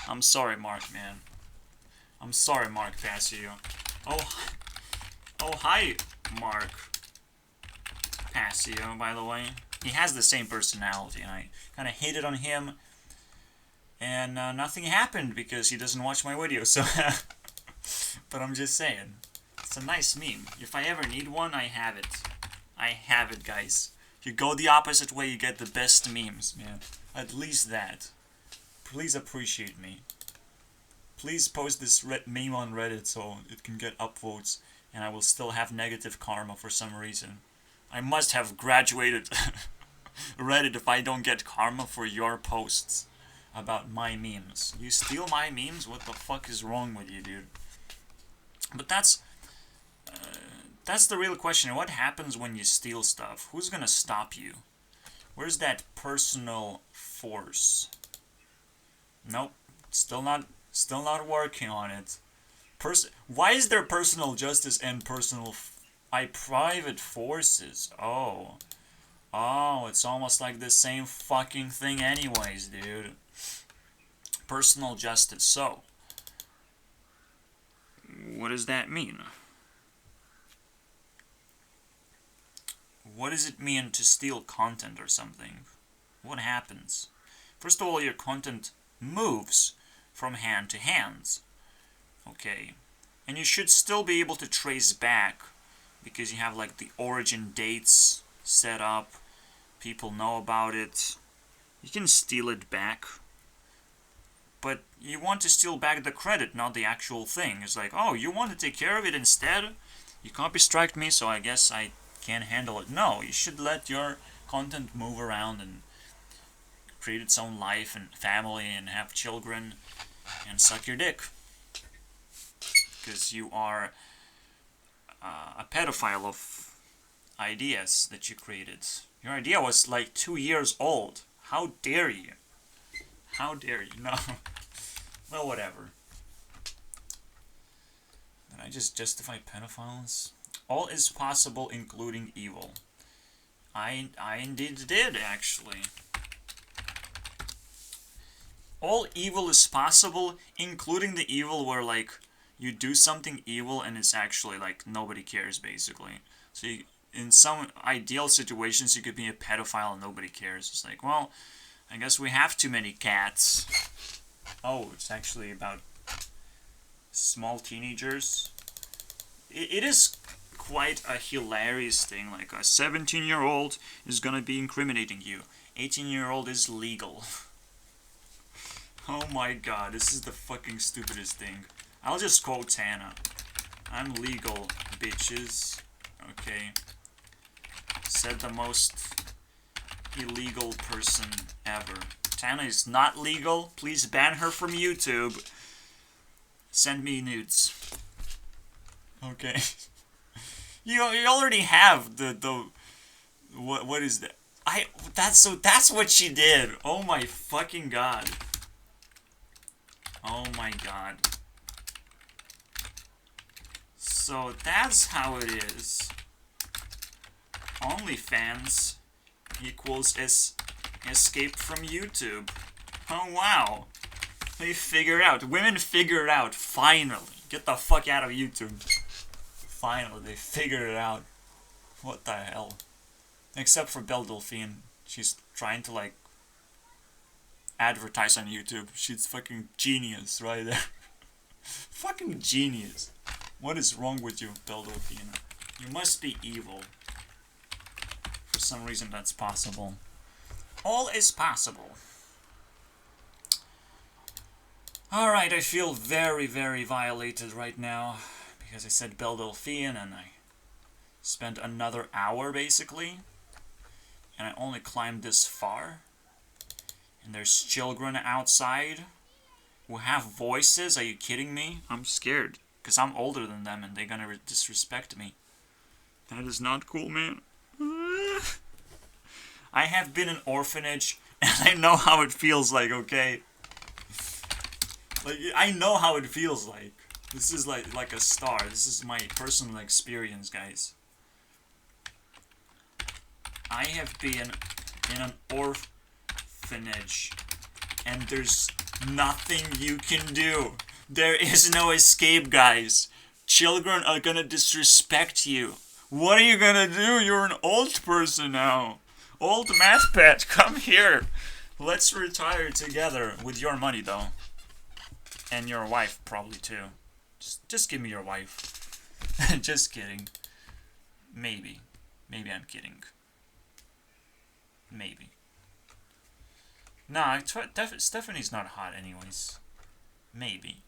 I'm sorry, Mark, man. I'm sorry, Mark Passio. Oh, hi, Mark Passio, by the way. He has the same personality, and I kind of hated on him. And nothing happened because he doesn't watch my videos, so... But I'm just saying. It's a nice meme. If I ever need one, I have it. I have it, guys. If you go the opposite way, you get the best memes, man. At least that. Please appreciate me. Please post this meme on Reddit so it can get upvotes, and I will still have negative karma for some reason. I must have graduated Reddit if I don't get karma for your posts about my memes. You steal my memes? What the fuck is wrong with you, dude? But that's the real question. What happens when you steal stuff? Who's gonna stop you? Where's that personal force? Nope. Still not working on it. Why is there personal justice and private forces? Oh, it's almost like the same fucking thing anyways, dude. Personal justice. So, what does that mean? What does it mean to steal content or something? What happens? First of all, your content moves from hand to hands. Okay. And you should still be able to trace back because you have like the origin dates set up. People know about it. You can steal it back. But you want to steal back the credit, not the actual thing. It's like, oh, you want to take care of it instead? You copy-striked me, so I guess I can't handle it. No, you should let your content move around and create its own life and family and have children and suck your dick. Because you are a pedophile of ideas that you created. Your idea was like 2 years old. How dare you? How dare you? No. Well, whatever. Did I just justify pedophiles? All is possible, including evil. I indeed did, actually. All evil is possible, including the evil where, like, you do something evil and it's actually, like, nobody cares, basically. So you, in some ideal situations, you could be a pedophile and nobody cares. It's like, well, I guess we have too many cats. Oh, it's actually about small teenagers. It is quite a hilarious thing. Like, a 17-year-old is gonna be incriminating you. 18-year-old is legal. Oh my god, this is the fucking stupidest thing. I'll just quote Tana. I'm legal, bitches. Okay. Said the most illegal person ever. Tana is not legal. Please ban her from YouTube. Send me nudes. Okay. you already have the what is that? That's what she did. Oh my fucking god. Oh my god. So that's how it is. OnlyFans equals escape from YouTube. Oh wow. They figure out. Women figure it out. Finally. Get the fuck out of YouTube. Finally, they figured it out. What the hell? Except for Belle Delphine. She's trying to, like, advertise on YouTube. She's fucking genius right there. Fucking genius. What is wrong with you, Belle Delphine? You must be evil. For some reason that's possible. All is possible. Alright, I feel very, very violated right now. Because I said Belle Delphine and I spent another hour, basically. And I only climbed this far. And there's children outside who have voices. Are you kidding me? I'm scared. Because I'm older than them and they're gonna disrespect me. That is not cool, man. I have been in an orphanage and I know how it feels like, okay? Like, I know how it feels like. This is like a star. This is my personal experience, guys. I have been in an orphanage and there's nothing you can do. There is no escape, guys. Children are gonna disrespect you. What are you gonna do? You're an old person now. Old math pet, come here. Let's retire together. With your money, though. And your wife, probably, too. Just give me your wife. Just kidding. Maybe. Maybe I'm kidding. Maybe. Nah, Stephanie's not hot anyways. Maybe.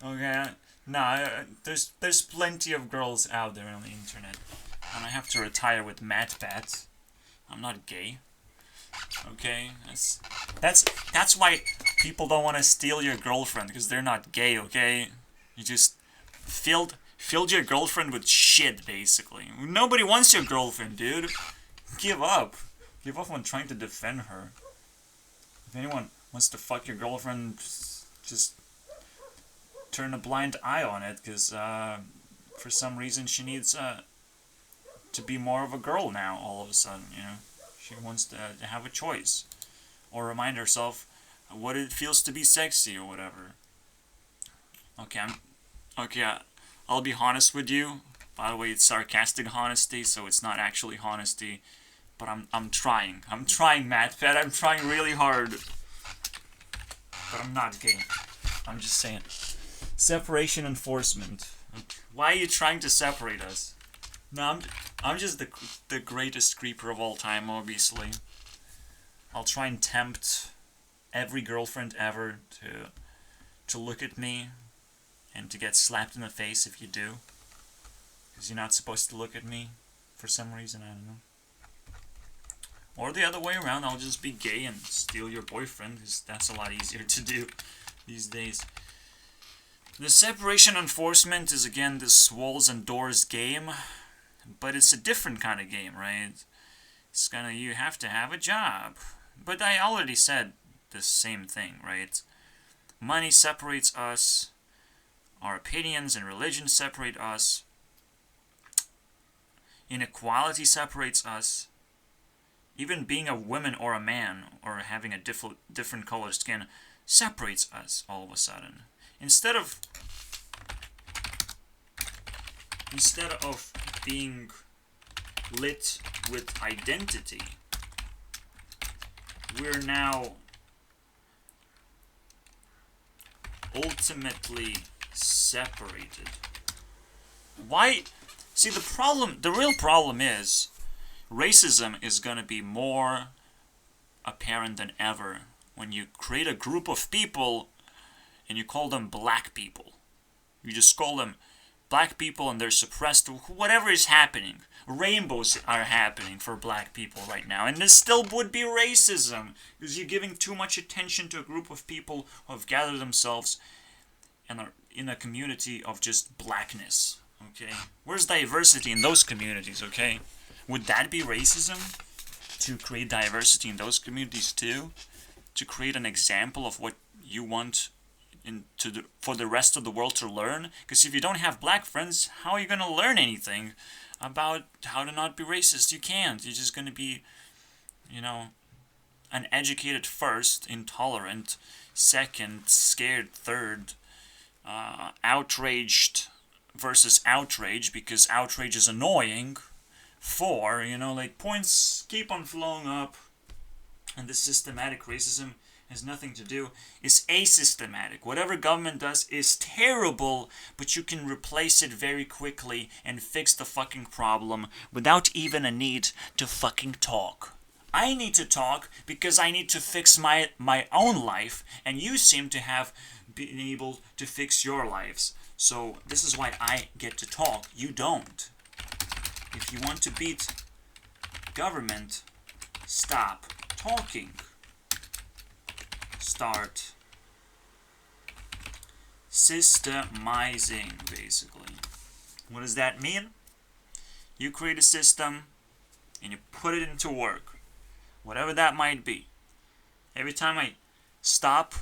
Okay, nah, there's plenty of girls out there on the internet. And I have to retire with MatPat. I'm not gay. Okay, that's why people don't want to steal your girlfriend, because they're not gay, okay? You just filled your girlfriend with shit, basically. Nobody wants your girlfriend, dude. Give up. Give up on trying to defend her. If anyone wants to fuck your girlfriend, just turn a blind eye on it, because for some reason she needs to be more of a girl now, all of a sudden, you know? She wants to have a choice. Or remind herself what it feels to be sexy, or whatever. Okay, I'll be honest with you. By the way, it's sarcastic honesty, so it's not actually honesty. But I'm trying. I'm trying, MatPat. I'm trying really hard. But I'm not gay. I'm just saying. Separation enforcement. Why are you trying to separate us? No, I'm just the greatest creeper of all time, obviously. I'll try and tempt every girlfriend ever to look at me and to get slapped in the face if you do. Because you're not supposed to look at me for some reason, I don't know. Or the other way around, I'll just be gay and steal your boyfriend, because that's a lot easier to do these days. The separation enforcement is again this walls and doors game, but it's a different kind of game, right? It's gonna, you have to have a job. But I already said the same thing, right? Money separates us, our opinions and religion separate us, inequality separates us, even being a woman or a man or having a different colored skin separates us all of a sudden. Instead of being lit with identity, we're now ultimately separated. Why? See, the real problem is racism is going to be more apparent than ever when you create a group of people and you call them black people. You just call them black people and they're suppressed. Whatever is happening. Rainbows are happening for black people right now. And this still would be racism. Because you're giving too much attention to a group of people who have gathered themselves and are in a community of just blackness. Okay? Where's diversity in those communities, okay? Would that be racism? To create diversity in those communities too? To create an example of what you want for the rest of the world to learn? Because if you don't have black friends, how are you going to learn anything about how to not be racist? You can't. You're just going to be, uneducated first, intolerant second, scared third, outraged versus outrage because outrage is annoying. 4, points keep on flowing up, and this systematic racism has nothing to do. It's asystematic. Whatever government does is terrible, but you can replace it very quickly and fix the fucking problem without even a need to fucking talk. I need to talk because I need to fix my own life, and you seem to have been able to fix your lives. So this is why I get to talk. You don't. If you want to beat government, stop talking. Start systemizing, basically. What does that mean? You create a system and you put it into work. Whatever that might be. Every time I stop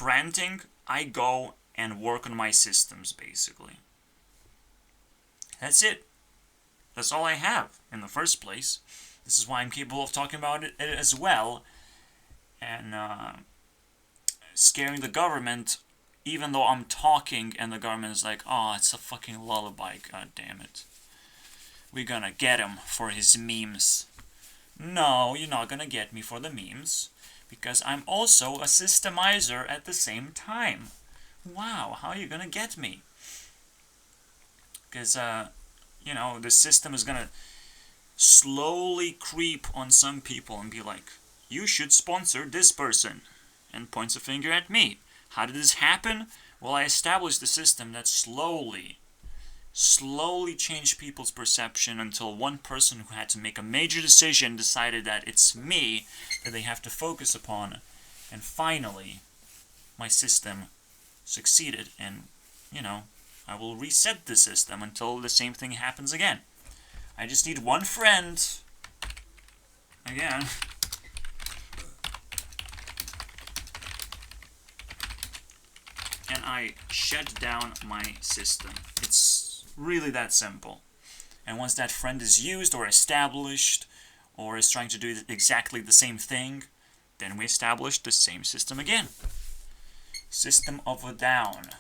ranting, I go and work on my systems, basically. That's it. That's all I have in the first place. This is why I'm capable of talking about it as well. And scaring the government, even though I'm talking and the government is like, oh, it's a fucking lullaby, god damn it. We're gonna get him for his memes. No, you're not gonna get me for the memes. Because I'm also a systemizer at the same time. Wow, how are you gonna get me? Because, the system is gonna slowly creep on some people and be like, you should sponsor this person, and points a finger at me. How did this happen? Well, I established the system that slowly changed people's perception until one person who had to make a major decision decided that it's me that they have to focus upon, and finally, my system succeeded, and, I will reset the system until the same thing happens again. I just need one friend. Again. And I shut down my system. It's really that simple. And once that friend is used or established, or is trying to do exactly the same thing, then we establish the same system again. System of a down.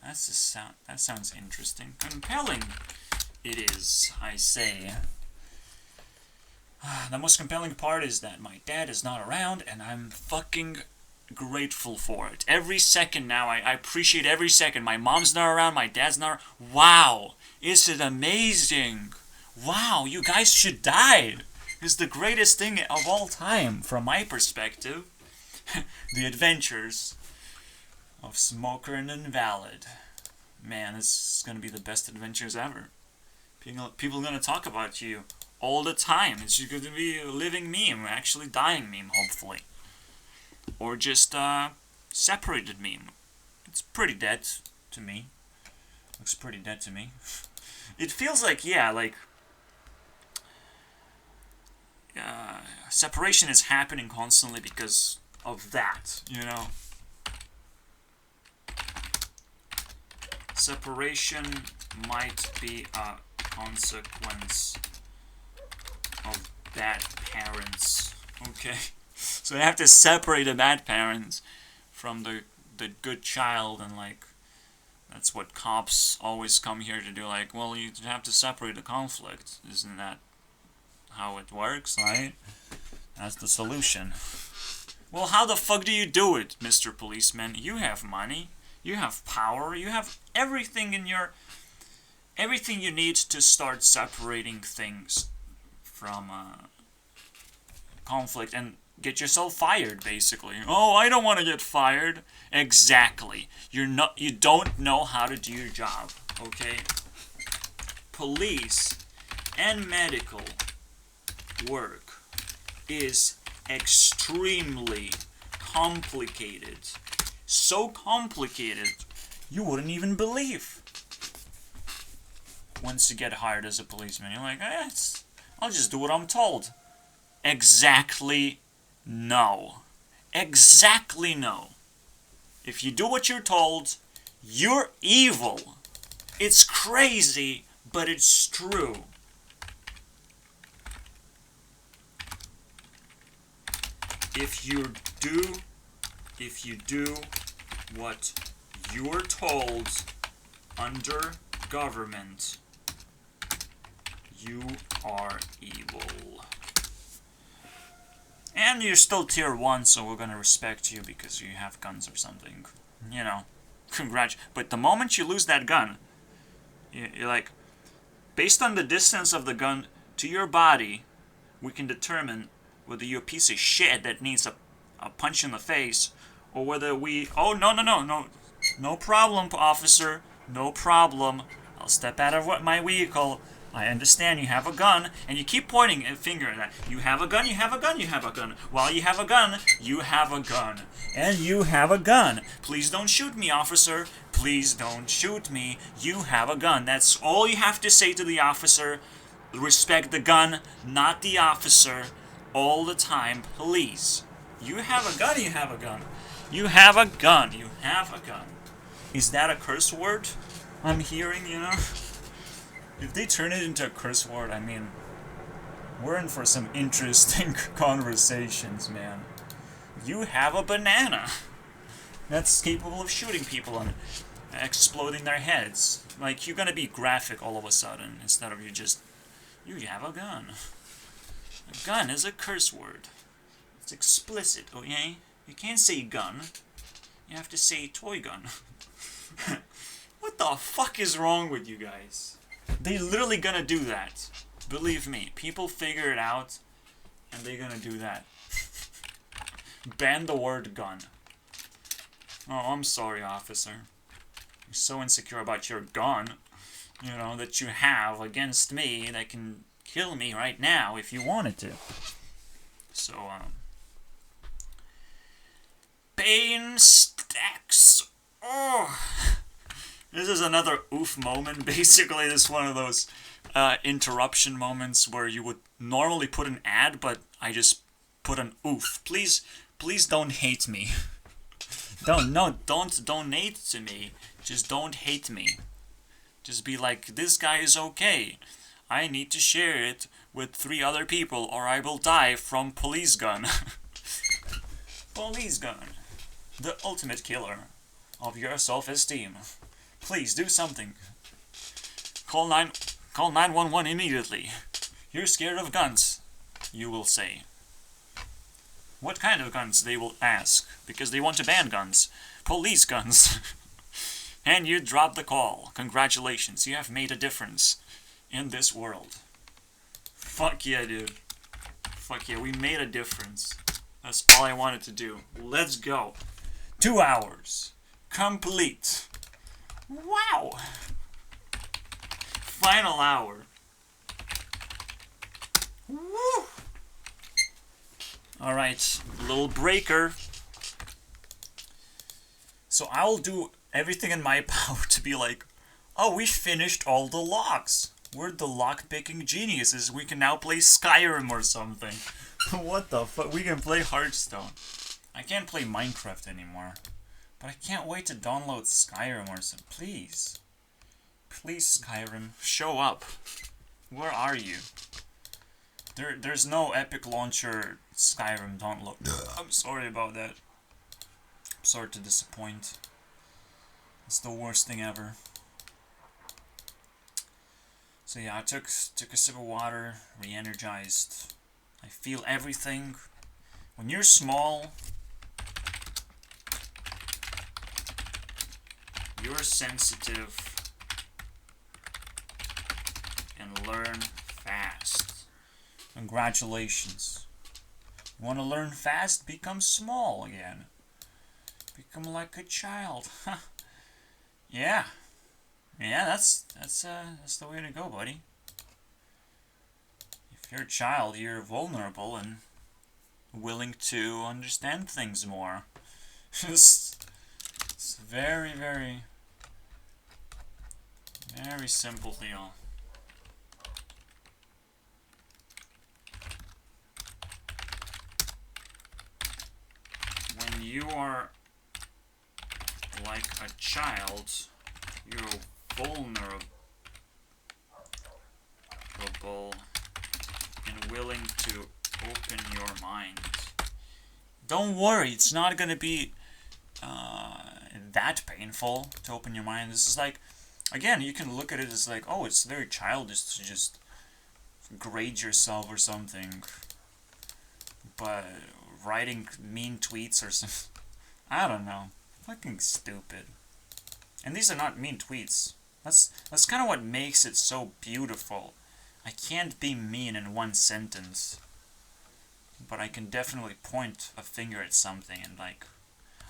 That sounds interesting. Compelling it is, I say. The most compelling part is that my dad is not around, and I'm fucking grateful for it. Every second now, I appreciate every second. My mom's not around, my dad's not around. Wow, is it amazing? Wow, you guys should die. It's the greatest thing of all time, from my perspective. The adventures of Smoker and Invalid. Man, this is going to be the best adventures ever. People are going to talk about you all the time. It's just going to be a living meme, actually dying meme, hopefully. Or just separated meme. It's pretty dead to me. Looks pretty dead to me. It feels like, yeah, like separation is happening constantly because of that, you know. Separation might be a consequence of bad parents. Okay, so I have to separate the bad parents from the good child, and like that's what cops always come here to do. Like, well, you have to separate the conflict. Isn't that how it works, right? That's the solution. Well, how the fuck do you do it, Mr. Policeman? You have money, you have power, you have everything in your... everything you need to start separating things from conflict and get yourself fired, basically. Oh, I don't want to get fired. Exactly. You don't know how to do your job, okay? Police and medical work is extremely complicated. So complicated, you wouldn't even believe. Once you get hired as a policeman, you're like, I'll just do what I'm told. Exactly no. Exactly no. If you do what you're told, you're evil. It's crazy, but it's true. If you do what you're told under government, you are evil. And you're still tier 1, so we're gonna respect you because you have guns or something. You know, but the moment you lose that gun, you're like, based on the distance of the gun to your body, we can determine whether you're a piece of shit that needs a punch in the face, or whether we... Oh, no problem, officer. No problem. I'll step out of my vehicle. I understand you have a gun, and you keep pointing a finger at that. You have a gun, you have a gun, you have a gun. While you have a gun, you have a gun. And you have a gun. Please don't shoot me, officer. Please don't shoot me. You have a gun. That's all you have to say to the officer. Respect the gun, not the officer. All the time, please. You have a gun, you have a gun. You have a gun, you have a gun. Is that a curse word I'm hearing, you know? If they turn it into a curse word, I mean, we're in for some interesting conversations, man. You have a banana. That's capable of shooting people and exploding their heads. Like, you're gonna be graphic all of a sudden, instead of you have a gun. A gun is a curse word. It's explicit, okay? You can't say gun. You have to say toy gun. What the fuck is wrong with you guys? They literally gonna do that. Believe me, people figure it out, and they're gonna do that. Ban the word gun. Oh, I'm sorry, officer. You're so insecure about your gun, you know, that you have against me that can kill me right now if you wanted to. So, pain stacks. Oh, this is another oof moment. Basically, this is one of those interruption moments where you would normally put an ad, but I just put an oof. Please don't hate me. Don't donate to me. Just don't hate me. Just be like, this guy is okay. I need to share it with 3 other people or I will die from police gun. Police gun. The ultimate killer of your self-esteem. Please do something. Call 911 immediately. You're scared of guns, you will say. What kind of guns, they will ask, because they want to ban guns. Police guns. And you drop the call. Congratulations, you have made a difference in this world. Fuck yeah, dude. Fuck yeah, we made a difference. That's all I wanted to do. Let's go. 2 hours. Complete. Wow. Final hour. Alright, little breaker. So I'll do everything in my power to be like, oh, we finished all the locks. We're the lock-picking geniuses. We can now play Skyrim or something. What the fuck? We can play Hearthstone. I can't play Minecraft anymore. But I can't wait to download Skyrim or something. Please. Please, Skyrim, show up. Where are you? There's no Epic Launcher Skyrim download. I'm sorry about that. I'm sorry to disappoint. It's the worst thing ever. So yeah, I took a sip of water, re-energized. I feel everything. When you're small, you're sensitive and learn fast. Congratulations. You want to learn fast? Become small again. Become like a child. Yeah. Yeah, that's the way to go, buddy. If you're a child, you're vulnerable and willing to understand things more. It's very, very, very simple deal. When you are like a child, you're vulnerable and willing to open your mind. Don't worry, it's not gonna be that painful to open your mind. This is like, again, you can look at it as like, oh, it's very childish to just grade yourself or something. But writing mean tweets or something, I don't know. Fucking stupid. And these are not mean tweets. That's kind of what makes it so beautiful. I can't be mean in one sentence, but I can definitely point a finger at something and like,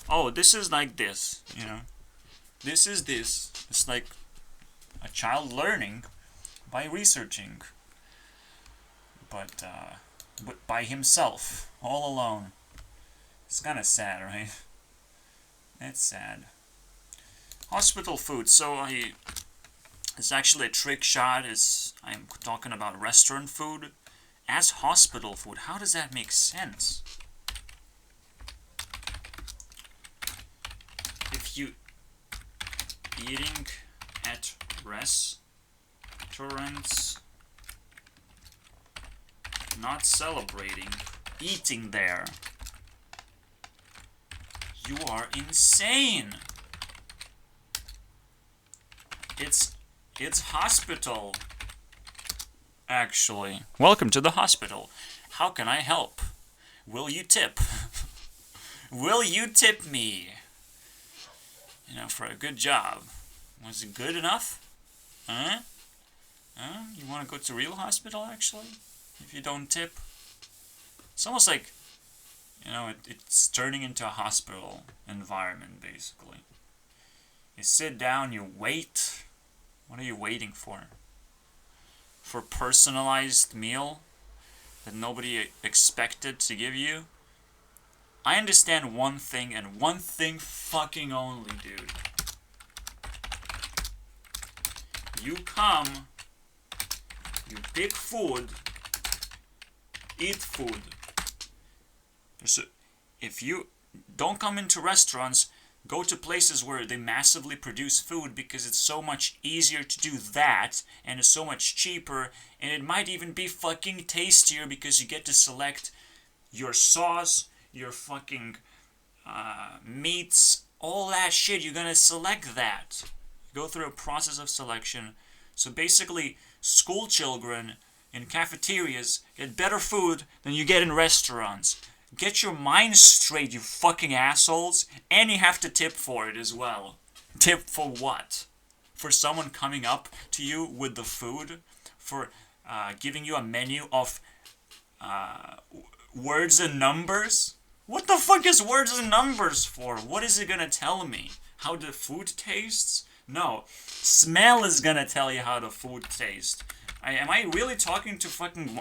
oh, this is like this, you know. This is this. It's like a child learning by researching, but by himself, all alone. It's kind of sad, right? It's sad. Hospital food. So it's actually a trick shot. I'm talking about restaurant food as hospital food. How does that make sense? If you eating at restaurants, not celebrating, eating there, you are insane. It's hospital. Actually, welcome to the hospital. How can I help? Will you tip? Will you tip me? You know, for a good job. Was it good enough? Huh? Huh? You want to go to real hospital, actually? If you don't tip? It's almost like, you know, it's turning into a hospital environment, basically. You sit down, you wait. What are you waiting for? For personalized meal that nobody expected to give you? I understand one thing and one thing fucking only, dude. You come, you pick food, eat food. So if you don't come into restaurants, go to places where they massively produce food, because it's so much easier to do that, and it's so much cheaper, and it might even be fucking tastier because you get to select your sauce, your fucking meats, all that shit. You're gonna select that. Go through a process of selection. So basically, school children in cafeterias get better food than you get in restaurants. Get your mind straight, you fucking assholes. And you have to tip for it as well. Tip for what? For someone coming up to you with the food? For giving you a menu of words and numbers? What the fuck is words and numbers for? What is it gonna tell me? How the food tastes? No. Smell is gonna tell you how the food tastes. Am I really talking to fucking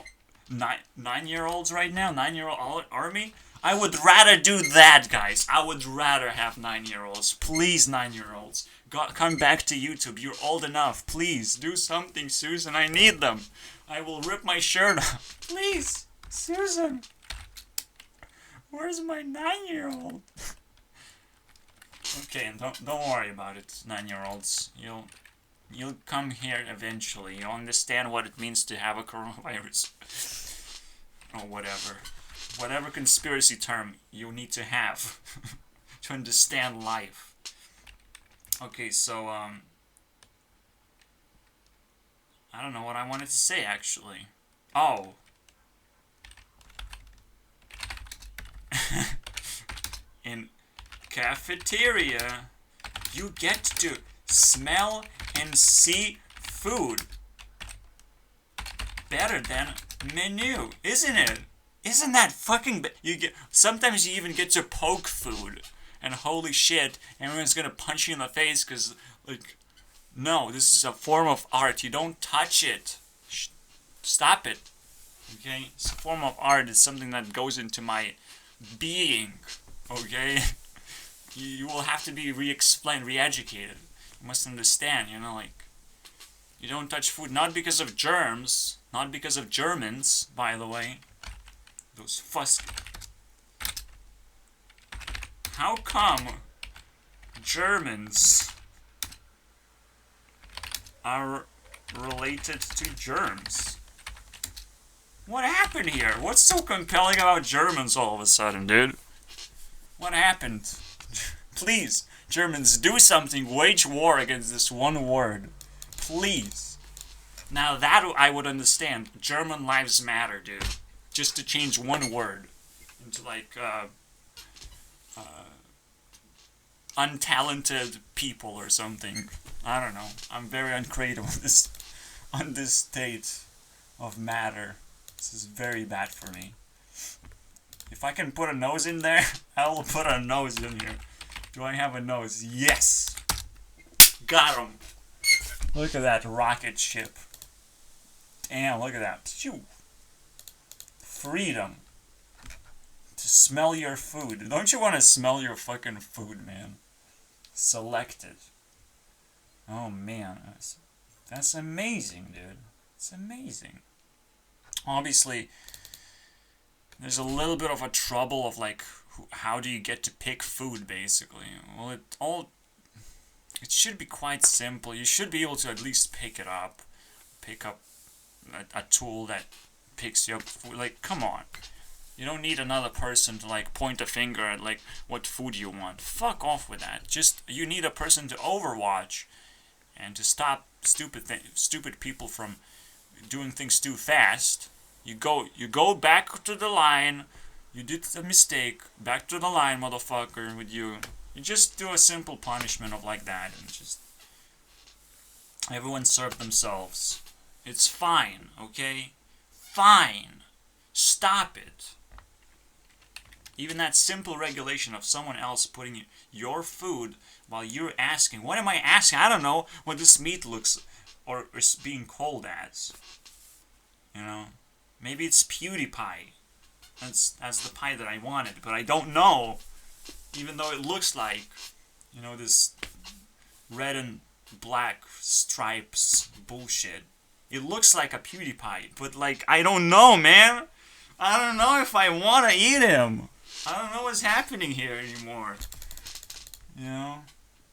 9-year-olds right now, 9-year-old army. I would rather do that, guys. I would rather have 9-year-olds. Please, 9-year-olds. Come back to YouTube. You're old enough. Please, do something, Susan. I need them. I will rip my shirt off. Please, Susan. Where's my 9-year-old? Okay, and don't worry about it, 9-year-olds. You'll come here eventually. You'll understand what it means to have a coronavirus. Or whatever. Whatever conspiracy term you need to have to understand life. Okay, so, I don't know what I wanted to say, actually. Oh. In cafeteria, you get to smell and see food better than menu, isn't it? Isn't that fucking sometimes you even get to poke food, and holy shit, everyone's gonna punch you in the face because, like, no, this is a form of art. You don't touch it. Stop it. Okay? It's a form of art. It's something that goes into my being. Okay? You will have to be re-explained, re-educated. You must understand, like, you don't touch food, not because of germs, not because of Germans, by the way. Those fuss. How come Germans are related to germs? What happened here? What's so compelling about Germans all of a sudden, dude? What happened? Please, Germans, do something. Wage war against this one word. Please. Now that I would understand. German lives matter, dude. Just to change one word into, like, untalented people or something. I don't know. I'm very uncreative on this state of matter. This is very bad for me. If I can put a nose in there, I will put a nose in here. Do I have a nose? Yes! Got him! Look at that rocket ship. Damn, look at that. Phew. Freedom. To smell your food. Don't you want to smell your fucking food, man? Selected. Oh, man. That's amazing, dude. It's amazing. Obviously, there's a little bit of a trouble of, like, how do you get to pick food, basically? Well, it should be quite simple. You should be able to at least pick up a tool that picks you up food. Like, come on. You don't need another person to, like, point a finger at, like, what food you want. Fuck off with that. Just, you need a person to overwatch and to stop stupid people from doing things too fast. You go back to the line. You did a mistake. Back to the line, motherfucker, with you. You just do a simple punishment of like that, and just everyone serve themselves. It's fine, okay? Fine. Stop it. Even that simple regulation of someone else putting your food while you're asking, what am I asking? I don't know what this meat looks or is being called as. You know? Maybe it's PewDiePie. That's the pie that I wanted, but I don't know. Even though it looks like, you know, this red and black stripes bullshit. It looks like a PewDiePie, but, like, I don't know, man. I don't know if I want to eat him. I don't know what's happening here anymore. You know?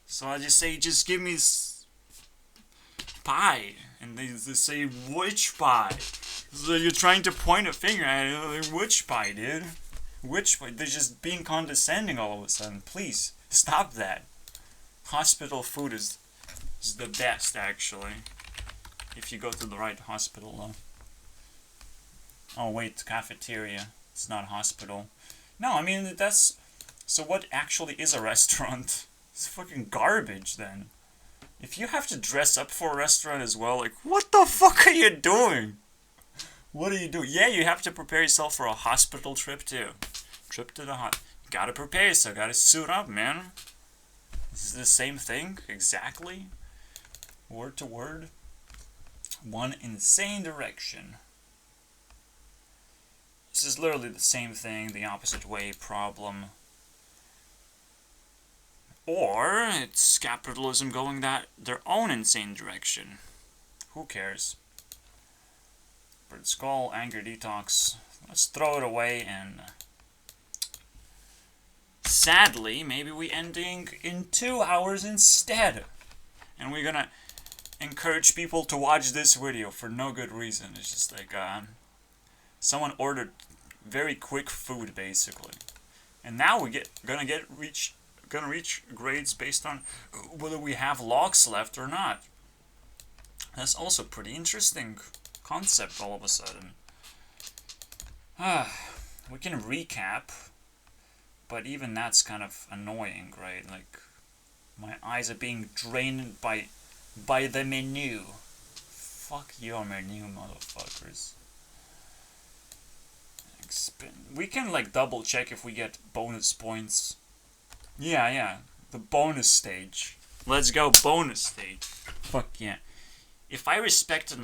So I just say, just give me pie. And they say, which pie? So you're trying to point a finger at it. Which pie, dude? Which pie? They're just being condescending all of a sudden. Please, stop that. Hospital food is the best, actually. If you go to the right hospital, though. Oh, wait, cafeteria. It's not hospital. No, I mean, that's... So what actually is a restaurant? It's fucking garbage, then. If you have to dress up for a restaurant as well, like, what the fuck are you doing? What are you doing? Yeah, you have to prepare yourself for a hospital trip, too. Trip to the gotta prepare yourself, gotta suit up, man. This is the same thing, exactly. Word to word. One insane direction. This is literally the same thing, the opposite way problem. Or it's capitalism going their own insane direction. Who cares? Bird Skull, Anger Detox. Let's throw it away and... sadly, maybe we ending in 2 hours instead. And we're gonna encourage people to watch this video for no good reason. It's just like, someone ordered very quick food, basically. And now gonna reach grades based on whether we have logs left or not. That's also pretty interesting concept all of a sudden. We can recap, but even that's kind of annoying, right? Like, my eyes are being drained by the menu. Fuck your menu, motherfuckers. We can, like, double check if we get bonus points. Yeah, the bonus stage. Let's go, bonus stage. Fuck yeah. If I respected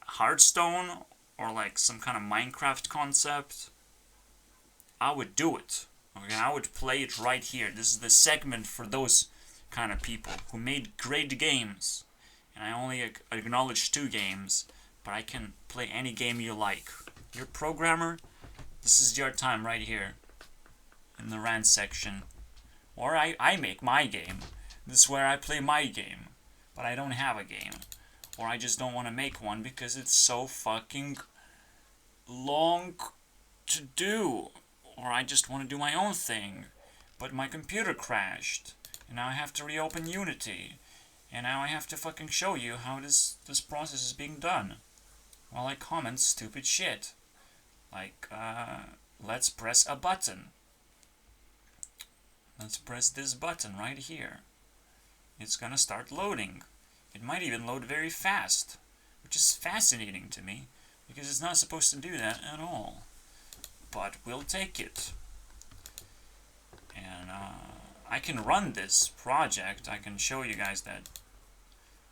Hearthstone or like some kind of Minecraft concept, I would do it. Okay, I would play it right here. This is the segment for those kind of people who made great games. And I only acknowledge 2 games, but I can play any game you like. You're a programmer? This is your time right here in the rant section. Or I make my game. This is where I play my game. But I don't have a game. Or I just don't want to make one because it's so fucking long to do. Or I just want to do my own thing. But my computer crashed. And now I have to reopen Unity. And now I have to fucking show you how this process is being done. While I comment stupid shit. Like, let's press a button. Let's press this button right here. It's gonna start loading. It might even load very fast, which is fascinating to me, because it's not supposed to do that at all. But we'll take it. And I can run this project. I can show you guys that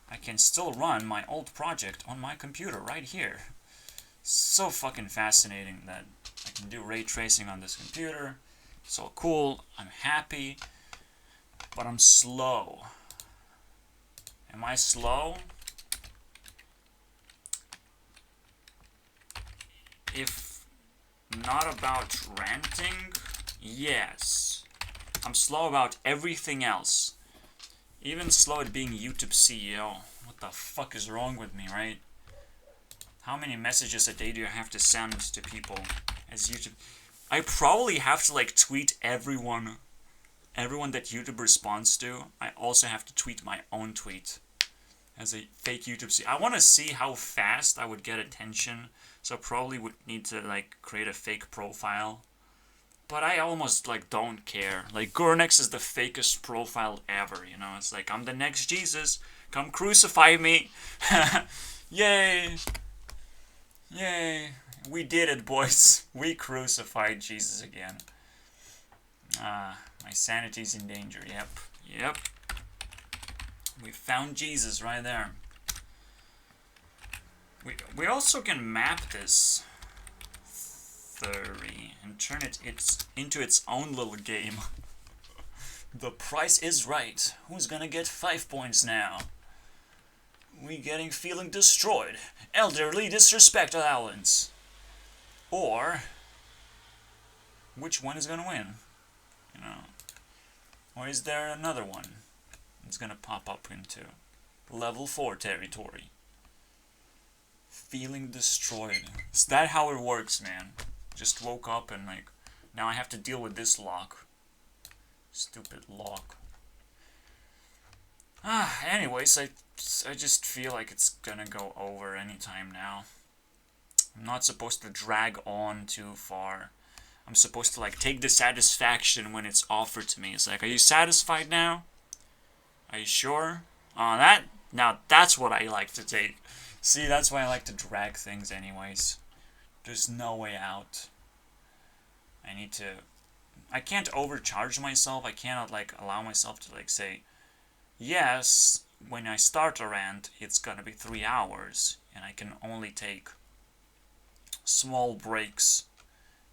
I can still run my old project on my computer right here. So fucking fascinating that I can do ray tracing on this computer. So cool. I'm happy. But I'm slow. Am I slow? If not about ranting, yes. I'm slow about everything else. Even slow at being YouTube CEO. What the fuck is wrong with me, right? How many messages a day do I have to send to people as YouTube? I probably have to like tweet everyone that YouTube responds to. I also have to tweet my own tweet as a fake YouTube CEO. I want to see how fast I would get attention, so I probably would need to like create a fake profile. But I almost like don't care. Like Gurnex is the fakest profile ever, you know. It's like, I'm the next Jesus. Come crucify me. Yay. Yay. We did it, boys. We crucified Jesus again. My sanity's in danger. Yep. We found Jesus right there. We also can map this theory and turn it into its own little game. The Price is Right. Who's gonna get 5 points now? We feeling destroyed. Elderly disrespect allowance. Or which one is gonna win? You know. Or is there another one that's gonna pop up into level 4 territory? Feeling destroyed. Is that how it works, man? Just woke up and like, now I have to deal with this lock. Stupid lock. Anyways, I just feel like it's gonna go over anytime now. I'm not supposed to drag on too far. I'm supposed to like take the satisfaction when it's offered to me. It's like, are you satisfied now? Are you sure? Now that's what I like to take. See, that's why I like to drag things anyways. There's no way out. I can't overcharge myself. I cannot like allow myself to like say, yes, when I start a rant, it's gonna be 3 hours, and I can only take small breaks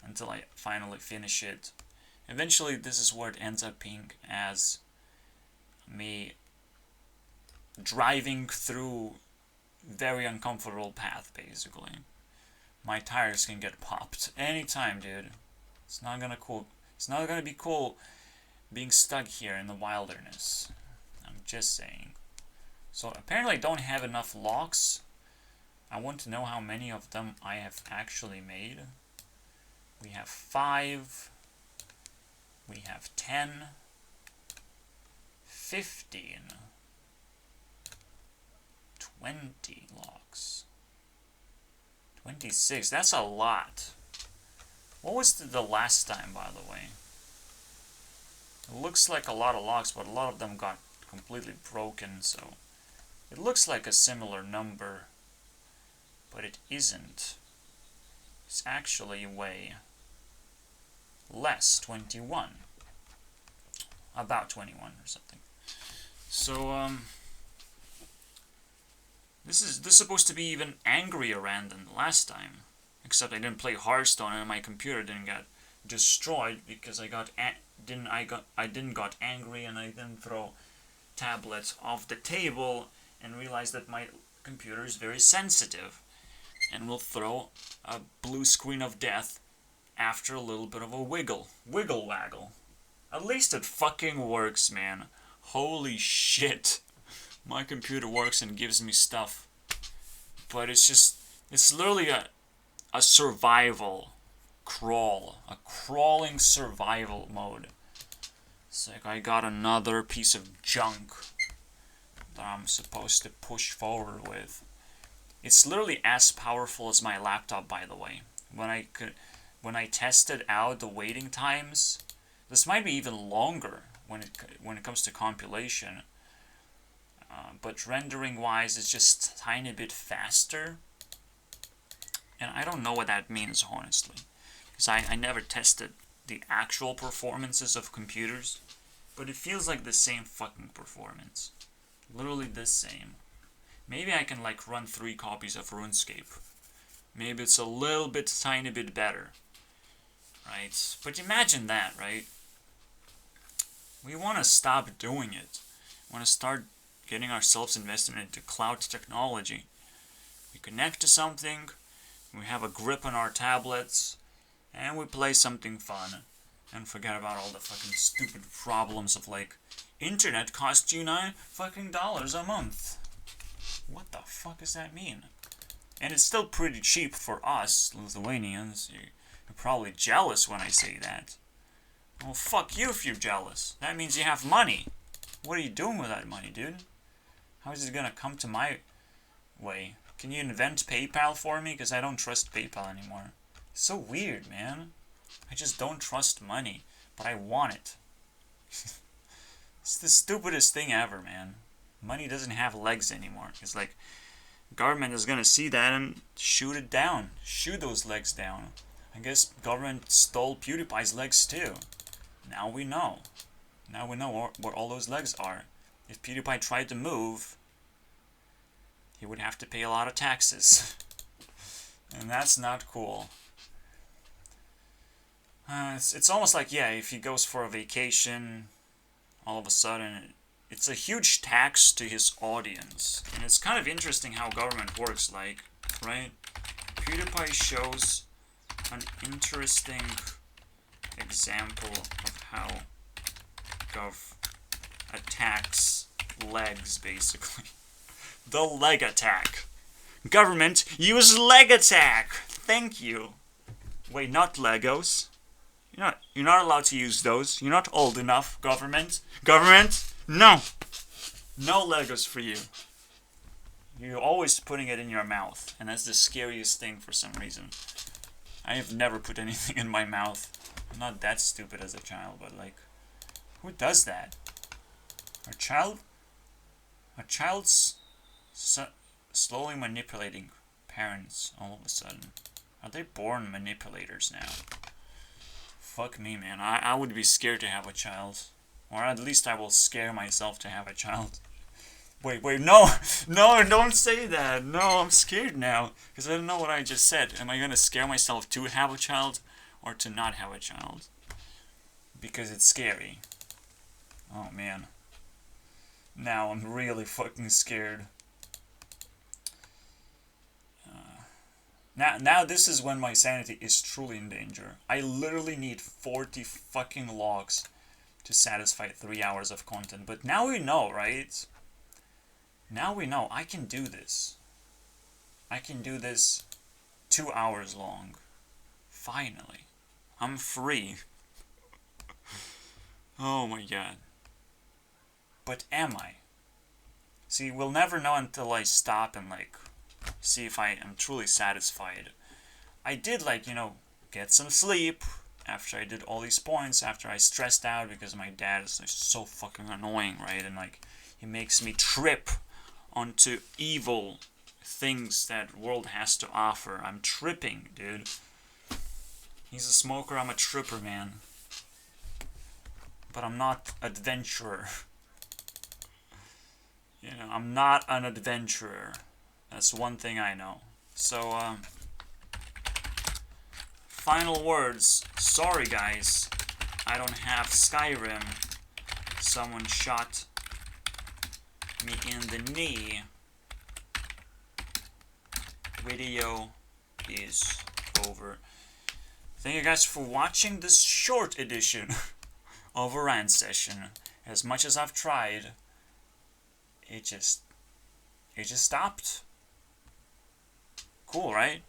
until I finally finish it. Eventually, this is where it ends up being as me driving through very uncomfortable path, basically. My tires can get popped anytime, dude. It's not gonna be cool being stuck here in the wilderness. I'm just saying. So apparently I don't have enough locks. I want to know how many of them I have actually made. We have 5. We have 10. 15. 20 locks. 26. That's a lot. What was the last time, by the way? It looks like a lot of locks, but a lot of them got completely broken, so it looks like a similar number, but it isn't. It's actually way less, 21. About 21 or something. So, this is supposed to be even angrier rant than the last time. Except I didn't play Hearthstone and my computer didn't get destroyed because I didn't got angry and I didn't throw tablets off the table and realized that my computer is very sensitive and will throw a blue screen of death after a little bit of a wiggle waggle. At least it fucking works, man. Holy shit. My computer works and gives me stuff. But it's literally a survival crawl. A crawling survival mode. It's like I got another piece of junk that I'm supposed to push forward with. It's literally as powerful as my laptop, by the way. When I tested out the waiting times, this might be even longer when it comes to compilation. But rendering wise, it's just a tiny bit faster. And I don't know what that means, honestly. Because I never tested the actual performances of computers. But it feels like the same fucking performance. Literally the same. Maybe I can like run 3 copies of RuneScape. Maybe it's a little bit, tiny bit better. Right? But imagine that, right? We want to stop doing it. We want to start getting ourselves invested into cloud technology. We connect to something, we have a grip on our tablets, and we play something fun. And forget about all the fucking stupid problems of like, internet costs you $9 fucking a month. What the fuck does that mean? And it's still pretty cheap for us, Lithuanians. You're probably jealous when I say that. Well, fuck you if you're jealous. That means you have money. What are you doing with that money, dude? How is it gonna come to my way? Can you invent PayPal for me? Because I don't trust PayPal anymore. It's so weird, man. I just don't trust money, but I want it. It's the stupidest thing ever, man. Money doesn't have legs anymore. It's like, government is gonna see that and shoot it down. Shoot those legs down. I guess government stole PewDiePie's legs too. Now we know. Now we know where all those legs are. If PewDiePie tried to move, he would have to pay a lot of taxes. And that's not cool. It's almost like, yeah, if he goes for a vacation, all of a sudden, it's a huge tax to his audience. And it's kind of interesting how government works, like, right? PewDiePie shows an interesting example of how Gov attacks legs, basically. The leg attack. Government, use leg attack! Thank you. Wait, not Legos. You're not allowed to use those. You're not old enough, government. Government, no! No Legos for you. You're always putting it in your mouth, and that's the scariest thing for some reason. I have never put anything in my mouth. I'm not that stupid as a child, but like, who does that? A child's slowly manipulating parents all of a sudden. Are they born manipulators now? Fuck me, man. I would be scared to have a child. Or at least I will scare myself to have a child. Wait, no! No, don't say that! No, I'm scared now. Because I don't know what I just said. Am I gonna scare myself to have a child? or to not have a child. Because it's scary. Oh man. Now I'm really fucking scared. Now this is when my sanity is truly in danger. I literally need 40 fucking logs to satisfy 3 hours of content. But now we know, right? Now we know I can do this. I can do this 2 hours long. Finally. I'm free. Oh my god. But am I? See, we'll never know until I stop and, like, see if I am truly satisfied. I did, like, you know, get some sleep after I did all these points, after I stressed out because my dad is, like, so fucking annoying, right? And, like, he makes me trip onto evil things that world has to offer. I'm tripping, dude. He's a smoker, I'm a tripper, man. But I'm not adventurer. You know, I'm not an adventurer. That's one thing I know. So, final words. Sorry, guys. I don't have Skyrim. Someone shot me in the knee. Video is over. Thank you guys for watching this short edition of a rant session. As much as I've tried, it just stopped. Cool, right?